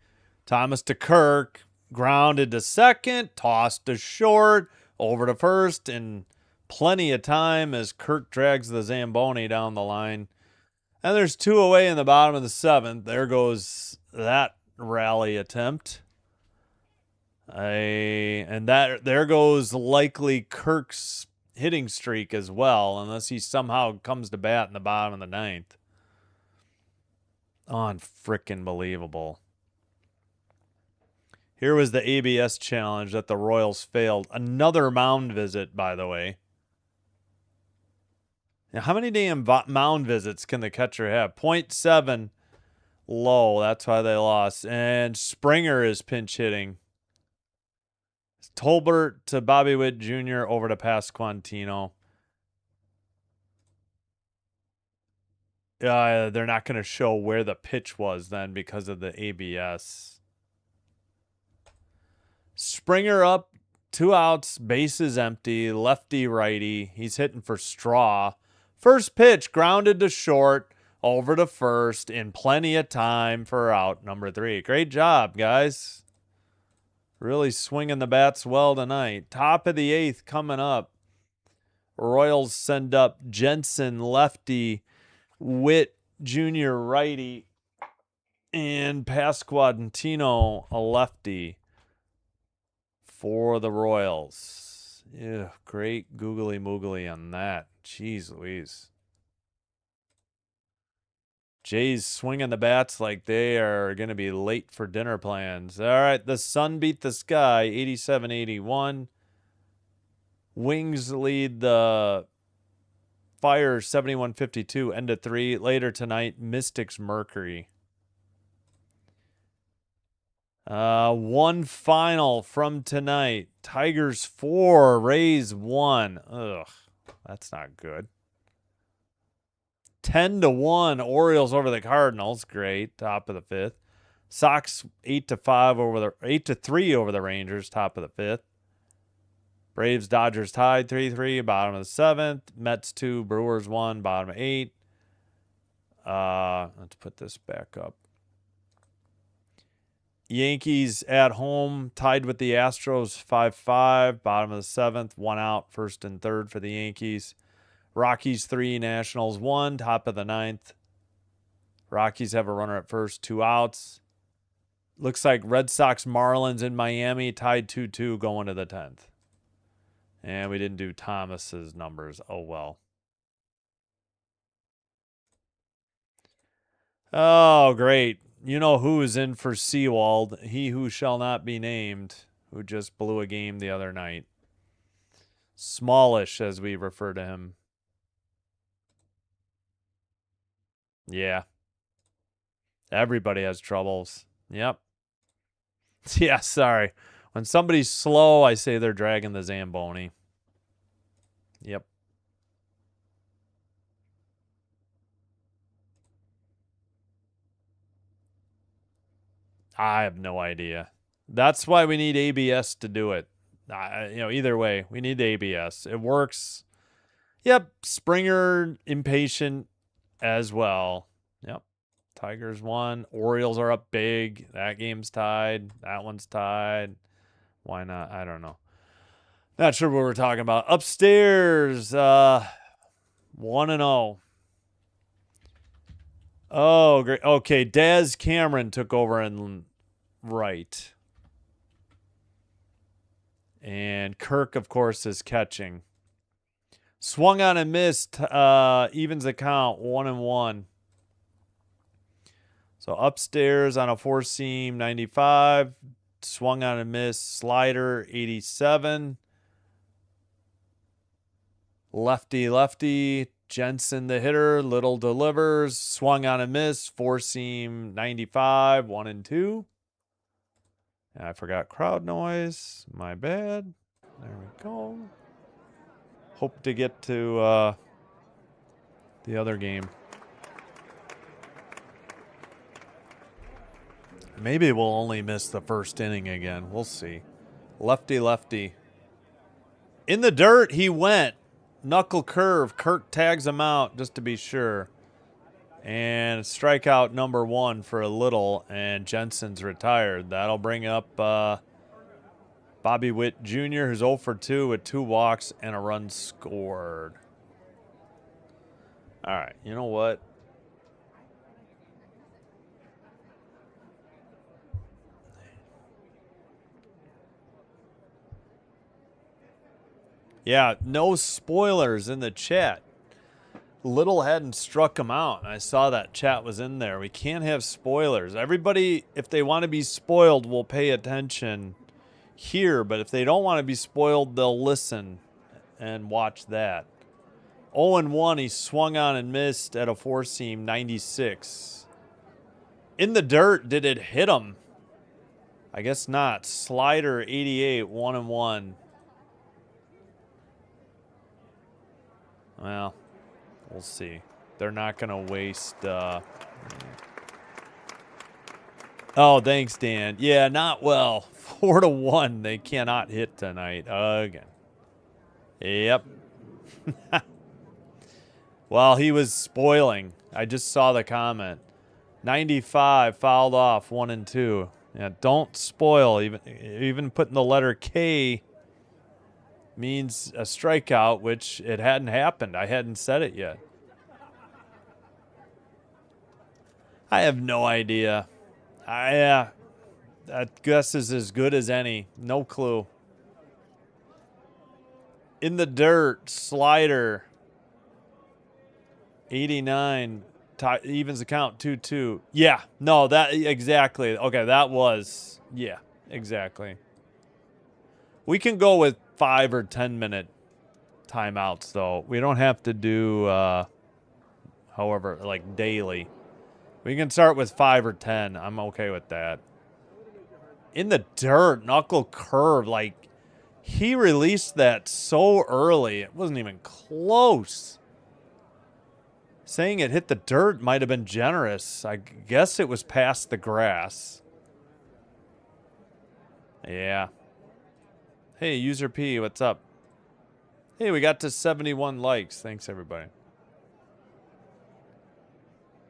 Thomas to Kirk. Grounded to second. Tossed to short. Over to first. And plenty of time as Kirk drags the Zamboni down the line. And there's 2 away in the bottom of the 7th. There goes that rally attempt. And there goes likely Kirk's hitting streak as well, unless he somehow comes to bat in the bottom of the 9th. Unfrickin' believable. Here was the ABS challenge that the Royals failed. Another mound visit, by the way. Now, how many damn mound visits can the catcher have? 0.7 low. That's why they lost. And Springer is pinch hitting. Tolbert to Bobby Witt Jr. over to Pasquantino. They're not going to show where the pitch was then because of the ABS. Springer up, 2 outs, bases empty, lefty righty. He's hitting for Straw. First pitch grounded to short, over to first, in plenty of time for out number 3. Great job, guys. Really swinging the bats well tonight. Top of the 8th coming up. Royals send up Jensen, lefty, Witt Jr., righty, and Pasquantino, a lefty for the Royals. Yeah, great googly moogly on that. Jeez Louise. Jays swinging the bats like they are going to be late for dinner plans. All right, the sun beat the sky, 87-81. Wings lead the Fire, 71-52, end of 3. Later tonight, Mystics Mercury. One final from tonight. Tigers 4, Rays 1. Ugh, that's not good. 10-1, Orioles over the Cardinals. Great, top of the 5th. Sox 8-3 over the Rangers, top of the 5th. Braves Dodgers tied 3-3, bottom of the 7th. Mets 2, Brewers 1, bottom of 8. Let's put this back up. Yankees at home tied with the Astros 5-5, bottom of the 7th. 1 out, first and third for the Yankees. Rockies 3, Nationals 1, top of the 9th. Rockies have a runner at first, 2 outs. Looks like Red Sox Marlins in Miami tied 2-2 going to the 10th. And we didn't do Thomas's numbers. Oh, well. Oh, great. You know who is in for Seawald. He who shall not be named, who just blew a game the other night. Smallish, as we refer to him. Yeah. Everybody has troubles. Yep. Yeah, sorry. When somebody's slow, I say they're dragging the Zamboni. Yep. I have no idea. That's why we need ABS to do it. Either way, we need the ABS. It works. Yep, Springer impatient as well. Yep. Tigers won. Orioles are up big. That game's tied. That one's tied. Why not? I don't know. Not sure what we're talking about. Upstairs, 1-0. Oh, great. Okay, Daz Cameron took over in right. And Kirk, of course, is catching. Swung on and missed. Evens the count, 1-1. So upstairs on a four-seam, 95. Swung on and missed. Slider, 87. Lefty. Jensen, the hitter. Little delivers. Swung on and missed. Four-seam, 95. 1-2. And I forgot crowd noise. My bad. There we go. Hope to get to the other game. Maybe we'll only miss the first inning again. We'll see. Lefty. In the dirt, he went. Knuckle curve. Kirk tags him out just to be sure. And strikeout number 1 for a little. And Jensen's retired. That'll bring up Bobby Witt Jr., who's 0 for 2 with 2 walks and a run scored. All right, you know what? Yeah, no spoilers in the chat. Little hadn't struck him out. I saw that chat was in there. We can't have spoilers. Everybody, if they want to be spoiled, will pay attention here. But if they don't want to be spoiled, they'll listen and watch that. 0-1, he swung on and missed at a four-seam, 96. In the dirt, did it hit him? I guess not. Slider, 88, 1-1. Well, we'll see. They're not going to waste... Oh, thanks, Dan. Yeah, not well. 4-1. They cannot hit tonight again. Yep. Well, he was spoiling. I just saw the comment. 95 fouled off, 1-2. Yeah, don't spoil. Even putting the letter K means a strikeout, which it hadn't happened. I hadn't said it yet. I have no idea. That guess is as good as any. No clue. In the dirt, Slider, 89, evens the count, 2-2. Yeah, no, that exactly. Okay, that was, yeah, exactly. We can go with 5 or 10 minute timeouts, though. We don't have to do, however, like daily. We can start with 5 or 10. I'm okay with that. In the dirt, knuckle curve, like he released that so early. It wasn't even close. Saying it hit the dirt might have been generous. I guess it was past the grass. Yeah. Hey, User P, what's up? Hey, we got to 71 likes. Thanks, everybody.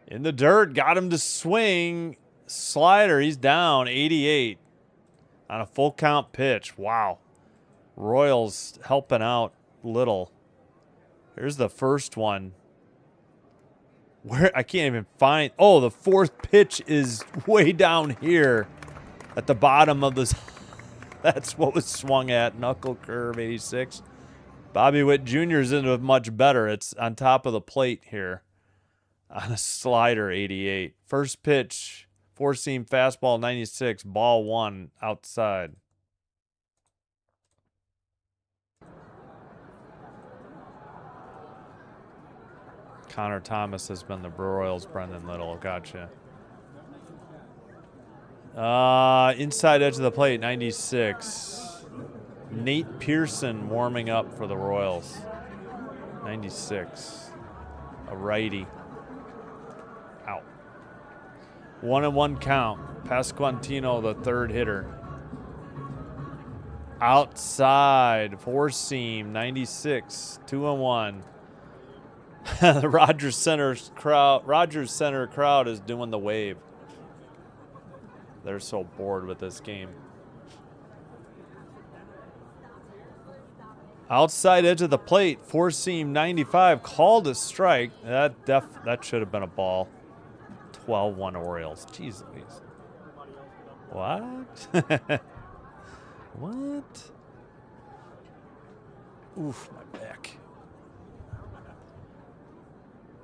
In the dirt, got him to swing. Slider, he's down, 88. On a full count pitch. Wow. Royals helping out Little. Here's the first one. Where I can't even find. Oh, the fourth pitch is way down here at the bottom of this. That's what was swung at. Knuckle curve, 86. Bobby Witt Jr. is into it much better. It's on top of the plate here on a slider, 88. First pitch, four-seam fastball, 96. Ball 1 outside. Connor Thomas has been the Royals' Brendan Little. Gotcha. Inside edge of the plate, 96. Nate Pearson warming up for the Royals. 96. A righty. Out. 1-1 count. Pasquantino, the third hitter. Outside, four seam, 96, 2-1. The Rogers Center crowd is doing the wave. They're so bored with this game. Outside edge of the plate, four seam, 95, called a strike. That should have been a ball. 12-1 Orioles. Jeez Louise. What? What? Oof, my back.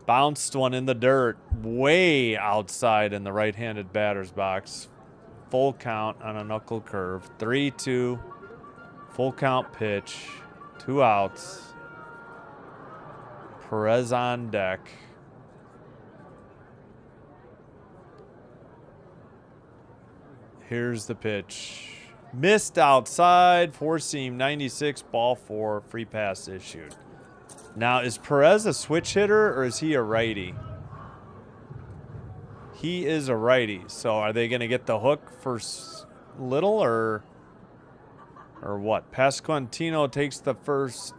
Bounced one in the dirt, way outside in the right-handed batter's box. Full count on a knuckle curve. 3-2. Full count pitch. 2 outs. Perez on deck. Here's the pitch. Missed outside. Four seam, 96, ball 4. Free pass issued. Now, is Perez a switch hitter or is he a righty? He is a righty. So are they going to get the hook for Little or what? Pasquantino takes the first.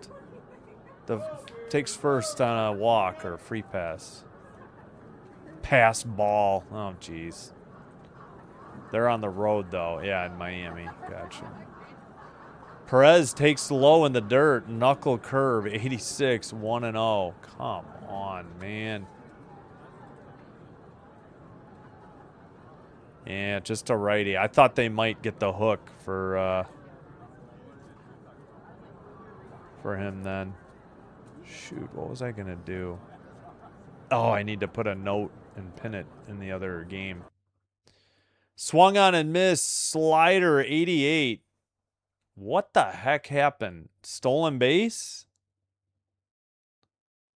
Takes first on a walk or free pass. Pass ball. Oh, jeez. They're on the road though. Yeah, in Miami. Gotcha. Perez takes low in the dirt. Knuckle curve. 86. 1-0. Come on, man. Yeah, just a righty. I thought they might get the hook for him then. Shoot, what was I going to do? Oh, I need to put a note and pin it in the other game. Swung on and missed. Slider, 88. What the heck happened? Stolen base?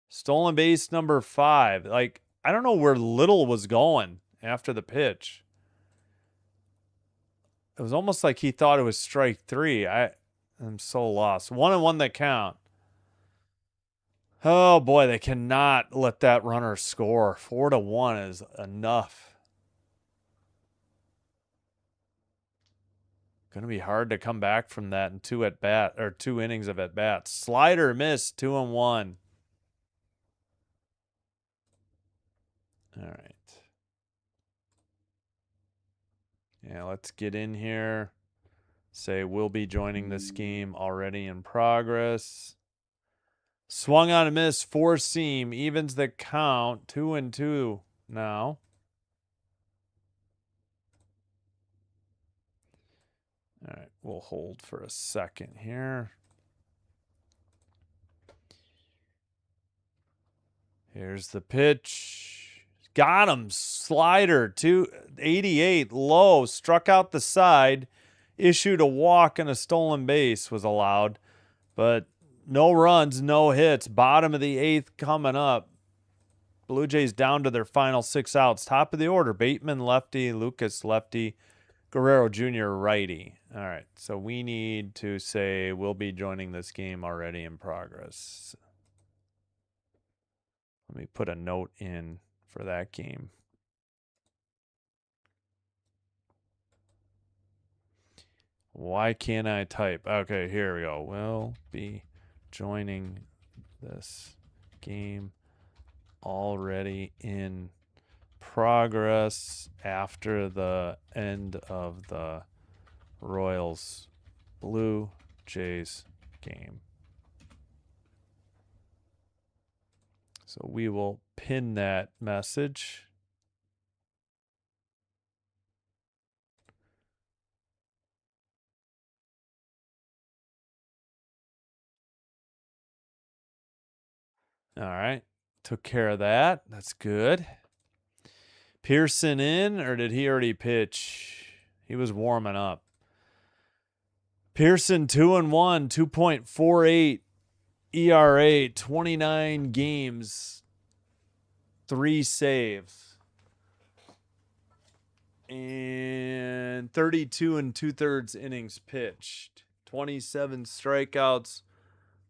Stolen base number 5. Like, I don't know where Little was going after the pitch. It was almost like he thought it was strike 3. I'm so lost. 1-1 the count. Oh boy, they cannot let that runner score. 4-1 is enough. Going to be hard to come back from that in 2 innings of at bats. Slider missed. 2-1. All right. Yeah, let's get in here. Say we'll be joining this game already in progress. Swung on a miss, 4 seam, evens the count, 2-2 now. All right, we'll hold for a second here. Here's the pitch. Got him. Slider, 288, low, struck out the side, issued a walk and a stolen base was allowed, but no runs, no hits. Bottom of the 8th coming up. Blue Jays down to their final 6 outs. Top of the order, Bateman lefty, Lucas lefty, Guerrero Jr. righty. All right, so we need to say we'll be joining this game already in progress. Let me put a note in for that game. Why can't I type? Okay, here we go. We'll be joining this game already in progress after the end of the Royals Blue Jays game. So we will pin that message. All right. Took care of that. That's good. Pearson in, or did he already pitch? He was warming up. Pearson 2-1, 2.48 ERA, 29 games, 3 saves, and 32 2/3 innings pitched, 27 strikeouts,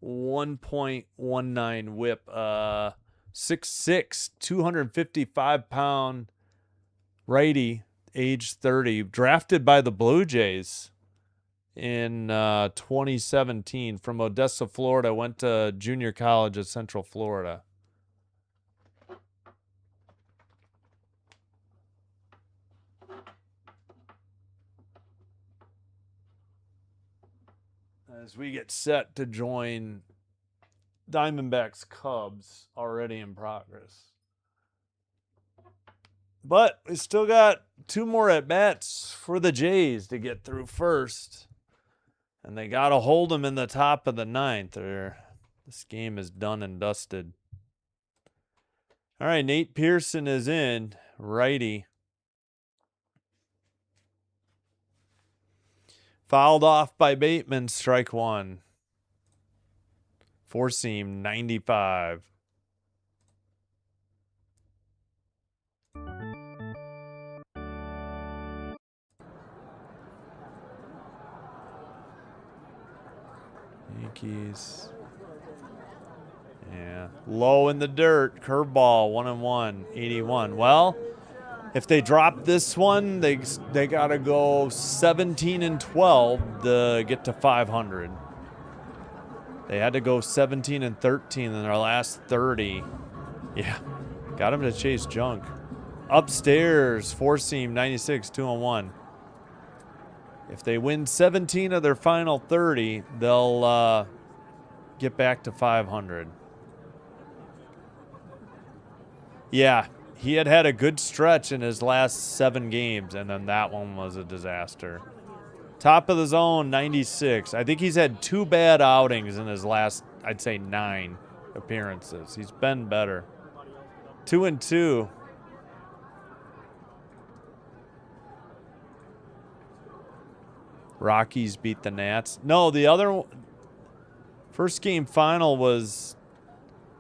1.19 whip, 6'6", 255-pound Righty, age 30, drafted by the Blue Jays in 2017 from Odessa, Florida. Went to junior college at Central Florida. As we get set to join Diamondbacks Cubs, already in progress. But we still got 2 more at-bats for the Jays to get through first. And they got to hold them in the top of the 9th, or this game is done and dusted. All right, Nate Pearson is in, righty. Fouled off by Bateman, strike 1. Four-seam, 95. Yankees. Yeah. Low in the dirt. Curveball. 1-1. 81. Well, if they drop this one, they got to go 17-12 to get to 500. They had to go 17-13 in their last 30. Yeah. Got him to chase junk. Upstairs. Four-seam. 96. 2-1. If they win 17 of their final 30, they'll get back to 500. Yeah, he had a good stretch in his last 7 games, and then that one was a disaster. Top of the zone, 96. I think he's had 2 bad outings in his last, I'd say, 9 appearances. He's been better. 2-2. Rockies beat the Nats. No, the other first game final was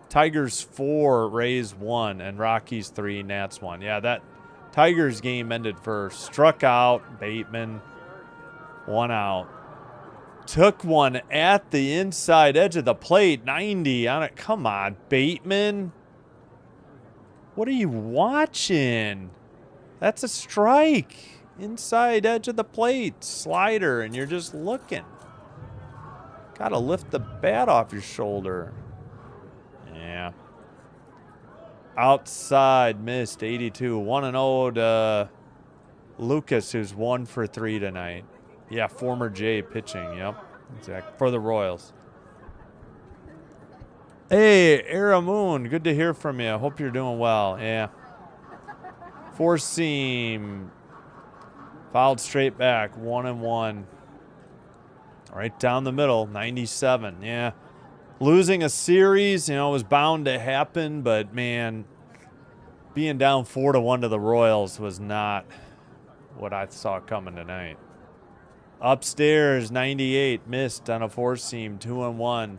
Tigers 4, Rays 1, and Rockies 3, Nats 1. Yeah, that Tigers game ended first. Struck out, Bateman, 1 out. Took one at the inside edge of the plate, 90 on it. Come on, Bateman. What are you watching? That's a strike. Inside edge of the plate, slider, and you're just looking. Gotta lift the bat off your shoulder. Yeah. Outside, missed, 82. 1-0 to Lucas, who's 1 for 3 tonight. Yeah, former Jay pitching, yep. Exactly. For the Royals. Hey, Era Moon, good to hear from you. Hope you're doing well. Yeah. Four-seam. Fouled straight back, 1-1. Right down the middle, 97. Yeah. Losing a series, was bound to happen, but man, being down 4-1 to the Royals was not what I saw coming tonight. Upstairs, 98, missed on a four-seam, 2-1.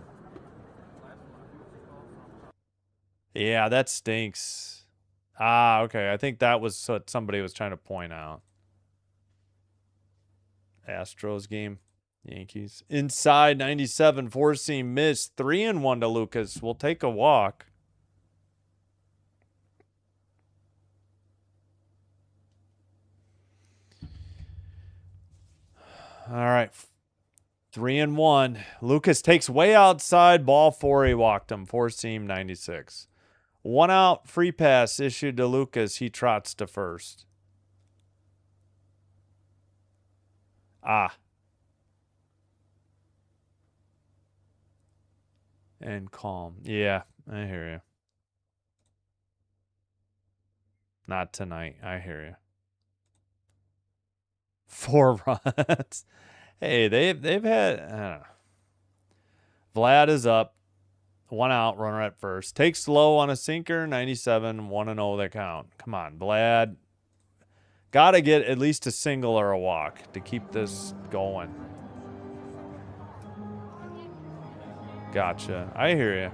Yeah, that stinks. Ah, okay. I think that was what somebody was trying to point out. Astros game, Yankees. Inside, 97, four-seam, missed, 3-1 to Lucas. We'll take a walk. All right. 3-1. Lucas takes way outside. Ball 4. He walked him. Four-seam, 96. 1 out. Free pass issued to Lucas. He trots to first. Ah. And calm. Yeah, I hear you. Not tonight. I hear you. 4 runs. Hey, they've had, I don't know. Vlad is up. 1 out, runner at first. Takes low on a sinker, 97, 1-0 the count. Come on, Vlad. Got to get at least a single or a walk to keep this going. Gotcha. I hear you.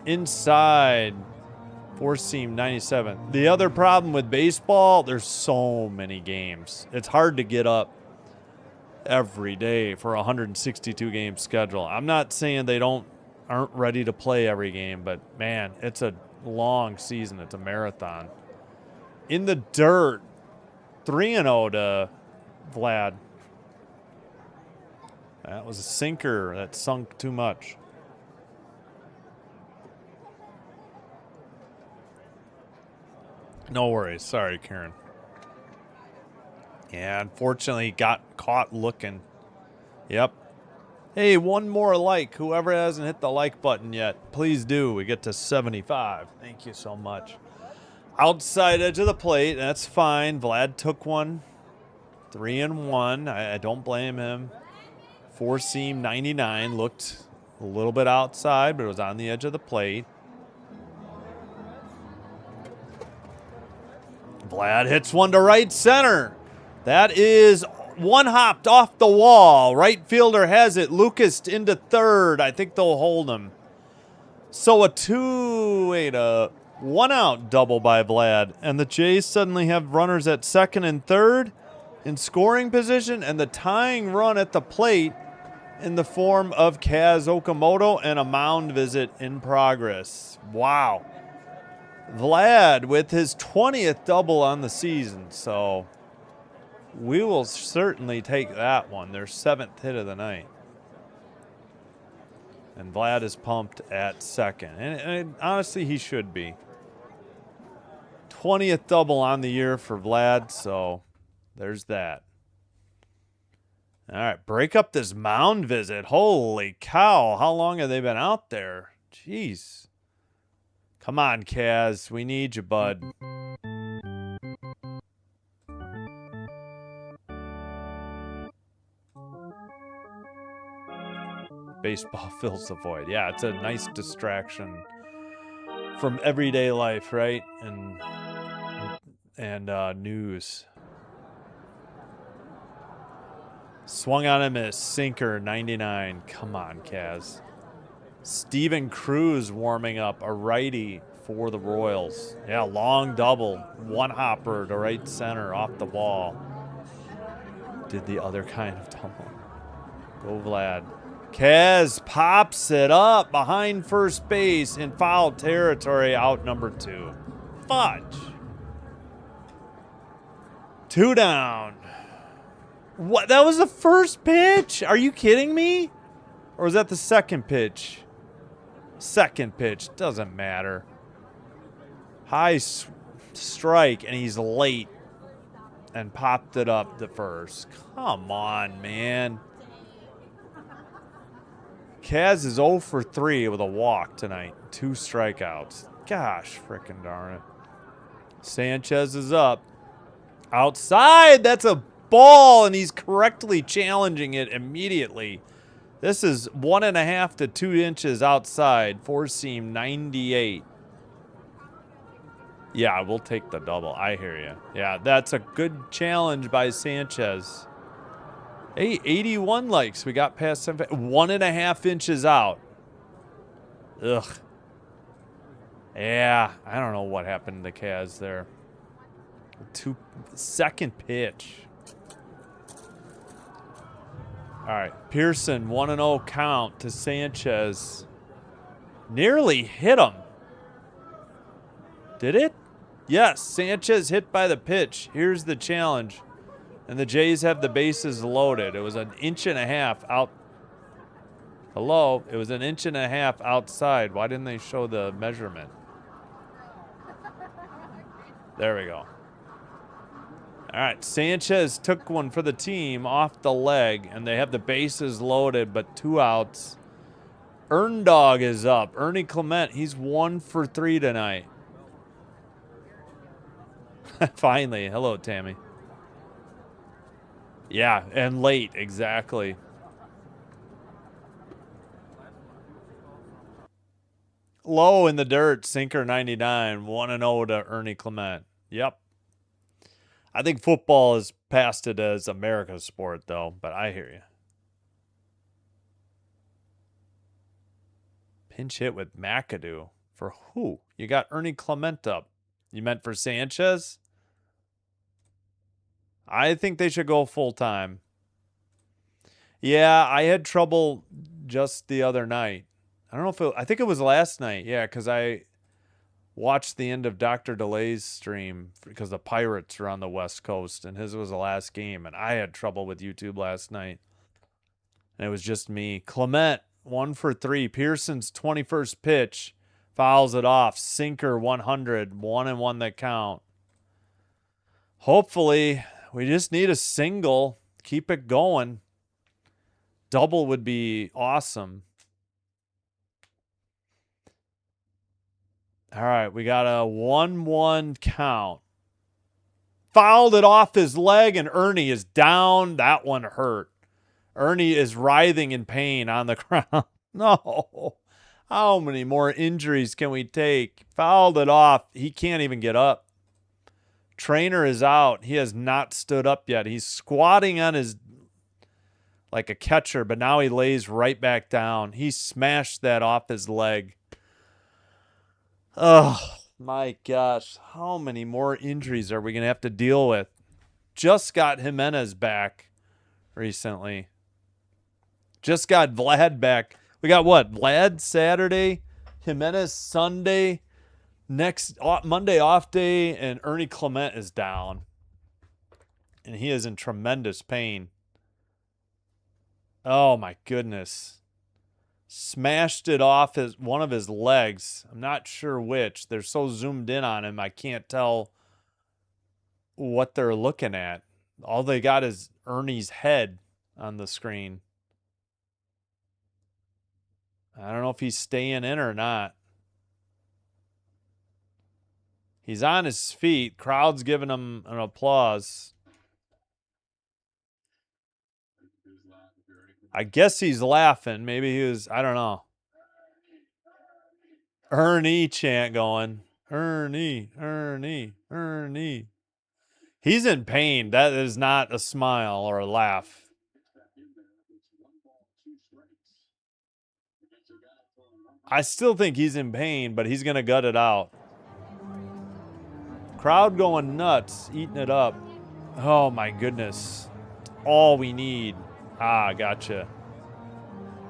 Inside. Four-seam, 97. The other problem with baseball, there's so many games. It's hard to get up every day for a 162-game schedule. I'm not saying they aren't ready to play every game, but, man, it's a long season. It's a marathon. In the dirt. 3-0 to Vlad. That was a sinker that sunk too much. No worries. Sorry, Karen. Yeah, unfortunately, got caught looking. Yep. Hey, one more like. Whoever hasn't hit the like button yet, please do. We get to 75. Thank you so much. Outside edge of the plate. That's fine. Vlad took one. 3-1. I don't blame him. Four seam 99. Looked a little bit outside, but it was on the edge of the plate. Vlad hits one to right center. That is one hopped off the wall. Right fielder has it. Lucas into third. I think they'll hold him. So a one out double by Vlad. And the Jays suddenly have runners at second and third in scoring position, and the tying run at the plate in the form of Kaz Okamoto, and a mound visit in progress. Wow. Vlad with his 20th double on the season, so we will certainly take that one. Their 7th hit of the night. And Vlad is pumped at second. And honestly, he should be. 20th double on the year for Vlad, so there's that. All right, break up this mound visit. Holy cow, how long have they been out there? Jeez. Come on, Kaz. We need you, bud. Baseball fills the void. Yeah, it's a nice distraction from everyday life, right? And news. Swung on him as sinker 99. Come on, Kaz. Steven Cruz warming up, a righty for the Royals. Yeah, long double. One hopper to right center off the wall. Did the other kind of double. Go Vlad. Kaz pops it up behind first base in foul territory, out number 2. Fudge. 2 down. What? That was the first pitch? Are you kidding me? Or was that the second pitch? Second pitch. Doesn't matter. High strike, and he's late. And popped it up to first. Come on, man. Kaz is 0 for 3 with a walk tonight. 2 strikeouts. Gosh, frickin' darn it. Sanchez is up. Outside. That's a ball, and he's correctly challenging it immediately. This is 1.5 to 2 inches outside. Four seam 98. Yeah, we'll take the double. I hear you. Yeah, that's a good challenge by Sanchez. Hey, 81 likes. We got past 1.5 inches out. Ugh. Yeah, I don't know what happened to Kaz there. Second pitch. All right, Pearson, 1-0 count to Sanchez. Nearly hit him. Did it? Yes, Sanchez hit by the pitch. Here's the challenge. And the Jays have the bases loaded. It was 1.5 inches out. Hello? It was 1.5 inches outside. Why didn't they show the measurement? There we go. All right, Sanchez took one for the team off the leg, and they have the bases loaded, but 2 outs. Erndog is up. Ernie Clement, he's 1 for 3 tonight. Finally. Hello, Tammy. Yeah, and late, exactly. Low in the dirt, sinker 99, 1-0 to Ernie Clement. Yep. I think football has passed it as America's sport, though, but I hear you. Pinch hit with McAdoo. For who? You got Ernie Clement up. You meant for Sanchez? I think they should go full-time. Yeah, I had trouble just the other night. I don't know if I think it was last night. Yeah, because I watched the end of Dr. Delay's stream because the Pirates are on the West Coast, and his was the last game, and I had trouble with YouTube last night. And it was just me. Clement, 1 for 3. Pearson's 21st pitch. Fouls it off. Sinker 100. 1-1 that count. Hopefully, we just need a single. Keep it going. Double would be awesome. All right, we got a 1-1 count. Fouled it off his leg, and Ernie is down. That one hurt. Ernie is writhing in pain on the ground. No. How many more injuries can we take? Fouled it off. He can't even get up. Trainer is out. He has not stood up yet. He's squatting on his, like a catcher, but now he lays right back down. He smashed that off his leg. Oh, my gosh. How many more injuries are we going to have to deal with? Just got Jimenez back recently. Just got Vlad back. We got what? Vlad Saturday, Jimenez Sunday, next Monday off day, and Ernie Clement is down. And he is in tremendous pain. Oh, my goodness. Smashed it off one of his legs. I'm not sure which. They're so zoomed in on him, I can't tell what they're looking at. All they got is Ernie's head on the screen. I don't know if he's staying in or not. He's on his feet. Crowd's giving him an applause. I guess he's laughing. Maybe he was, I don't know. Ernie chant going. Ernie, Ernie, Ernie. He's in pain. That is not a smile or a laugh. I still think he's in pain, but he's going to gut it out. Crowd going nuts, eating it up. Oh, my goodness. All we need. Ah, gotcha.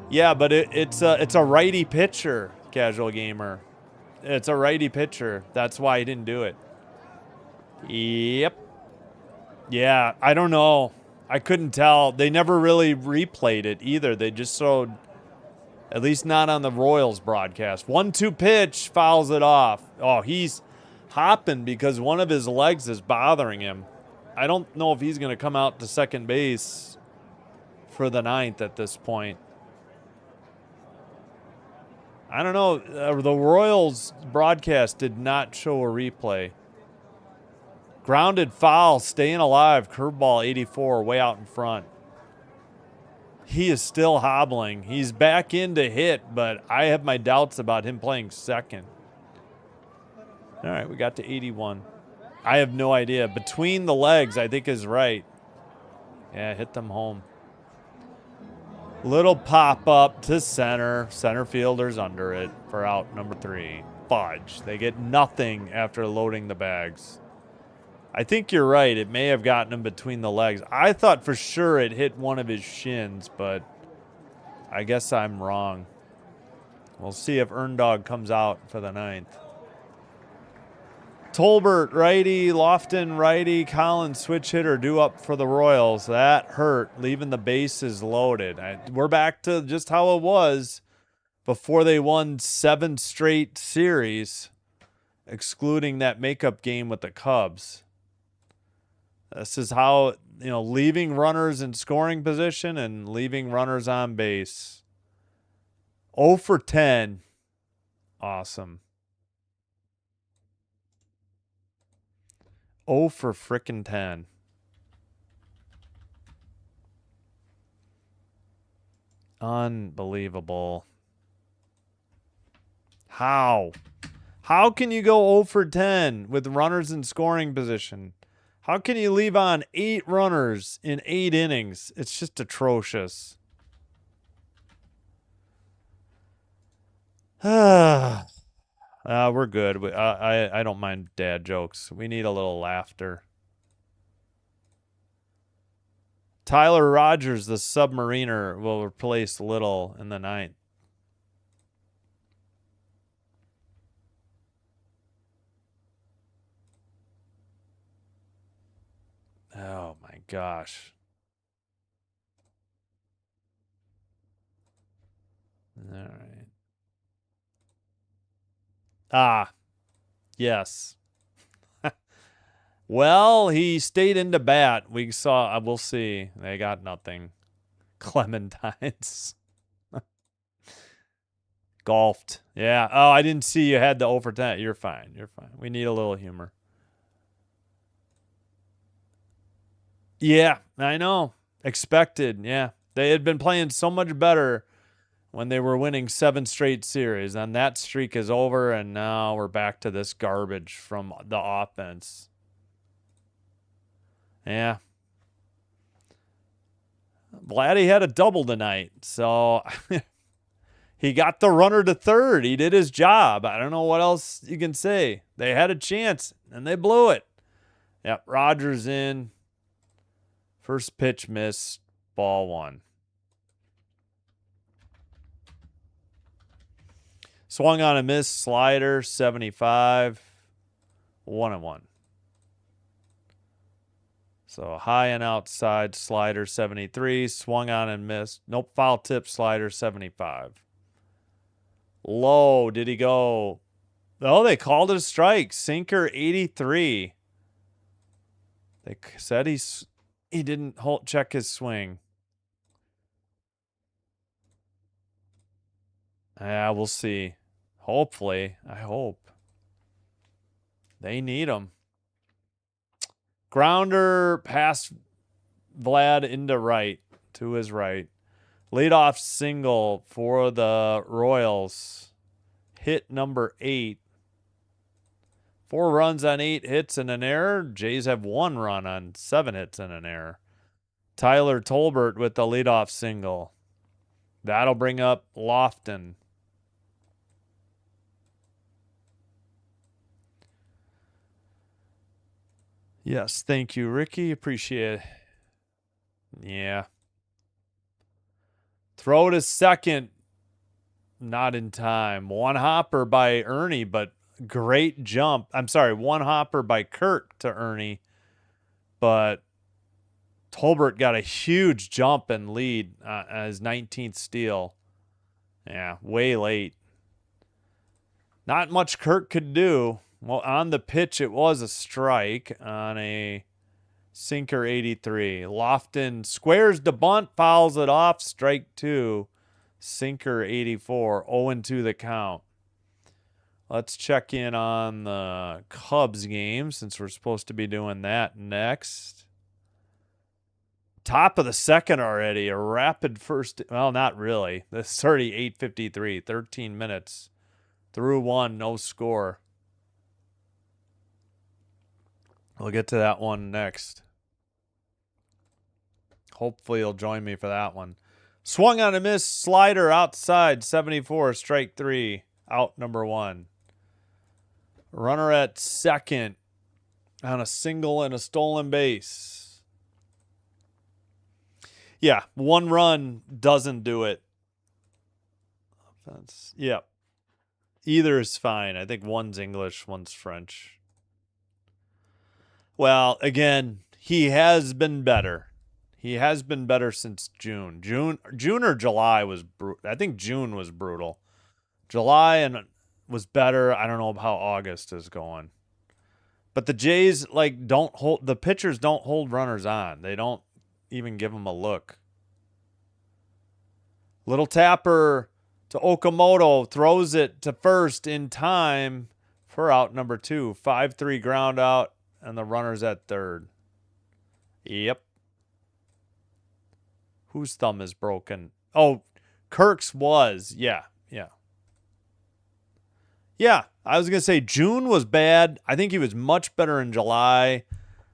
Yeah, but it's a righty pitcher, Casual Gamer. It's a righty pitcher. That's why he didn't do it. Yep. Yeah, I don't know. I couldn't tell. They never really replayed it either. They just showed, at least not on the Royals broadcast. 1-2 pitch, fouls it off. Oh, he's hopping because one of his legs is bothering him. I don't know if he's going to come out to second base for the 9th at this point. I don't know. The Royals broadcast did not show a replay. Grounded foul, staying alive. Curveball 84, way out in front. He is still hobbling. He's back in to hit, but I have my doubts about him playing second. All right, we got to 81. I have no idea. Between the legs, I think is right. Yeah, hit them home. Little pop-up to center. Center fielder's under it for out number 3. Fudge. They get nothing after loading the bags. I think you're right. It may have gotten him between the legs. I thought for sure it hit one of his shins, but I guess I'm wrong. We'll see if Erndog comes out for the 9th. Tolbert, righty. Lofton, righty. Collins, switch hitter, due up for the Royals. That hurt, leaving the bases loaded. We're back to just how it was before they won 7 straight series, excluding that makeup game with the Cubs. This is how, leaving runners in scoring position and leaving runners on base. 0 for 10. Awesome. 0 for frickin' 10. Unbelievable. How? How can you go 0 for 10 with runners in scoring position? How can you leave on 8 runners in 8 innings? It's just atrocious. We're good. I don't mind dad jokes. We need a little laughter. Tyler Rogers, the submariner, will replace Little in the 9th. Oh my gosh. All right. Ah, yes. Well, he stayed into bat. We saw, we'll see. They got nothing. Clementines. Golfed. Yeah. Oh, I didn't see you had the over 10. You're fine. You're fine. We need a little humor. Yeah, I know. Expected. Yeah. They had been playing so much better when they were winning 7 straight series. And that streak is over, and now we're back to this garbage from the offense. Yeah. Vladdy had a double tonight, so he got the runner to third. He did his job. I don't know what else you can say. They had a chance, and they blew it. Yep, Rogers in. First pitch missed, ball 1. Swung on a miss, slider, 75, 1-1. So high and outside, slider, 73. Swung on and missed. Nope, foul tip, slider, 75. Low, did he go? Oh, they called it a strike. Sinker, 83. They said he didn't check his swing. Yeah, we'll see. Hopefully, I hope. They need him. Grounder past Vlad into right, to his right. Leadoff single for the Royals. Hit number 8. 4 runs on 8 hits and an error. Jays have 1 run on 7 hits and an error. Tyler Tolbert with the leadoff single. That'll bring up Lofton. Yes, thank you, Ricky. Appreciate it. Yeah. Throw to second. Not in time. 1 hopper by Ernie, but great jump. I'm sorry, 1 hopper by Kirk to Ernie. But Tolbert got a huge jump and lead as 19th steal. Yeah, way late. Not much Kirk could do. Well, on the pitch, it was a strike on a sinker 83. Lofton squares the bunt, fouls it off, strike 2. Sinker 84, 0-2 the count. Let's check in on the Cubs game since we're supposed to be doing that next. Top of the second already. A rapid first. Well, not really. It's already 8:53. 13 minutes. Through 1, no score. We'll get to that one next. Hopefully you'll join me for that one. Swung on a miss, slider outside, 74, strike 3, out number 1. Runner at second on a single and a stolen base. Yeah, 1 run doesn't do it. Offense. Yep. Either is fine. I think one's English, one's French. Well, again, he has been better. He has been better since June. June or July was brutal. I think June was brutal. July was better. I don't know how August is going. But the Jays don't hold, the pitchers don't hold runners on. They don't even give them a look. Little tapper to Okamoto, throws it to first in time for out number 2. 5-3 ground out, and the runner's at third. Yep. Whose thumb is broken? Oh, Kirk's was. Yeah. Yeah, I was going to say June was bad. I think he was much better in July.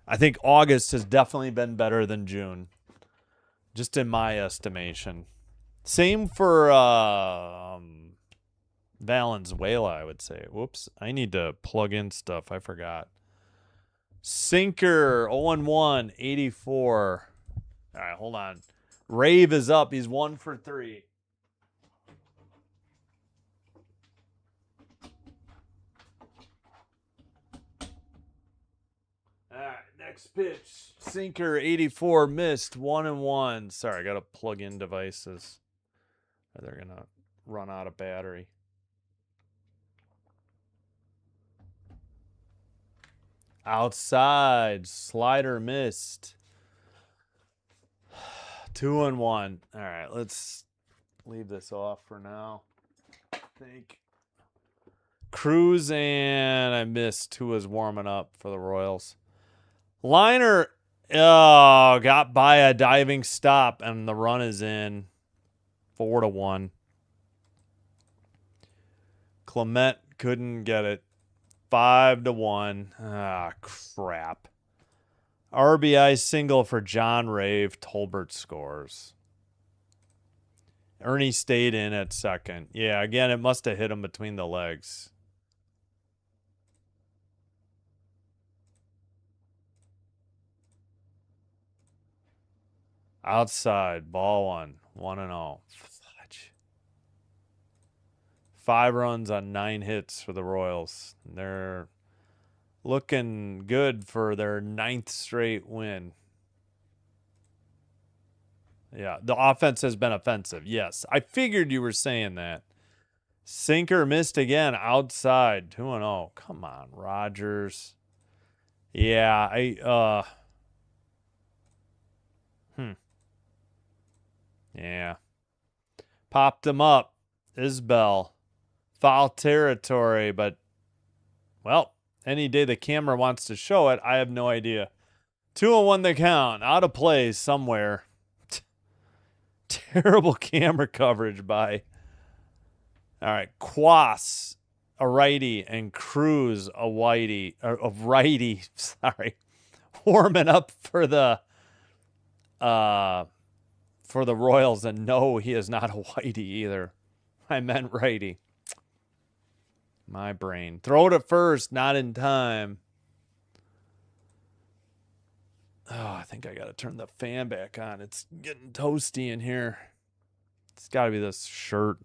I think August has definitely been better than June, just in my estimation. Same for Valenzuela, I would say. Whoops, I need to plug in stuff. I forgot. Sinker, 0-1, 84. All right, hold on. Rave is up. He's 1 for 3. All right, Next pitch. Sinker 84 missed. 1-1. Sorry, I got to plug in devices. Or they're going to run out of battery. Outside. Slider missed. 2-1. All right, let's leave this off for now. I think Cruz and I missed who was warming up for the Royals. Liner got by a diving stop, and the run is in. 4-1. Clement couldn't get it. 5-1. Ah, crap. RBI single for John Rave. Tolbert scores. Ernie stayed in at second. Yeah, again, it must have hit him between the legs. Outside, ball one. 1-0. Fudge. 5 runs on 9 hits for the Royals. They're looking good for their 9th straight win. Yeah, the offense has been offensive. Yes, I figured you were saying that. Sinker missed again outside. 2-0. Come on, Rogers. Yeah, Yeah. Popped him up. Isbell. Foul territory, but, well, any day the camera wants to show it, I have no idea. 2-1 the count. Out of play somewhere. Terrible camera coverage by. All right. Quas, a righty, and Cruz, a righty. Sorry. Warming up for the Royals, and no, he is not a whitey either. I meant righty. My brain. Throw it at first, not in time. Oh, I think I got to turn the fan back on. It's getting toasty in here. It's got to be this shirt.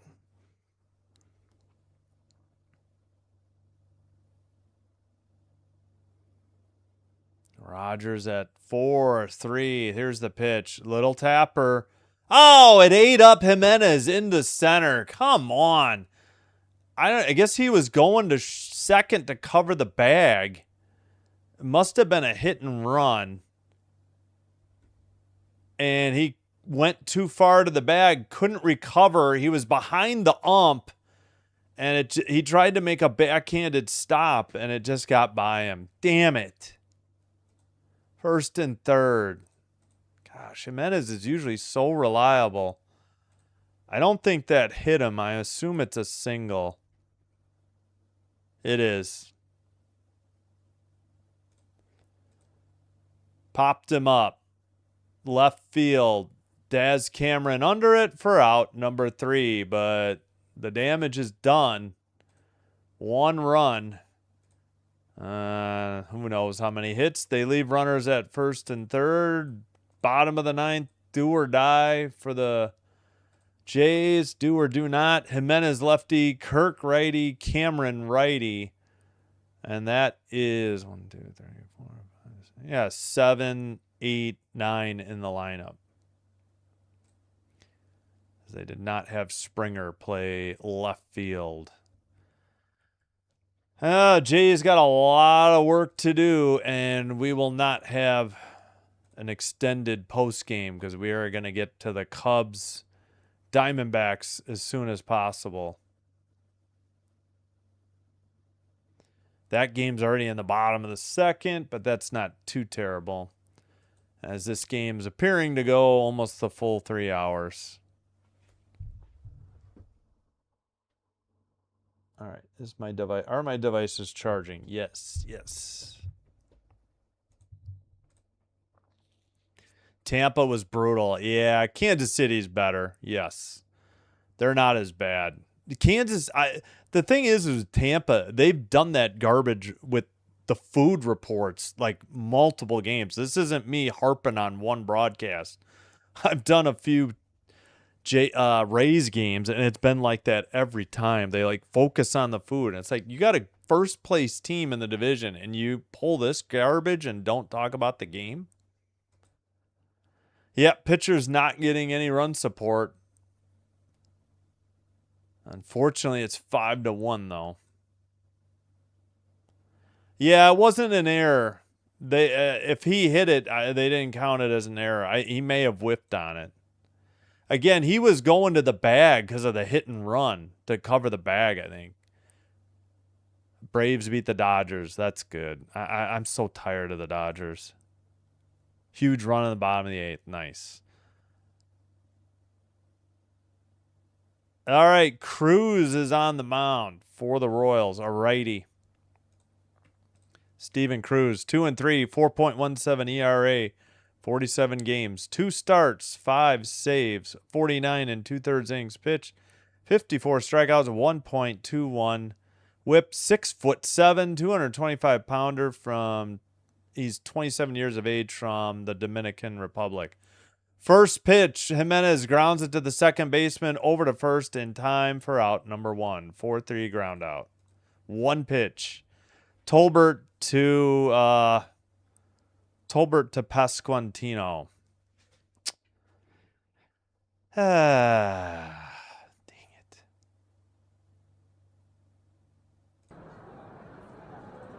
Rogers at 4-3. Here's the pitch. Little tapper. Oh, it ate up Jimenez into center. Come on. I guess he was going to second to cover the bag. It must have been a hit and run. And he went too far to the bag, couldn't recover. He was behind the ump, and he tried to make a backhanded stop, and it just got by him. Damn it. 1st and 3rd. Gosh, Jimenez is usually so reliable. I don't think that hit him. I assume it's a single. It is. Popped him up. Left field. Daz Cameron under it for out, number 3. But the damage is done. 1 run. Who knows how many hits. They leave runners at 1st and 3rd. Bottom of the 9th. Do or die for the Jays. Do or do not. Jimenez lefty. Kirk righty. Cameron righty. And that is 1, 2, 3, 4, 5, 6. Yeah, 7, 8, 9 in the lineup. They did not have Springer play left field. Jay's got a lot of work to do, and we will not have an extended post game because we are going to get to the Cubs Diamondbacks as soon as possible. That game's already in the bottom of the 2nd, but that's not too terrible, as this game's appearing to go almost the full 3 hours. All right, is my device? Are my devices charging? Yes. Tampa was brutal. Yeah, Kansas City's better. Yes, they're not as bad. Kansas. The thing is Tampa. They've done that garbage with the food reports like multiple games. This isn't me harping on one broadcast. I've done a few Rays games, and it's been like that every time. They like focus on the food, and it's like you got a first place team in the division, and you pull this garbage and don't talk about the game. Yep, pitcher's not getting any run support. Unfortunately, it's 5-1 though. Yeah, it wasn't an error. They if he hit it, they didn't count it as an error. He may have whipped on it. Again, he was going to the bag because of the hit and run to cover the bag, I think. Braves beat the Dodgers. That's good. I'm so tired of the Dodgers. Huge run in the bottom of the 8th. Nice. All right, Cruz is on the mound for the Royals, a righty. Steven Cruz, 2-3, 4.17 ERA, 47 games, 2 starts, 5 saves, 49 and 2/3 innings pitched, 54 strikeouts, 1.21 whip, 6'7", 225-pounder from. He's 27 years of age from the Dominican Republic. First pitch, Jimenez grounds it to the second baseman, over to first in time for out number 1. 4-3 ground out. One pitch. Tolbert to Pasquantino. Dang it.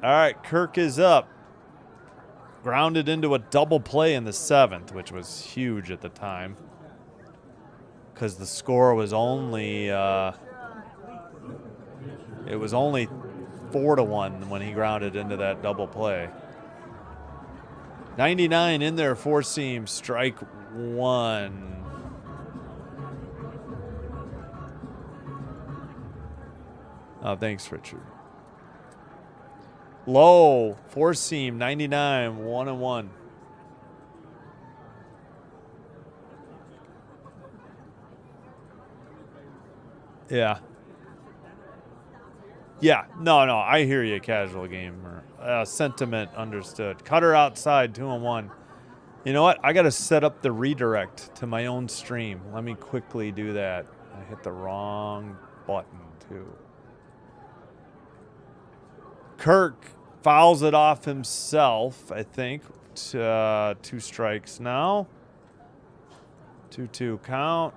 All right, Kirk is up. Grounded into a double play in the 7th, which was huge at the time because the score was only 4-1 when he grounded into that double play. 99 in there, 4-seam, strike 1. Oh, thanks, Richard. Low, 4-seam, 99, 1-1. Yeah. Yeah, no, I hear you, casual gamer. Sentiment understood. Cutter outside, 2-1. You know what? I got to set up the redirect to my own stream. Let me quickly do that. I hit the wrong button, too. Kirk fouls it off himself, I think. 2 strikes now. 2-2 count.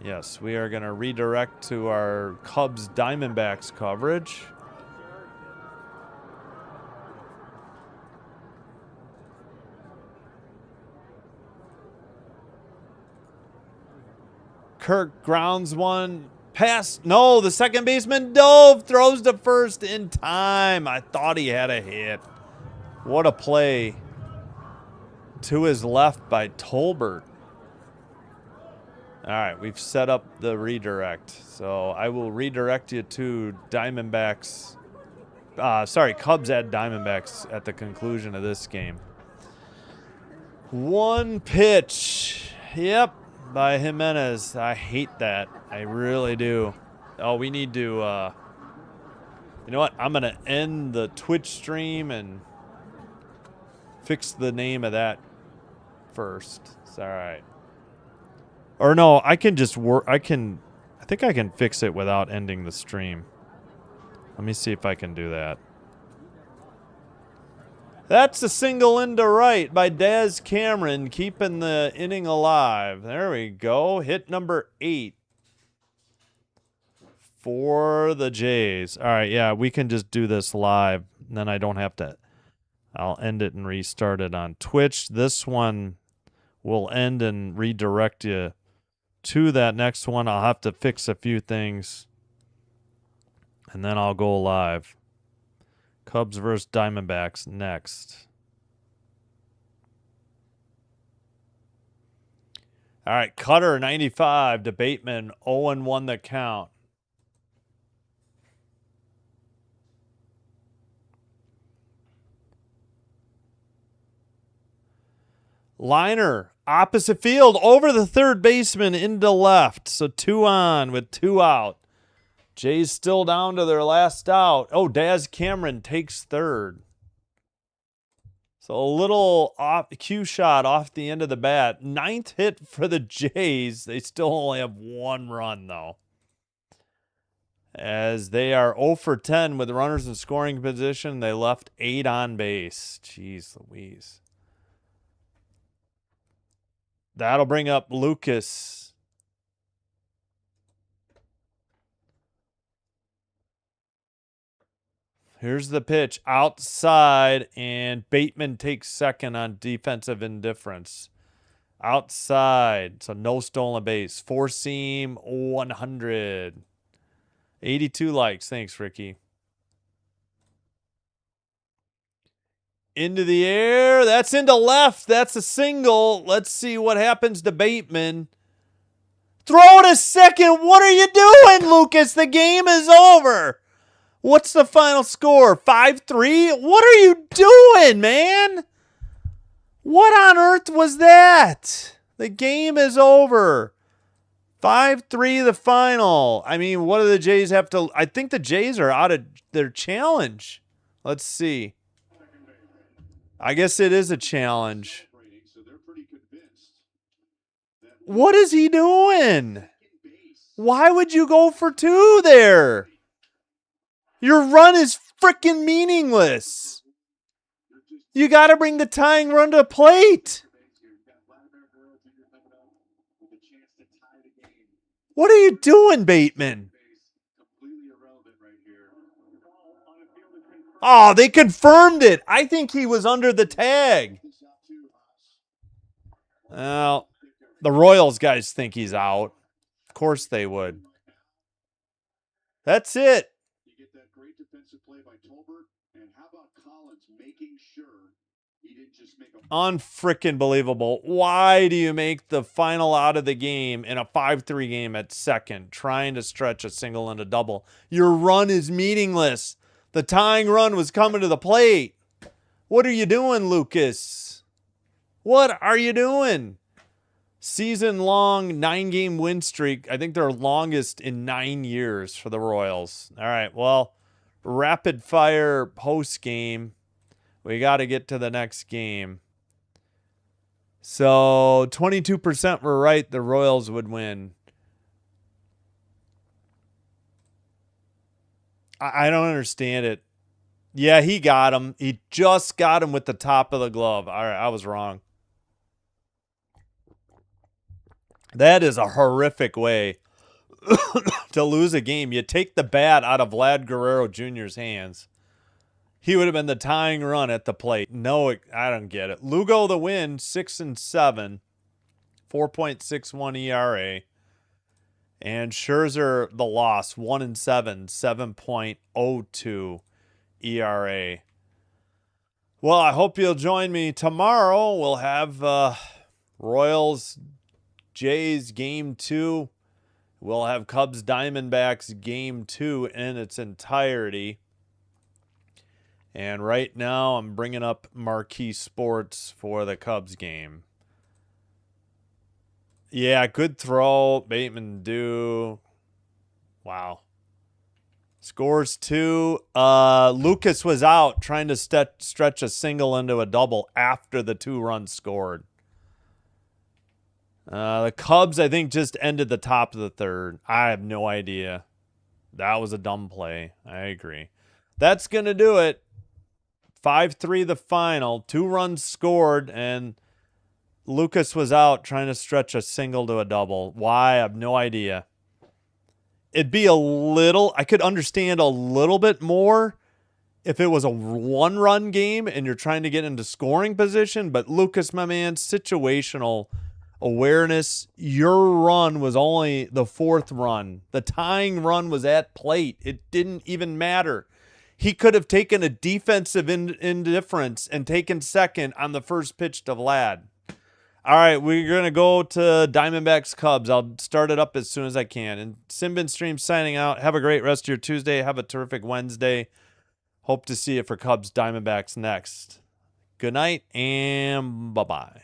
Yes, we are going to redirect to our Cubs Diamondbacks coverage. Kirk grounds one. Pass. No, the second baseman dove. Throws to first in time. I thought he had a hit. What a play. To his left by Tolbert. All right, we've set up the redirect. So I will redirect you to Diamondbacks. Cubs at Diamondbacks at the conclusion of this game. One pitch. Yep. By Jimenez. I hate that. I really do. Oh, we need to, you know what? I'm going to end the Twitch stream and fix the name of that first. It's all right. Or no, I can just work. I think I can fix it without ending the stream. Let me see if I can do that. That's a single into right by Daz Cameron, keeping the inning alive. There we go. Hit number 8 for the Jays. All right, yeah, we can just do this live. And then I don't have to. I'll end it and restart it on Twitch. This one will end and redirect you to that next one. I'll have to fix a few things, and then I'll go live. Cubs versus Diamondbacks next. All right, Cutter 95 to Bateman 0-1 the count. Liner opposite field over the third baseman into left. So 2 on with 2 out. Jays still down to their last out. Oh, Daz Cameron takes third. So a little off cue shot off the end of the bat. 9th hit for the Jays. They still only have 1 run, though. As they are 0 for 10 with runners in scoring position. They left 8 on base. Jeez Louise. That'll bring up Lucas. Here's the pitch outside, and Bateman takes second on defensive indifference. Outside, so no stolen base. 4-seam, 100. 82 likes. Thanks, Ricky. Into the air. That's into left. That's a single. Let's see what happens to Bateman. Throw to second. What are you doing, Lucas? The game is over. What's the final score? 5-3? What are you doing, man? What on earth was that? The game is over. 5-3 the final. I mean, what do the Jays have to... I think the Jays are out of their challenge. Let's see. I guess it is a challenge. What is he doing? Why would you go for 2 there? Your run is freaking meaningless. You got to bring the tying run to the plate. What are you doing, Bateman? Oh, they confirmed it. I think he was under the tag. Well, the Royals guys think he's out. Of course they would. That's it. Unfrickin' believable. Why do you make the final out of the game in a 5-3 game at second, trying to stretch a single and a double? Your run is meaningless. The tying run was coming to the plate. What are you doing, Lucas? What are you doing? Season-long 9-game win streak. I think their longest in 9 years for the Royals. All right, well, rapid-fire post-game. We got to get to the next game. So 22% were right. The Royals would win. I don't understand it. Yeah, he got him. He just got him with the top of the glove. All right, I was wrong. That is a horrific way to lose a game. You take the bat out of Vlad Guerrero Jr.'s hands. He would have been the tying run at the plate. No, I don't get it. Lugo the win, 6-7, 4.61 ERA. And Scherzer the loss, 1-7, 7.02 ERA. Well, I hope you'll join me tomorrow. We'll have Royals Jays game 2. We'll have Cubs Diamondbacks game 2 in its entirety. And right now, I'm bringing up Marquee Sports for the Cubs game. Yeah, good throw. Bateman do. Wow. Scores 2. Lucas was out trying to stretch a single into a double after the 2 runs scored. The Cubs, I think, just ended the top of the 3rd. I have no idea. That was a dumb play. I agree. That's going to do it. 5-3 the final. 2 runs scored, and Lucas was out trying to stretch a single to a double. Why? I have no idea. It'd be a little... I could understand a little bit more if it was a 1-run game and you're trying to get into scoring position. But Lucas, my man, situational awareness. Your run was only the 4th run. The tying run was at plate. It didn't even matter. He could have taken a defensive indifference and taken second on the first pitch to Vlad. All right, we're going to go to Diamondbacks Cubs. I'll start it up as soon as I can. And Simbin Stream signing out. Have a great rest of your Tuesday. Have a terrific Wednesday. Hope to see you for Cubs Diamondbacks next. Good night and bye-bye.